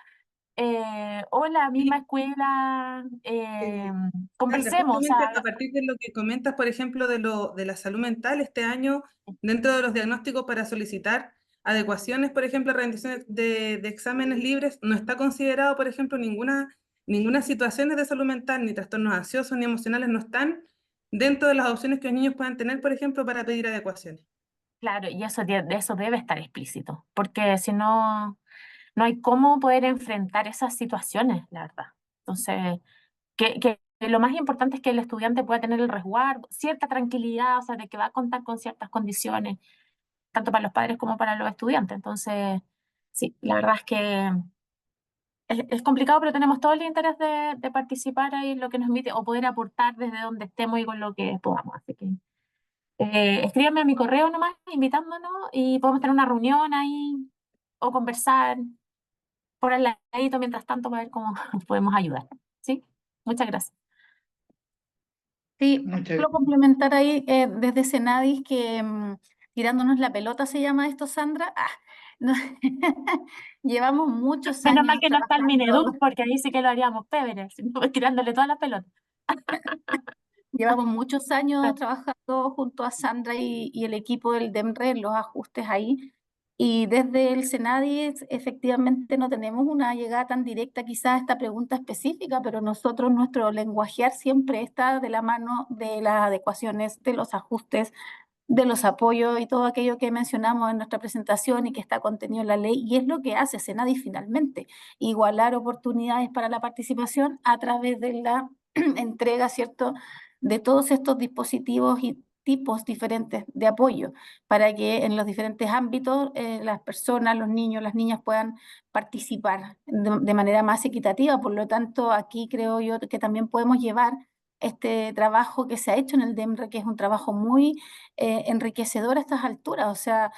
O la misma escuela, Sandra, conversemos. O justamente sea, a partir de lo que comentas, por ejemplo, de la salud mental, este año, dentro de los diagnósticos para solicitar adecuaciones, por ejemplo, rendiciones de exámenes libres, no está considerado, por ejemplo, ninguna situaciones de salud mental, ni trastornos ansiosos, ni emocionales, no están dentro de las opciones que los niños puedan tener, por ejemplo, para pedir adecuaciones. claro, y eso debe estar explícito, porque si no, no hay cómo poder enfrentar esas situaciones, la verdad. Entonces, que lo más importante es que el estudiante pueda tener el resguardo, cierta tranquilidad, o sea, de que va a contar con ciertas condiciones, tanto para los padres como para los estudiantes. Entonces, sí, la verdad es que es complicado, pero tenemos todo el interés de participar ahí en lo que nos invite o poder aportar desde donde estemos y con lo que podamos. Así que escríbanme a mi correo nomás invitándonos y podemos tener una reunión ahí o conversar por al ladito mientras tanto para ver cómo podemos ayudar. ¿Sí? Muchas gracias. Sí, Muchas solo complementar ahí desde Senadis que tirándonos la pelota se llama esto, Sandra. No, llevamos muchos Menos mal años que no está el trabajando. Mineduc, porque ahí sí que lo haríamos péveres, tirándole toda la pelota. Llevamos muchos años trabajando junto a Sandra y el equipo del DEMRE, los ajustes ahí. Y desde el Senadis efectivamente no tenemos una llegada tan directa quizás a esta pregunta específica, pero nosotros nuestro lenguajear siempre está de la mano de las adecuaciones, de los ajustes, de los apoyos y todo aquello que mencionamos en nuestra presentación y que está contenido en la ley. Y es lo que hace Senadis finalmente, igualar oportunidades para la participación a través de la entrega, ¿cierto?, de todos estos dispositivos tipos diferentes de apoyo para que en los diferentes ámbitos las personas, los niños, las niñas puedan participar de manera más equitativa. Por lo tanto, aquí creo yo que también podemos llevar este trabajo que se ha hecho en el DEMRE, que es un trabajo muy enriquecedor a estas alturas. O sea,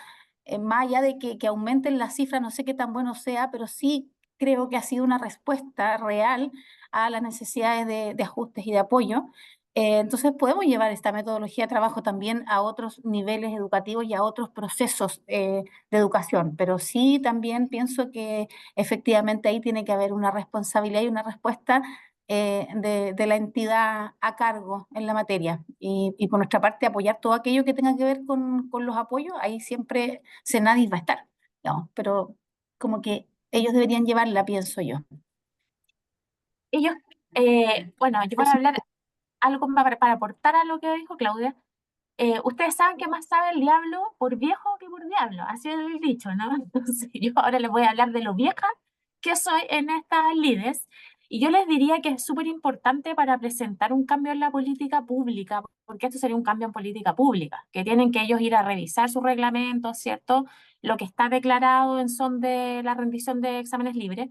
más allá de que aumenten las cifras, no sé qué tan bueno sea, pero sí creo que ha sido una respuesta real a las necesidades de ajustes y de apoyo. Entonces podemos llevar esta metodología de trabajo también a otros niveles educativos y a otros procesos de educación, pero sí también pienso que efectivamente ahí tiene que haber una responsabilidad y una respuesta de la entidad a cargo en la materia. Y por nuestra parte apoyar todo aquello que tenga que ver con los apoyos, ahí siempre Senadis va a estar, digamos, pero como que ellos deberían llevarla, pienso yo. Ellos, bueno, yo voy a hablar algo para aportar a lo que dijo Claudia. Ustedes saben que más sabe el diablo por viejo que por diablo, así es el dicho, ¿no? Entonces yo ahora les voy a hablar de lo vieja que soy en estas lides, y yo les diría que es súper importante para presentar un cambio en la política pública, porque esto sería un cambio en política pública, que tienen que ellos ir a revisar sus reglamentos, ¿cierto? Lo que está declarado en son de la rendición de exámenes libres,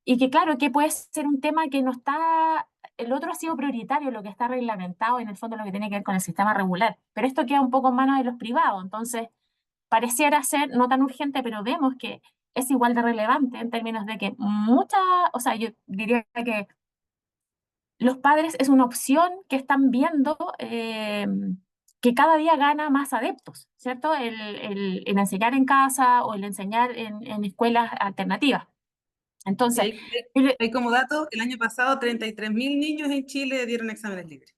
y que claro, que puede ser un tema que no está, el otro ha sido prioritario, lo que está reglamentado, en el fondo lo que tiene que ver con el sistema regular, pero esto queda un poco en manos de los privados, entonces pareciera ser no tan urgente, pero vemos que es igual de relevante en términos de que o sea, yo diría que los padres es una opción que están viendo que cada día gana más adeptos, ¿cierto? El enseñar en casa o el enseñar en escuelas alternativas. Entonces, Hay como dato, el año pasado 33.000 niños en Chile dieron exámenes libres.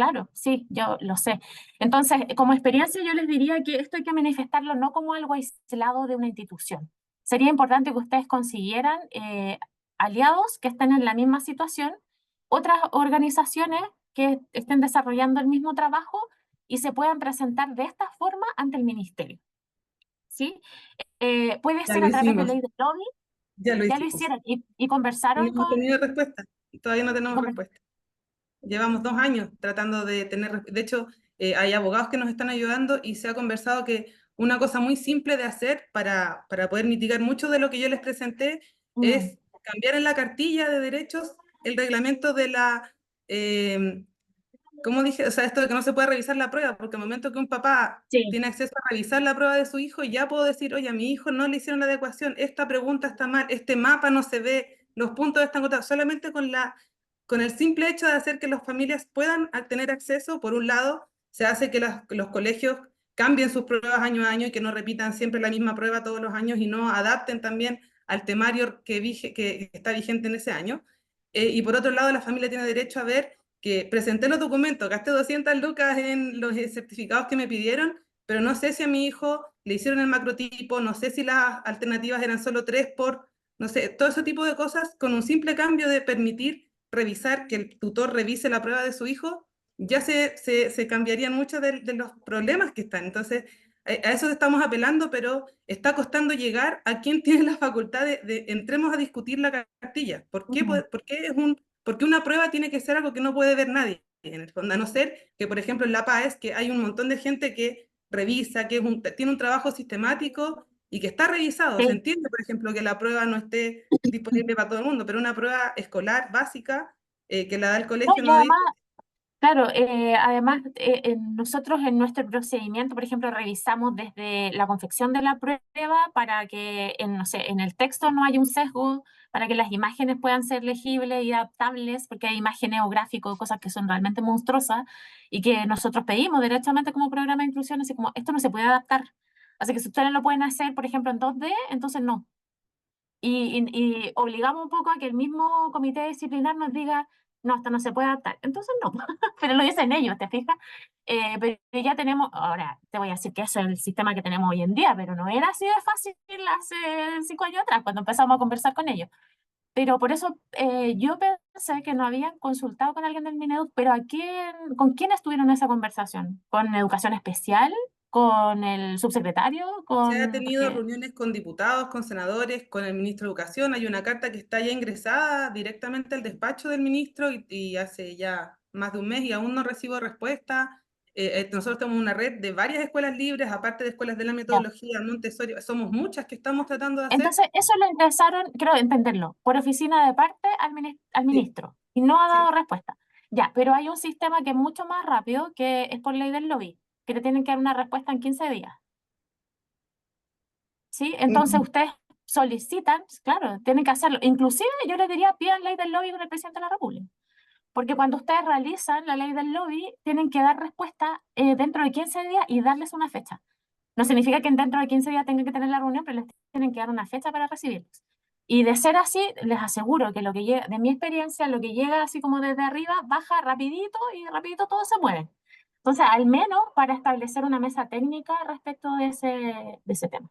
claro, sí, yo lo sé. Entonces, como experiencia, yo les diría que esto hay que manifestarlo no como algo aislado de una institución. Sería importante que ustedes consiguieran aliados que estén en la misma situación, otras organizaciones que estén desarrollando el mismo trabajo y se puedan presentar de esta forma ante el ministerio. ¿Sí? Puede Ya ser lo a través de hicimos, ley de lobby, ya lo ya lo hicimos. hicieron y Y conversaron no hemos con... tenido respuesta, todavía no tenemos respuesta. Llevamos 2 años tratando de tener, de hecho, hay abogados que nos están ayudando y se ha conversado que una cosa muy simple de hacer para poder mitigar mucho de lo que yo les presenté es cambiar en la cartilla de derechos el reglamento de la, ¿cómo dije? O sea, esto de que no se puede revisar la prueba, porque al momento que un papá tiene acceso a revisar la prueba de su hijo, ya puedo decir, oye, a mi hijo no le hicieron la adecuación, esta pregunta está mal, este mapa no se ve, los puntos están agotados, solamente con el simple hecho de hacer que las familias puedan tener acceso, por un lado, se hace que los colegios cambien sus pruebas año a año y que no repitan siempre la misma prueba todos los años y no adapten también al temario que está vigente en ese año. Y por otro lado, la familia tiene derecho a ver que presenté los documentos, gasté 200 lucas en los certificados que me pidieron, pero no sé si a mi hijo le hicieron el macrotipo, no sé si las alternativas eran solo 3 por, no sé, todo ese tipo de cosas, con un simple cambio de permitir revisar, que el tutor revise la prueba de su hijo, ya se cambiarían muchos de los problemas que están. Entonces, a eso estamos apelando, pero está costando llegar a quien tiene la facultad de entremos a discutir la cartilla. ¿Por qué? Porque una prueba tiene que ser algo que no puede ver nadie, en el fondo, a no ser que, por ejemplo, en la PAES, que hay un montón de gente que revisa, que tiene un trabajo sistemático y que está revisado. Sí. Se entiende, por ejemplo, que la prueba no esté disponible para todo el mundo, pero una prueba escolar básica que la da el No, colegio y no además, dice. claro, además nosotros en nuestro procedimiento, por ejemplo, revisamos desde la confección de la prueba para que no sé, en el texto no haya un sesgo, para que las imágenes puedan ser legibles y adaptables, porque hay imágenes o gráficos, cosas que son realmente monstruosas y que nosotros pedimos directamente como programa de inclusión, así como esto no se puede adaptar. Así que si ustedes lo pueden hacer, por ejemplo, en 2D, entonces no. Y obligamos un poco a que el mismo comité disciplinar nos diga, no, esto no se puede adaptar. Entonces no, pero lo dicen ellos, ¿te fijas? Pero ya tenemos, ahora te voy a decir que eso es el sistema que tenemos hoy en día, pero no era así de fácil hace 5 años atrás, cuando empezamos a conversar con ellos. Pero por eso yo pensé que no habían consultado con alguien del Mineduc, pero ¿con quién estuvieron en esa conversación? ¿Con Educación Especial? ¿Con el subsecretario? Se ha tenido Porque reuniones con diputados, con senadores, con el ministro de Educación. Hay una carta que está ya ingresada directamente al despacho del ministro y hace ya más de un mes y aún no recibo respuesta. nosotros tenemos una red de varias escuelas libres, aparte de escuelas de la metodología Montessori, somos muchas que estamos tratando de hacer. Entonces, eso lo ingresaron, quiero entenderlo, por oficina de parte al ministro, y no ha dado respuesta. Ya, pero hay un sistema que es mucho más rápido, que es por ley del lobby, que le tienen que dar una respuesta en 15 días. ¿Sí? Entonces ustedes solicitan, claro, tienen que hacerlo. Inclusive yo les diría, pidan ley del lobby con el presidente de la República. Porque cuando ustedes realizan la ley del lobby, tienen que dar respuesta dentro de 15 días y darles una fecha. No significa que dentro de 15 días tengan que tener la reunión, pero les tienen que dar una fecha para recibirlos. Y de ser así, les aseguro que lo que llega, de mi experiencia, lo que llega así como desde arriba, baja rapidito y rapidito todo se mueve. Entonces, al menos para establecer una mesa técnica respecto de ese tema.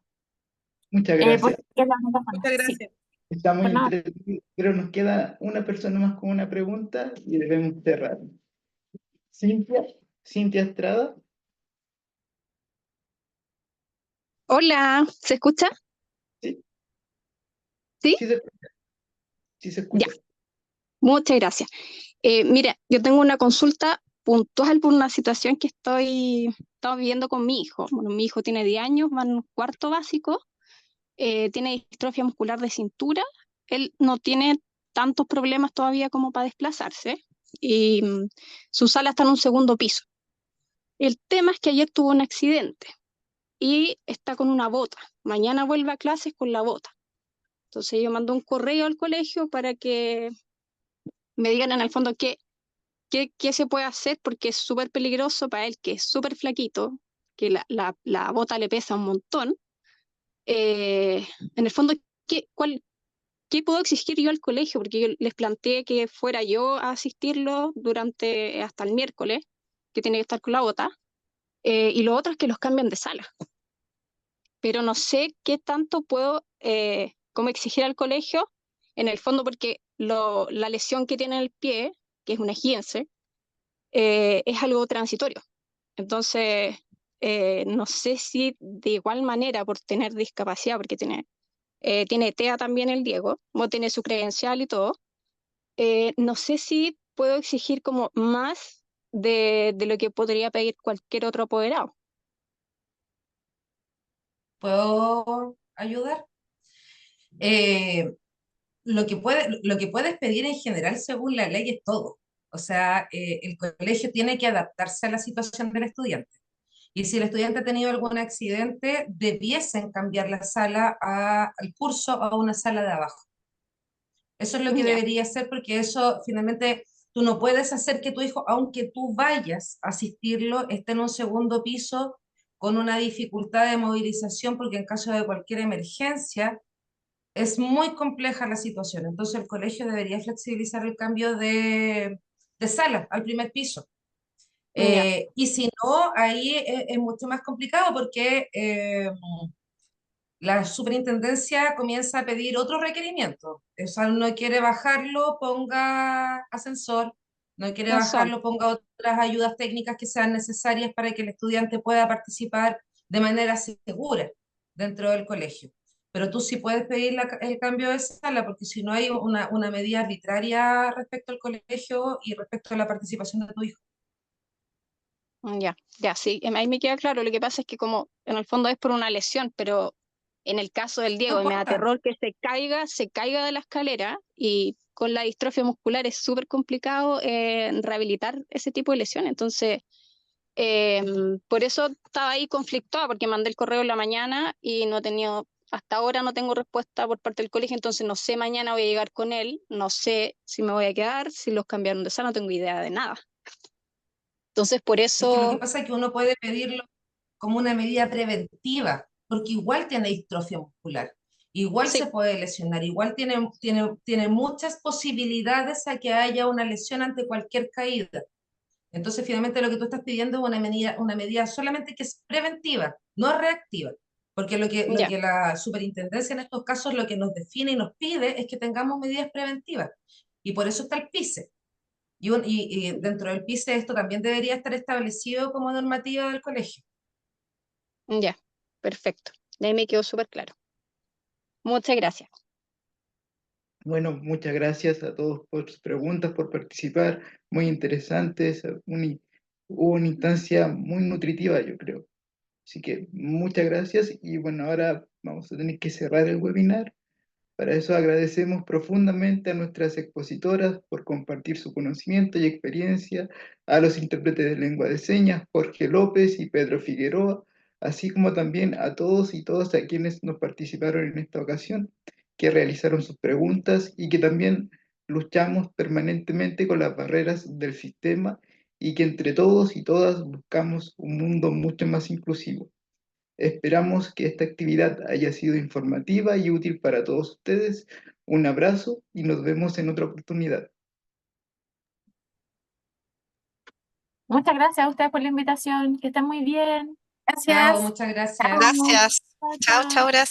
Muchas gracias. Porque es la única forma. Muchas gracias. Sí, Está muy por nada. entretenido, pero nos queda una persona más con una pregunta y debemos cerrar. Cintia Estrada. Hola, ¿se escucha? Sí. ¿Sí? Sí se escucha. Sí se escucha. Ya, muchas gracias. Mira, yo tengo una consulta puntual por una situación que estamos viviendo con mi hijo. Bueno, mi hijo tiene 10 años, va en cuarto básico, tiene distrofia muscular de cintura. Él no tiene tantos problemas todavía como para desplazarse y su sala está en un segundo piso. El tema es que ayer tuvo un accidente y está con una bota. Mañana vuelve a clases con la bota. Entonces yo mando un correo al colegio para que me digan en el fondo qué se puede hacer, porque es súper peligroso para él, que es súper flaquito, que la bota le pesa un montón. En el fondo, ¿qué puedo exigir yo al colegio? Porque yo les planteé que fuera yo a asistirlo hasta el miércoles, que tiene que estar con la bota, y lo otro es que los cambian de sala. Pero no sé qué tanto puedo como exigir al colegio, en el fondo, porque la lesión que tiene en el pie, que es una esguince, es algo transitorio. Entonces, no sé si de igual manera, por tener discapacidad, porque tiene TEA también el Diego, o tiene su credencial y todo, no sé si puedo exigir como más de lo que podría pedir cualquier otro apoderado. ¿Puedo ayudar? Lo que puedes pedir en general según la ley es todo. O sea, el colegio tiene que adaptarse a la situación del estudiante. Y si el estudiante ha tenido algún accidente, debiesen cambiar la sala al curso a una sala de abajo. Eso es lo que Ya. debería hacer, porque eso finalmente tú no puedes hacer que tu hijo, aunque tú vayas a asistirlo, esté en un segundo piso con una dificultad de movilización, porque en caso de cualquier emergencia es muy compleja la situación. Entonces el colegio debería flexibilizar el cambio de sala al primer piso. Ya. Y si no, ahí es mucho más complicado, porque la superintendencia comienza a pedir otros requerimientos. O sea, no quiere bajarlo, ponga ascensor, no quiere No son. bajarlo, ponga otras ayudas técnicas que sean necesarias para que el estudiante pueda participar de manera segura dentro del colegio. Pero tú sí puedes pedir el cambio de sala, porque si no hay una medida arbitraria respecto al colegio y respecto a la participación de tu hijo. Ya, sí, ahí me queda claro. Lo que pasa es que como en el fondo es por una lesión, pero en el caso del No Diego me da importa. terror que se caiga de la escalera, y con la distrofia muscular es súper complicado rehabilitar ese tipo de lesiones. Entonces, por eso estaba ahí conflictuada, porque mandé el correo en la mañana y hasta ahora no tengo respuesta por parte del colegio. Entonces no sé, mañana voy a llegar con él, no sé si me voy a quedar, si los cambiaron de sala, no tengo idea de nada. Entonces por Es que lo que eso, pasa es que uno puede pedirlo como una medida preventiva, porque igual tiene distrofia muscular, igual sí, se puede lesionar, igual tiene muchas posibilidades a que haya una lesión ante cualquier caída. Entonces, finalmente lo que tú estás pidiendo es una medida solamente que es preventiva, no reactiva. Porque lo ya. que la superintendencia en estos casos lo que nos define y nos pide es que tengamos medidas preventivas. Y por eso está el PICE. Y dentro del PICE esto también debería estar establecido como normativa del colegio. Ya, perfecto. De ahí me quedó súper claro. Muchas gracias. Bueno, muchas gracias a todos por sus preguntas, por participar, muy interesantes, hubo una instancia muy nutritiva, yo creo. Así que muchas gracias y bueno, ahora vamos a tener que cerrar el webinar. Para eso agradecemos profundamente a nuestras expositoras por compartir su conocimiento y experiencia, a los intérpretes de lengua de señas, Jorge López y Pedro Figueroa, así como también a todos y todas a quienes nos participaron en esta ocasión, que realizaron sus preguntas y que también luchamos permanentemente con las barreras del sistema y que entre todos y todas buscamos un mundo mucho más inclusivo. Esperamos que esta actividad haya sido informativa y útil para todos ustedes. Un abrazo y nos vemos en otra oportunidad. Muchas gracias a ustedes por la invitación. Que estén muy bien. Chao, Gracias. muchas gracias. Chao. Gracias. Chao, Chao, chao. chao, gracias.